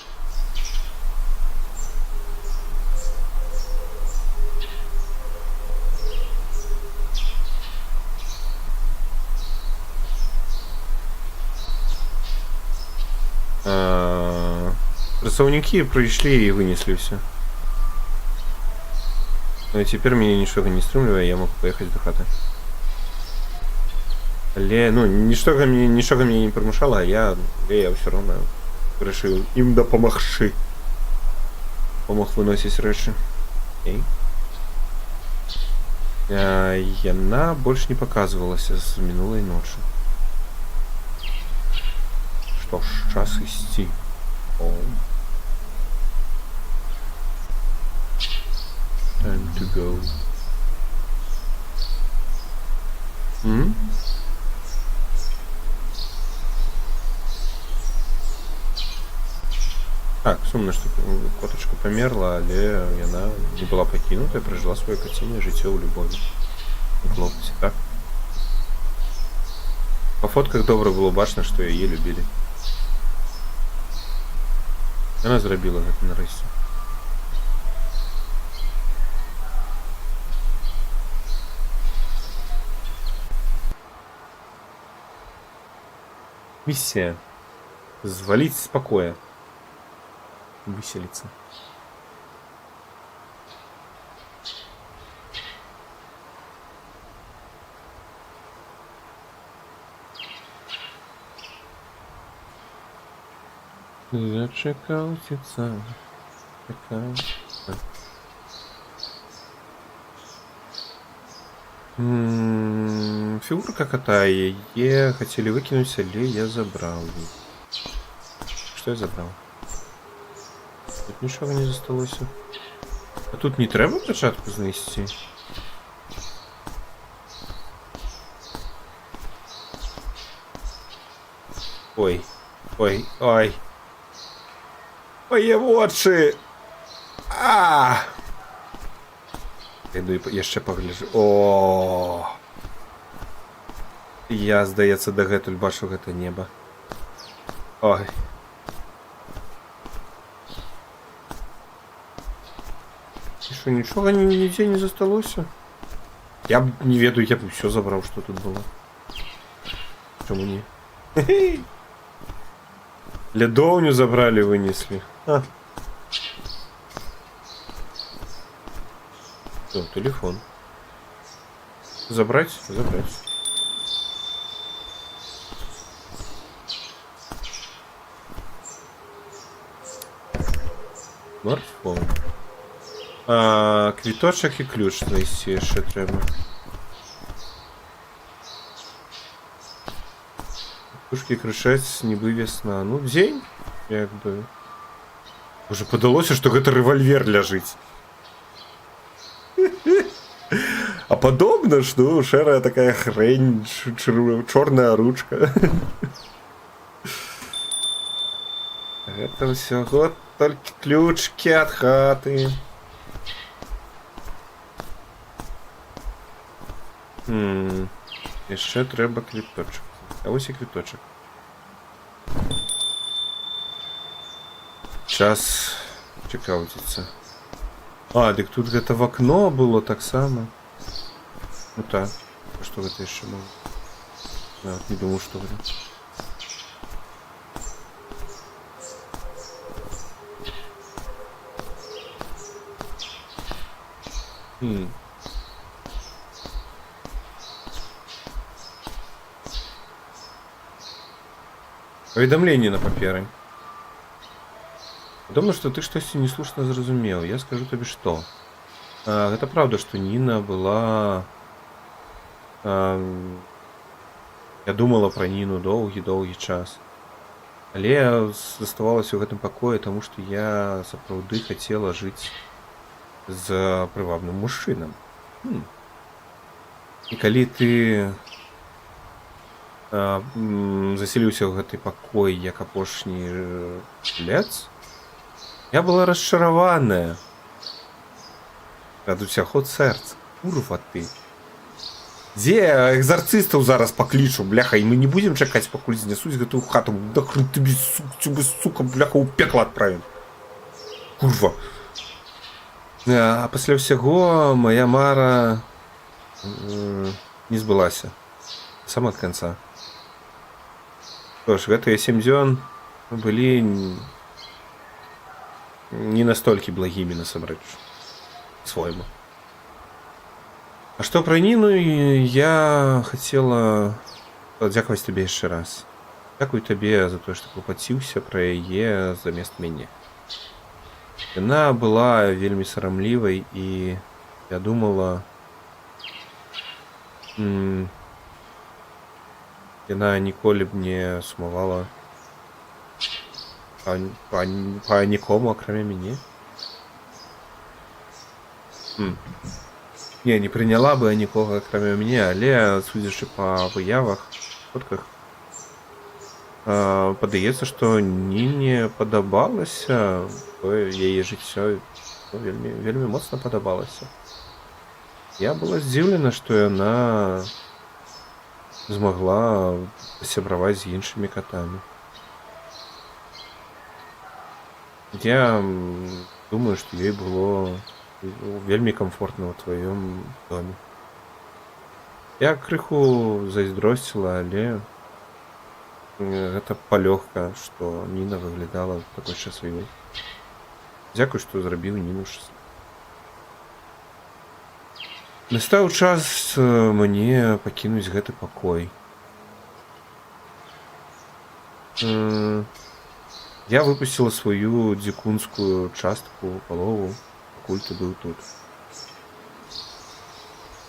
Працаўнікі прыйшлі і вынеслі ўсё. Ну і цяпер мяне нічога не стрымлівае, я могу паехаць да хаты. Але, ну, нічога мяне не прымушала, а я ўсё роўна вырашыў ім дапамагчы. Памог выносіць рэчы. Яна больш не паказвалася з мінулай ночы. Што ж, час ісці. О. Time to go. Так, сумна, што котачка памерла, але яна не была пакінутая, пражыла сваё кацінае жыццё ў любові. І хлопцы, так? Па фотках добра было бачна, што яе любілі. Яна зрабіла гэта нарэшце. Миссия. Звалить с покоя. Выселиться. Зачекался. Фигурка кота, ее хотели выкинуть, але я забрал. Что я забрал? Тут ничего не засталось. А тут не треба початку знести? Ой, ой, ой. Мои очи! Іду яшчэ пагляджу. О! Я, здаецца, дагэтуль бачу гэта неба. Ой. І што, нічога нідзе не засталося? Я б не ведаю, я б усё забраў, што тут было. Чаму не? Лядоўню забралі, вынеслі. О, телефон. Забрать? Забрать. Смартфон. Квіточок і ключ знайти яшчэ треба. Пушки крышаць, нібы весна. Ну, дзень, як бы. Уже падалося, што гэта рэвальвер ляжыць. А подобно, что шэрая такая хрень, чорная ручка. Это всего только ключики от хаты. Яшчэ трэба квіточак. А вось і квіточак. Час цікаўціцца. А, дык тут гэта в окно было таксама. Ну так. А што гэта яшчэ было? Я не думаў, што гэта. Паведамленне на паперы. Думаю, што ты штосьці неслушна зразумеў. Я скажу табе што. Гэта праўда, што Ніна была... Я думала пра Ніну доўгі час. Але я заставалася ў гэтым пакоі, таму што я сапраўды хацела жыць з прывабным мужчынам. І калі ты заселіўся ў гэты пакой як апошні лец, я была расчараваная ад усяго сэрца. Курва ты. Дзе экзарцыстаў зараз паклічу, бляха, і мы не будзем чакаць, пакуль знесуць гэтую хату. Да хрен тебе, сука, бляха, ў пекла адправім. Курва. А пасля ўсяго моя мара не збылася. Сама ад канца. Што ж, гэтыя 7 дзён былі не настолькі благімі насамрэч. Свойму. А што пра Ніну, я хацела падзякаваць табе яшчэ раз. Дзякуй табе за тое, што клапаціўся пра яе замест мяне. Яна была вельмі сарамлівай, і я думала, яна ніколі б не сумавала па нікому, акрамя мяне. Не прыняла бы нікога, акрамя мяне, але, судзячы па выявах, фотках, падаецца, што Ніне падабалася, яе жыццё вельмі моцна падабалася. Я была здзіўлена, што яна змагла пасябраваць з іншымі катамі. Я думаю, што ёй было вельмі комфортна ў тваём доме. Я крыху зайздросціла, але гэта палёгка, што Ніна выглядала такой шчаслівай. Дзякуй, што зрабіў Ніну шчаслівай. Настаў час мне пакінуць гэты пакой. Я выпусціла сваю дзікунскую частку, палову, пакуль ты быў тут.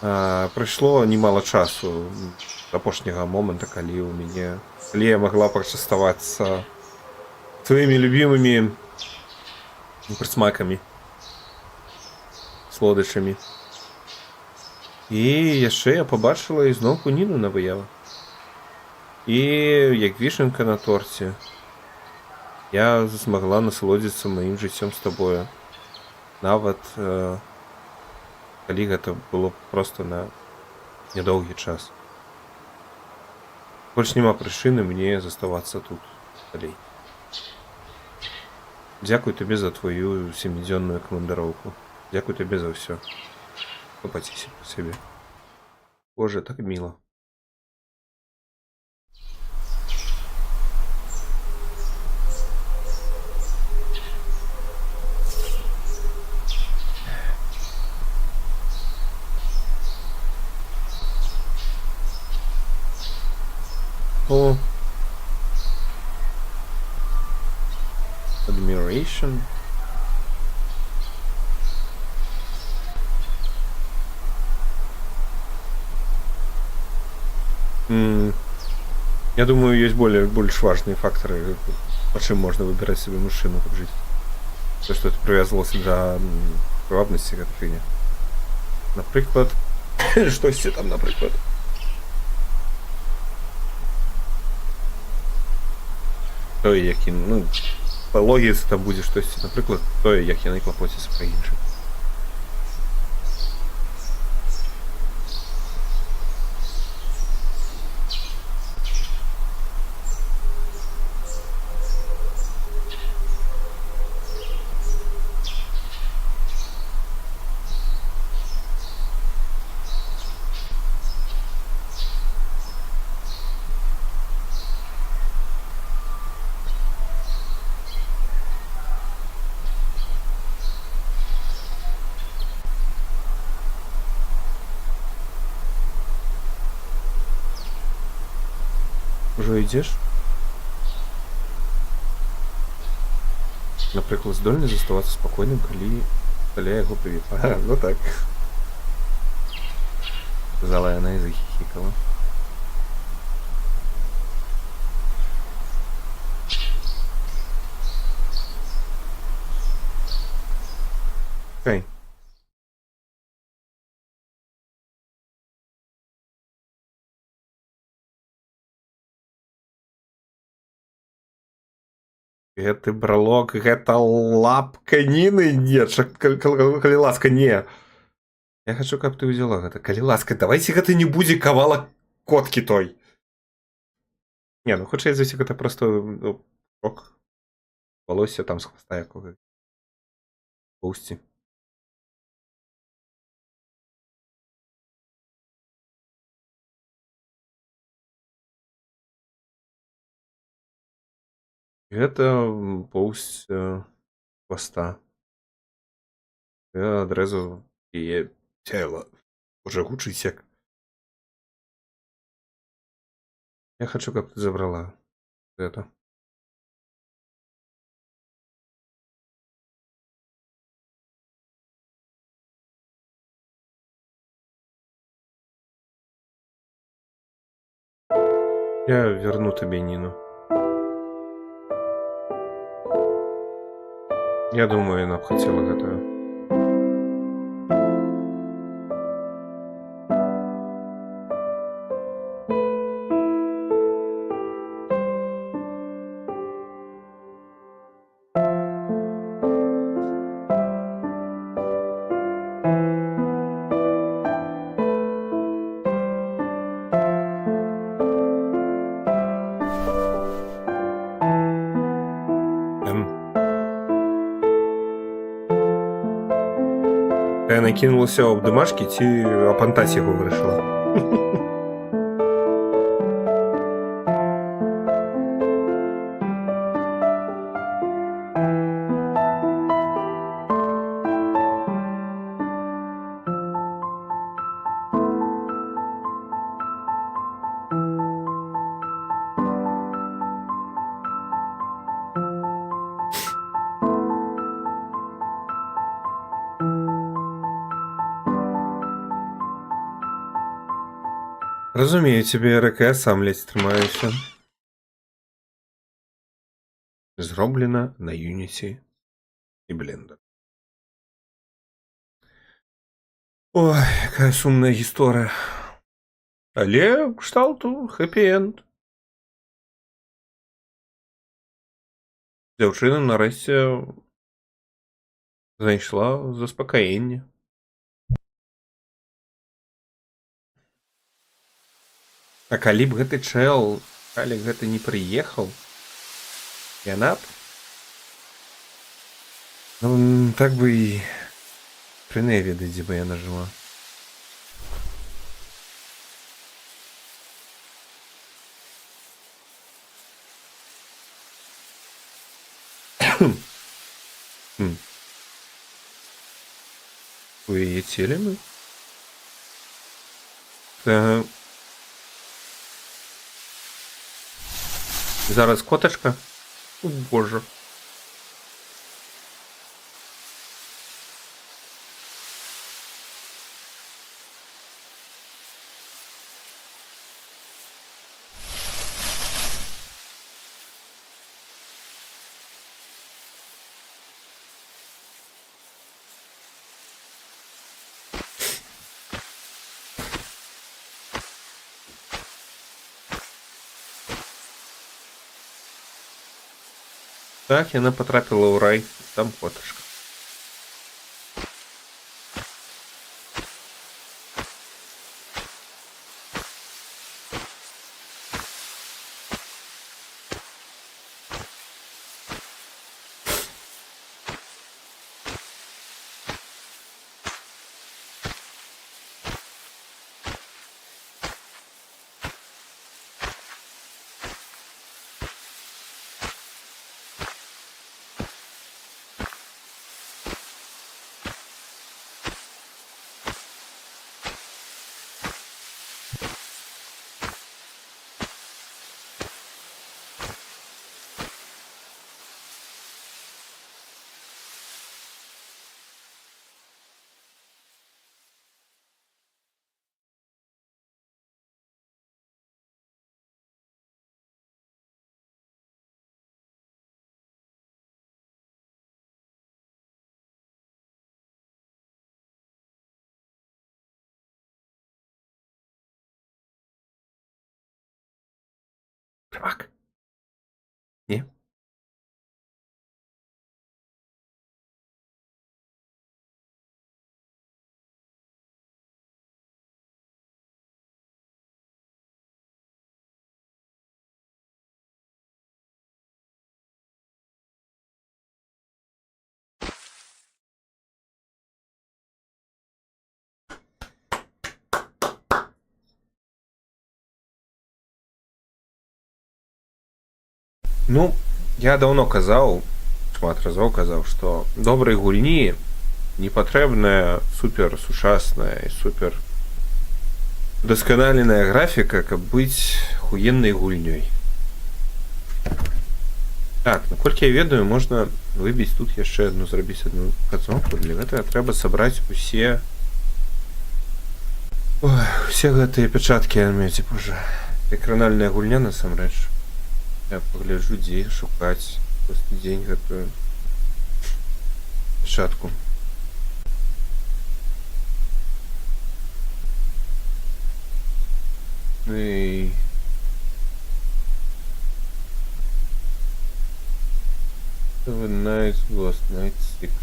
Прайшло немало часу з апошняга момента, калі я магла пачаставацца твоімі любімымі прысмакамі, слодычамі. І яшчэ я пабачыла ізноўку Ніну на выявах. І як вішенка на торце, я змагла насалодзіцца маім жыццём з табою. Нават калі гэта было проста на нядоўгі час. Больш няма прычыны мне заставацца тут далей. Дзякуй табе за твою 7-дзённую камандароўку. Дзякуй табе за ўсё. Клапаціся па сябе. Боже, так міла. О. Admiration. Я думаю, есть больш важные факторы, по чым можна выбіраць себе мужчыну, каб жыць. То, што это прывязывалася да прывабнасці гэтай фігні. Напрыклад, штосьці там, напрыклад. Тое, які, па логіцы там будзе штосьці, напрыклад, тое, як яны клапоцяцца пра іншых. Ужо ідзеш? Напрыклад, здольны заставацца спакойным, калі каля яго прывітла. Ага, ну так. Сказала яна і захихикала. Окей. Гэты бралок, гэта лапка Ніны? Не, калі ласка, не. Я хочу, каб ты ўзяла гэта. Калі ласка, давайте гэта не будзе кавалак коткі той. Не, ну хутчэй за ўсё гэта просто ну, ок. Волосся там з хвоста якога. Поўсці. Гэта поўсць хвоста. Я адрэзаў яе цела. Уже гучыць як. Я хочу, каб ты забрала гэта. Я верну табе Ніну. Я думаю, яна б хацела гэтага. Яна кінулася ў абдымашкі ці апантаць яго вырашыла. Разумею цябе, Река, сам ледзь трымаюся. Зроблена на Unity і Blender. Ой, якая сумная гісторыя. Але кшталту хэпі-энд. Дзяўчына нарэшце знайшла заспакаенне. А калі б гэты чэл, калі гэта не прыехаў, яна б... Ну, так бы і... Хрэнэ ведае, дзе бы яна жыла. У яе целе мы? Так... Зараз котачка. О, боже. Так, яна потрапіла ў рай, там котачка. Привак. Ні? Ну, я давно казаў, шмат разоў казаў, што добрай гульні не патрэбная супер сучасная і супер дасканаленая графіка, каб быць хуеннай гульнёй. Так, наколькі я ведаю, можна выбіць тут яшчэ адну, зрабіць адну кацонку. Для гэтага трэба сабраць усе гэтыя пячаткі адмеці, божа. Экранальная гульня насамрэч. Я пагляджу, дзе шукаць кожны дзень гэтую пячатку. І... Seven Nights Lost, Night 6.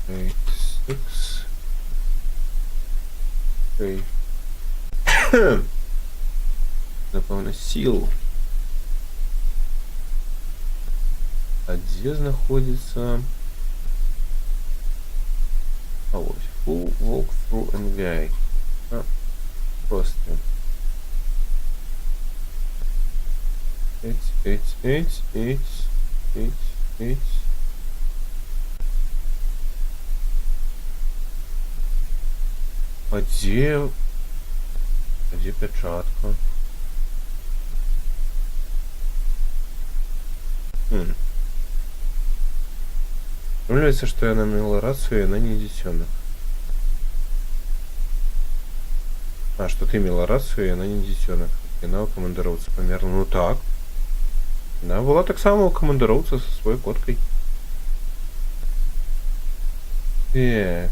Night 6. Окей. Напевно, сил. А где находится... А вот. Full walkthrough and guide. А, просто. Эть. А где печатка? Выявляется, что я намела рацию, и она не детёнок. А, что ты имела рацию, и она не детёнок. И она у командировца померла. Ну так. Она была так само у командировца со своей коткой. Так.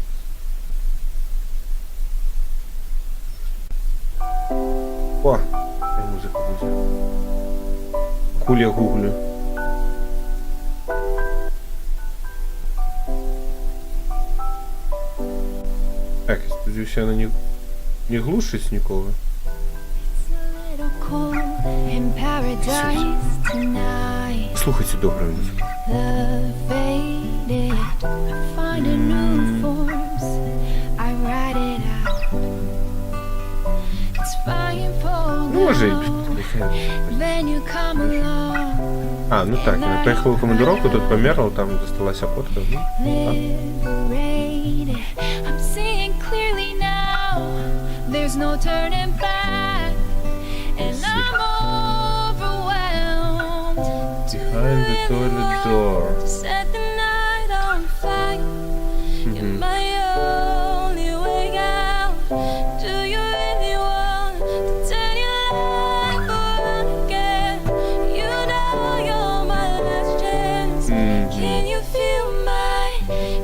О, музыка будет. Хуля гуглю. Так, я сподіваюся, вона не глушить нікого. Слухайте добру музику. Ну, може і... А, ну так, я поїхала в командировку, тут померла, там досталася котка. There's no turning back, and I'm overwhelmed. Behind the toilet door. Set the night on fire. You're my only way out. Do you really want to turn your life around again? You know you're my last chance. Can you feel my?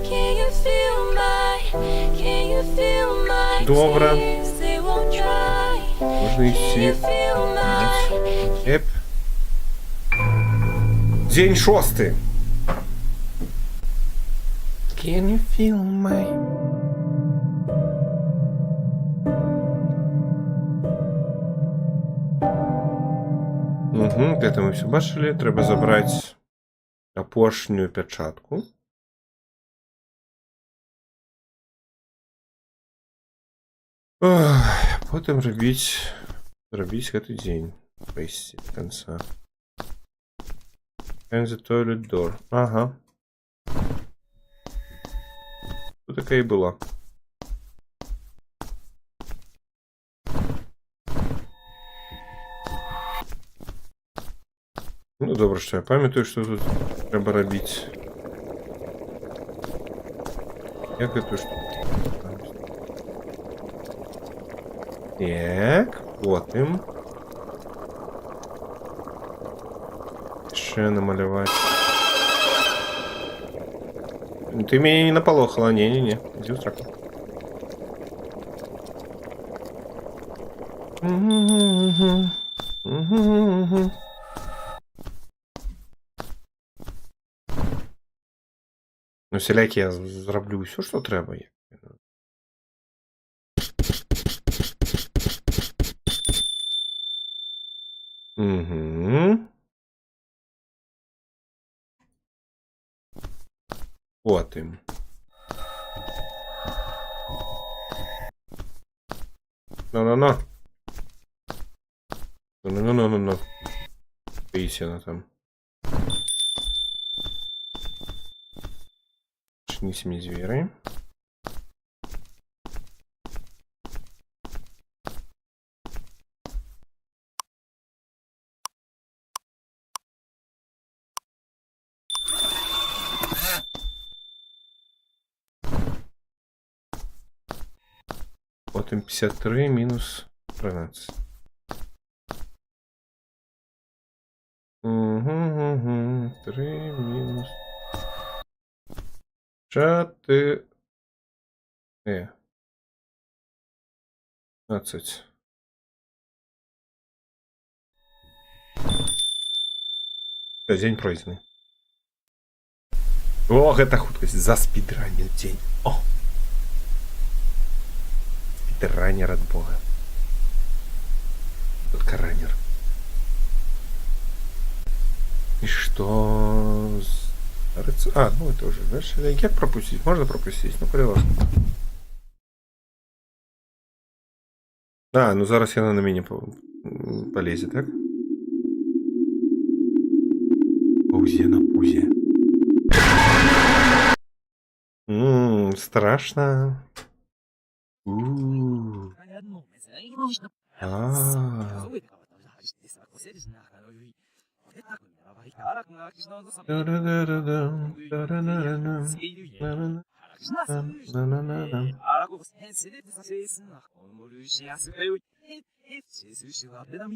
Can you feel my? Can you feel my? Добре. Tears? Можно идти. Эп. День 6. Can you feel my... Угу, гэта мы все бачили. Треба забрать апошнюю печатку. Потім робіть гэты дзень. Прайсці до конца. And the toilet door. Ага. Тут такая і була. Ну, добре, що я пам'ятаю, що тут треба робити. Як эту штуку? Так, потім. Ще намалювати. Ти мене не наполохала, не-не-не. Иди в сраку. Ну, всілякі я зроблю все, що треба. Угу. От їм. Ну-ну-ну. Ну-ну-ну-ну-ну. Боїться вона там. Несем звери. Вот им 53 минус 13. Угу. 3 минус 4. 15. День пройденный. Ох, это хуткость. За спидранил день. О! Спидранер от бога. Только раннер. И что? А, ну это уже, знаешь, як пропустить? Можно пропустить? Ну, пожалуйста. А, ну зараз я на меня полезет, так? Пузе на пузе. Страшно.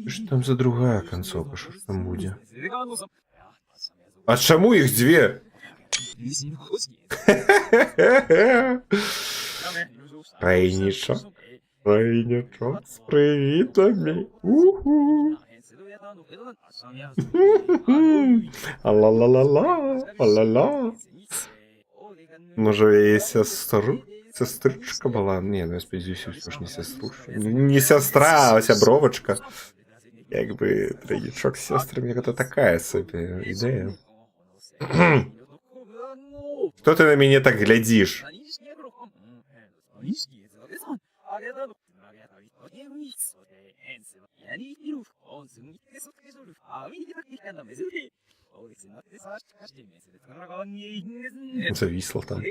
Что там за другая концовка? Что ж там будет? А чему их две? Рейничок. Рейничок с привитами. Уху. А-ла-ла-ла-ла. А-ла-ла. Може, є сестричка була? Ні, ну я сподіваюся, що ж не сеструшка. Не сестра, а ось бровочка. Якби тройничок з сестрами, це така собі ідея. Что ты на меня так глядишь? Зависло там.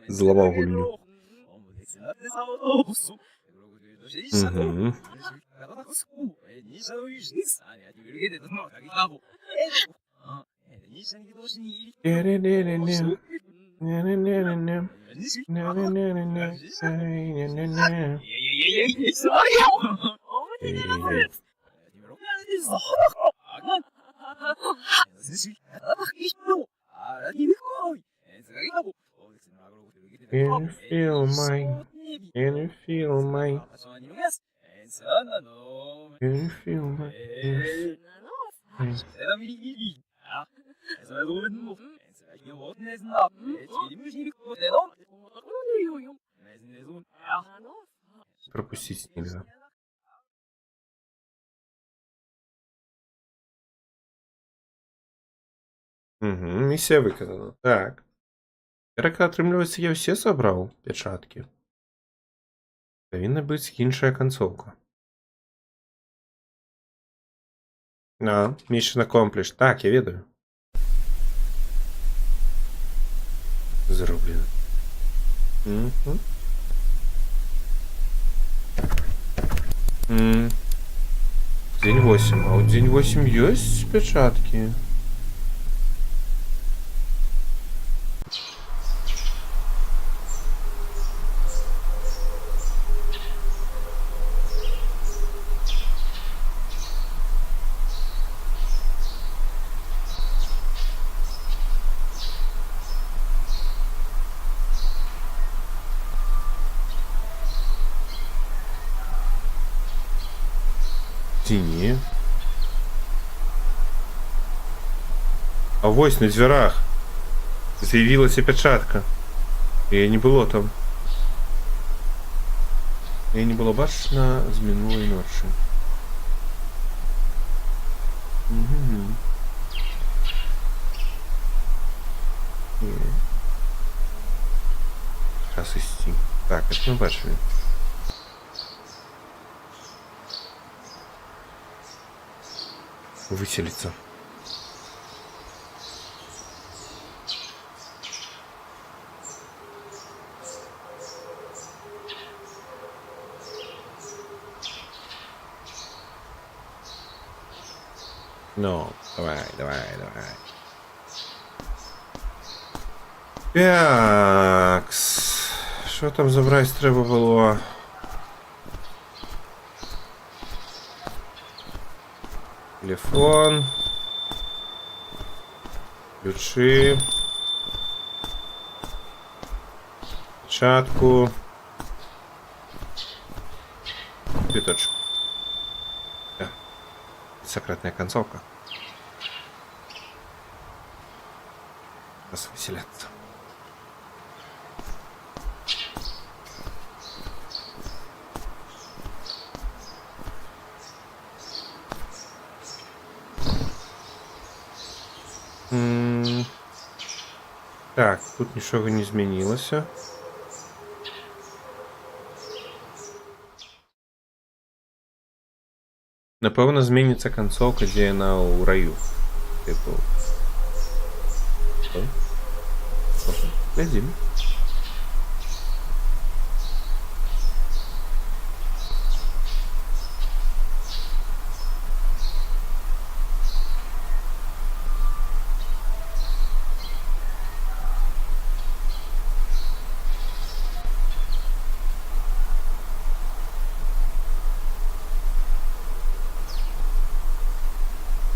Взломал гульню. Угу. Can you feel my? Can you feel my? Can you feel my? Пропустить нельзя. Угу, миссия виконана. Так. Тепер, отрымливается, я все собрал печатки. Повинна быть іншая концовка. А, Mission accomplished. Так, я ведаю. Зроблено. Угу. День 8. А вот день 8 есть печатки? Ці ні. А вось на дверях з'явилася печатка. Її не було там. Її не було бачно з минулої ночі. Угу. Сейчас идти. Так, это мы бачили. Выселиться. Ну, давай. Такс. Що там забрати треба було? Телефон. Ключи. Печатку. Цветочек. Секретная концовка. Сейчас выселяться. Так, тут нічого не змінилося. Напевно, зміниться концовка, де вона у раю. Типу. Що? Глядім.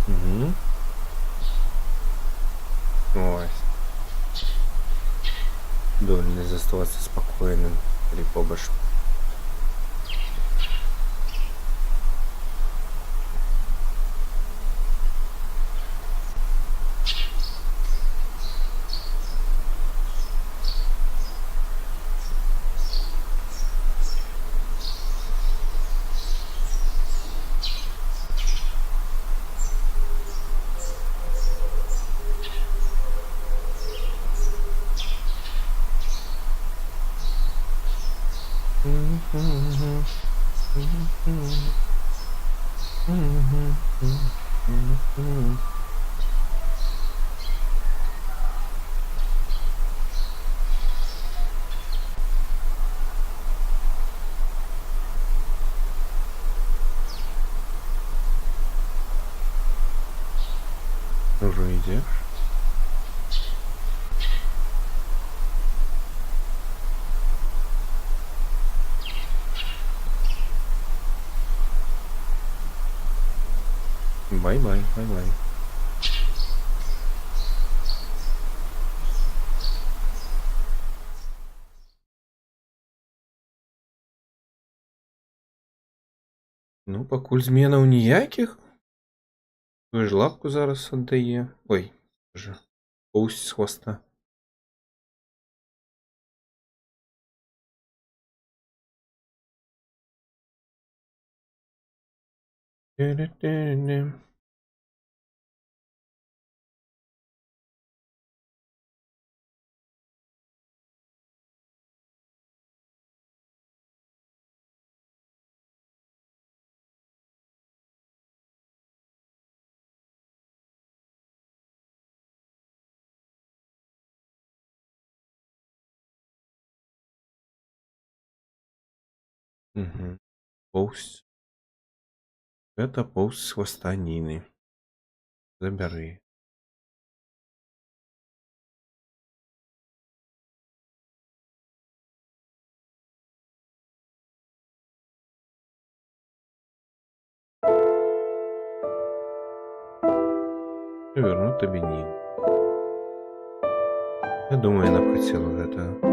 Угу. Ой. Довольно оставаться спокойным или побольше. Уже идешь? Бай-бай. Ну, покуль зменаў ніякіх. Той ж лапку зараз аддае. Ой, вже поўсць з хвоста. Угу. Поўсць. Это поўсць з хвоста Ніны. Забяры. І верну тобі Ніну. Я думаю, яна б хацела гэтага.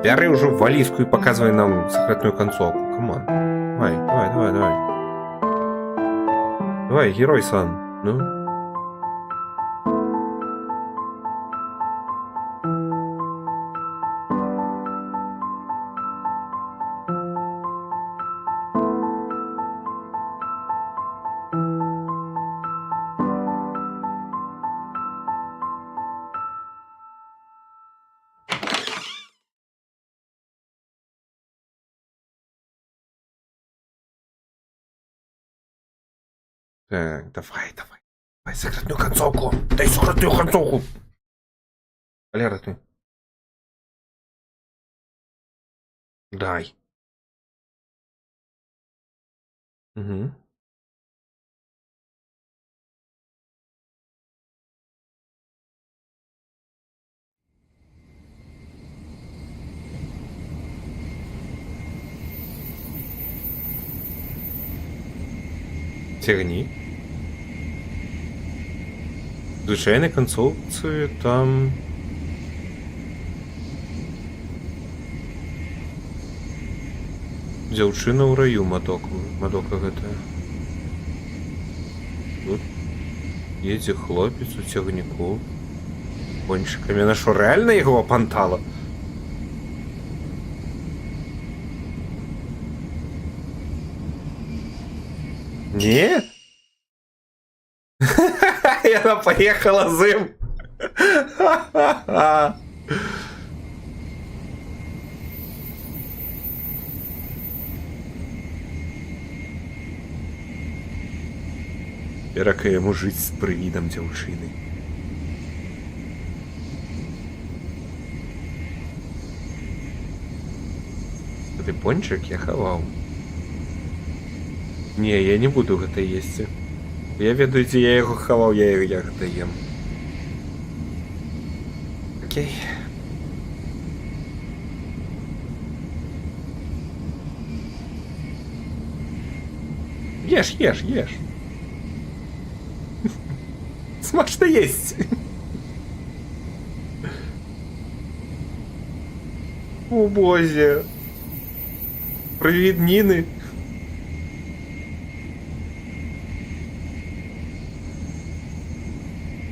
Бяры ўжо валізку і паказвай нам сакрэтную канцоўку. Камон. Давай. Давай, герой-сан. Ну. Так, давай. Давай сакрэтную канцоўку. Дай сакрэтную канцоўку. Валера, ты. Дай. Угу. Цягні. В звычайнай канцоўцы там... Дзяўчына ў раю мадока гэтая. Тут едзе хлопец у цягніку. Кончыкамі. Яна што, рэальна яго апантала? Не? Яна поехала з ім. Перака яму жыць з прывідам дзяўчыны. Гэты пончык я хаваў. Не, я не буду гэта есці. Я ведаю, дзе я яго хаваў, я гэта ем. Окей. Еш. Смачна есть. О, боже. Привіт, Ніни.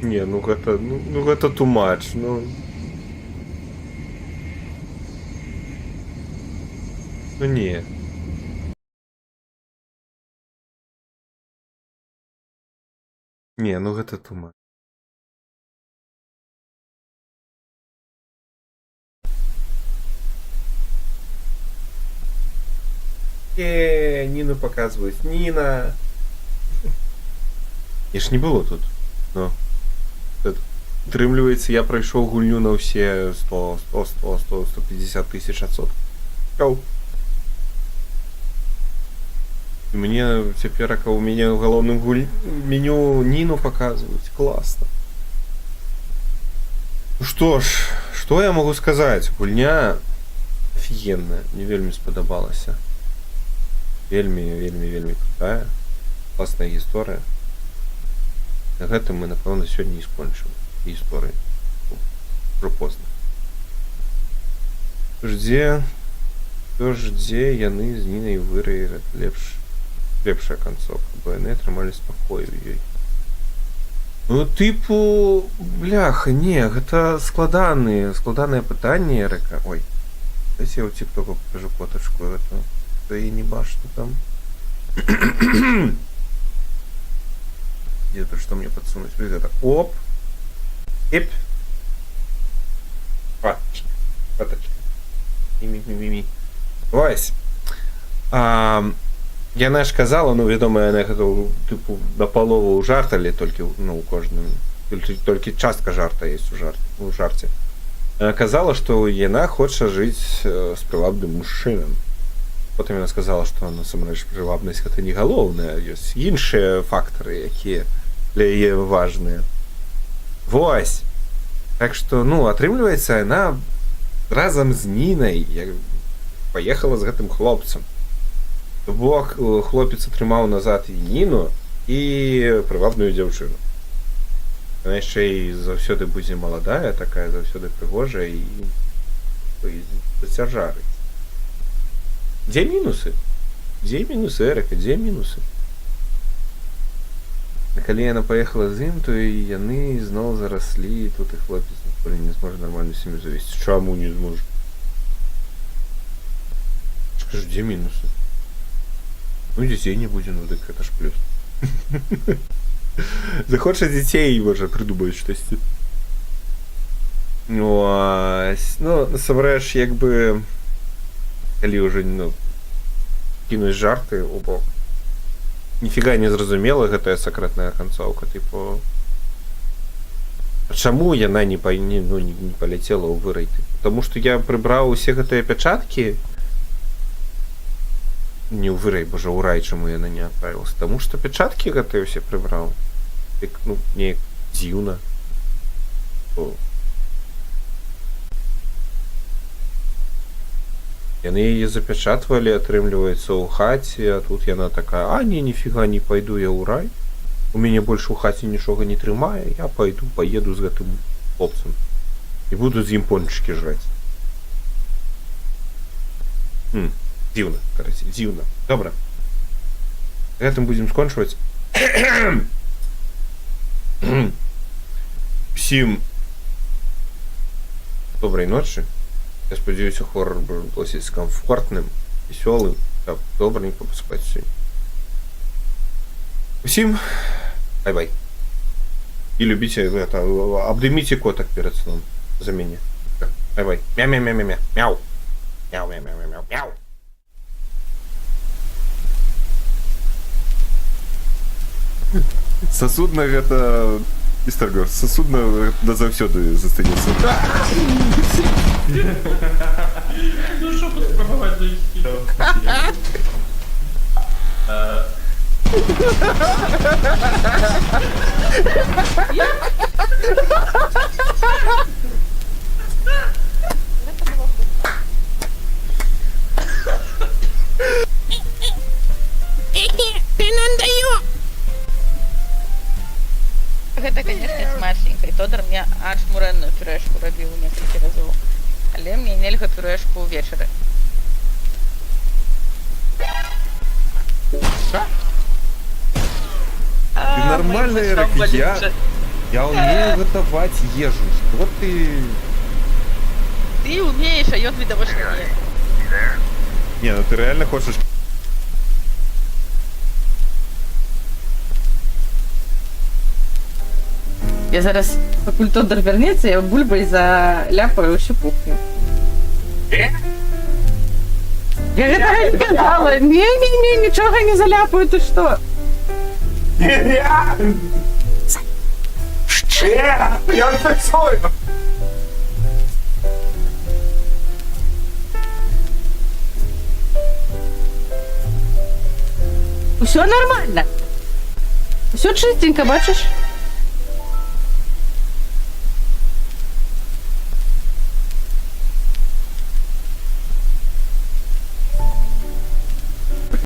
Не, ну гэта too much, ну не. Не, ну гэта too much. Ніну показваюць. Ніна. Я ж не было тут. Ну. Атрымліваецца, я прайшоў гульню на ўсе 100-150 тысяч адсоткаў. І мне цяпер, у мяне ў галоўным меню Ніну паказваюць. Класна. Ну што ж, што я магу сказаць? Гульня офігенная. Мне вельмі спадабалася. Вельмі крутая. Класная гісторыя. На гэтым мы, напэўна, сёння і скончым гісторыю. Ужо позна. Ждзе яны з Нінай выраілі лепшая канцоўка, бо яны атрымалі спакою ёй. Ну, тыпу, бляха, не, гэта складанае пытанне, Эрыка. Ой, дайце я ў тиктоку покажу фотачку, гэта я не бачу там. Где-то что мне подсунуть? Вот это. Оп. Эп. Фоточка. Мими. Вась. Яна ж казала, ну, вядома, яна гэта, типу, напалову жарталі, толькі, ну, у кожным. Толькі частка жарта есть у жарце. Яна казала, што яна хоча жыць з прывабным мужчынам. Потым яна сказала, што насамрэч прывабнасць гэта не галоўная, ёсць іншыя фактары, якія для яе важныя. Вось. Так што, ну, атрымліваецца, яна разам з Нінай паехала з гэтым хлопцам. Бо хлопец атрымаў назад і Ніну, і прывабную дзяўчыну. Яна яшчэ і заўсёды будзе маладая, такая заўсёды прыгожая, і Це жарить. Где минусы? Где минусы, Эрика? Где минусы? Коли яна поїхала з ним, то і яни знову заросли, і тут і хлопець не зможе нормальну сім'ю завести. Чому не зможе? Скажу, где минусы? Ну, детей не будет, ну так это ж плюс. Захочешь детей, може придумають щось. Ну, насамрэч, якби... Калі уже, ну, кинуть жарты, оба. Ніфіга не зразумела гэтая сакрэтная канцоўка, типу... Чаму яна не паляцела ў вырай? Потому что я прыбраў усе гэтыя пячаткі. Не ў вырай, божа, ў рай, чаму яна не адправілася. Таму што пячаткі гэтыя ўсе прыбраў. Ну, неяк дзіўна. Яны яе запячатвалі, атрымліваецца ў хаце, а тут яна такая: а не, ніфіга не пайду я ў рай. У мяне больш у хаце нічога не трымае, я паеду з гэтым хлопцам і буду з ім пончыкі жраць. Дзіўна, караці, дзіўна. Добра. Гэтым будзем скончваць. Всім добрай ночы. Я спадзяюся, хоррор быў досыць комфортным, весёлым, каб добренько паспаць сёння. Усім бай-бай. І любіце гэта, абдыміце котак перад сном за мяне. Бай-бай. Мя-мя-мя-мя-мя. Мяу. Мяу-мяу-мяу-мяу-мяу. Сасудна гэта... Істарго, сасудна назаўсёды застанецца. Ну що поспробувати доїсти? Гэта, конечно, смачненько. І Тодор мне аж мурэнную пюрэшку рабіў некалькі разоў. Але мне нельга пюрэшку ўвечары. Ты нормальный, Эрик, я умею готовать ежу. Что ты... Ты умеешь, а ён відавочна не. Не, ну ты реально хочешь... Я зараз, пакуль Тодор вернецца, я бульбай заляпаю ўсю кухню. Я гэтага не казала. Не, нічога не заляпаю, ты што? Я не таксую! Усё нормально. Усё чистенько, бачиш?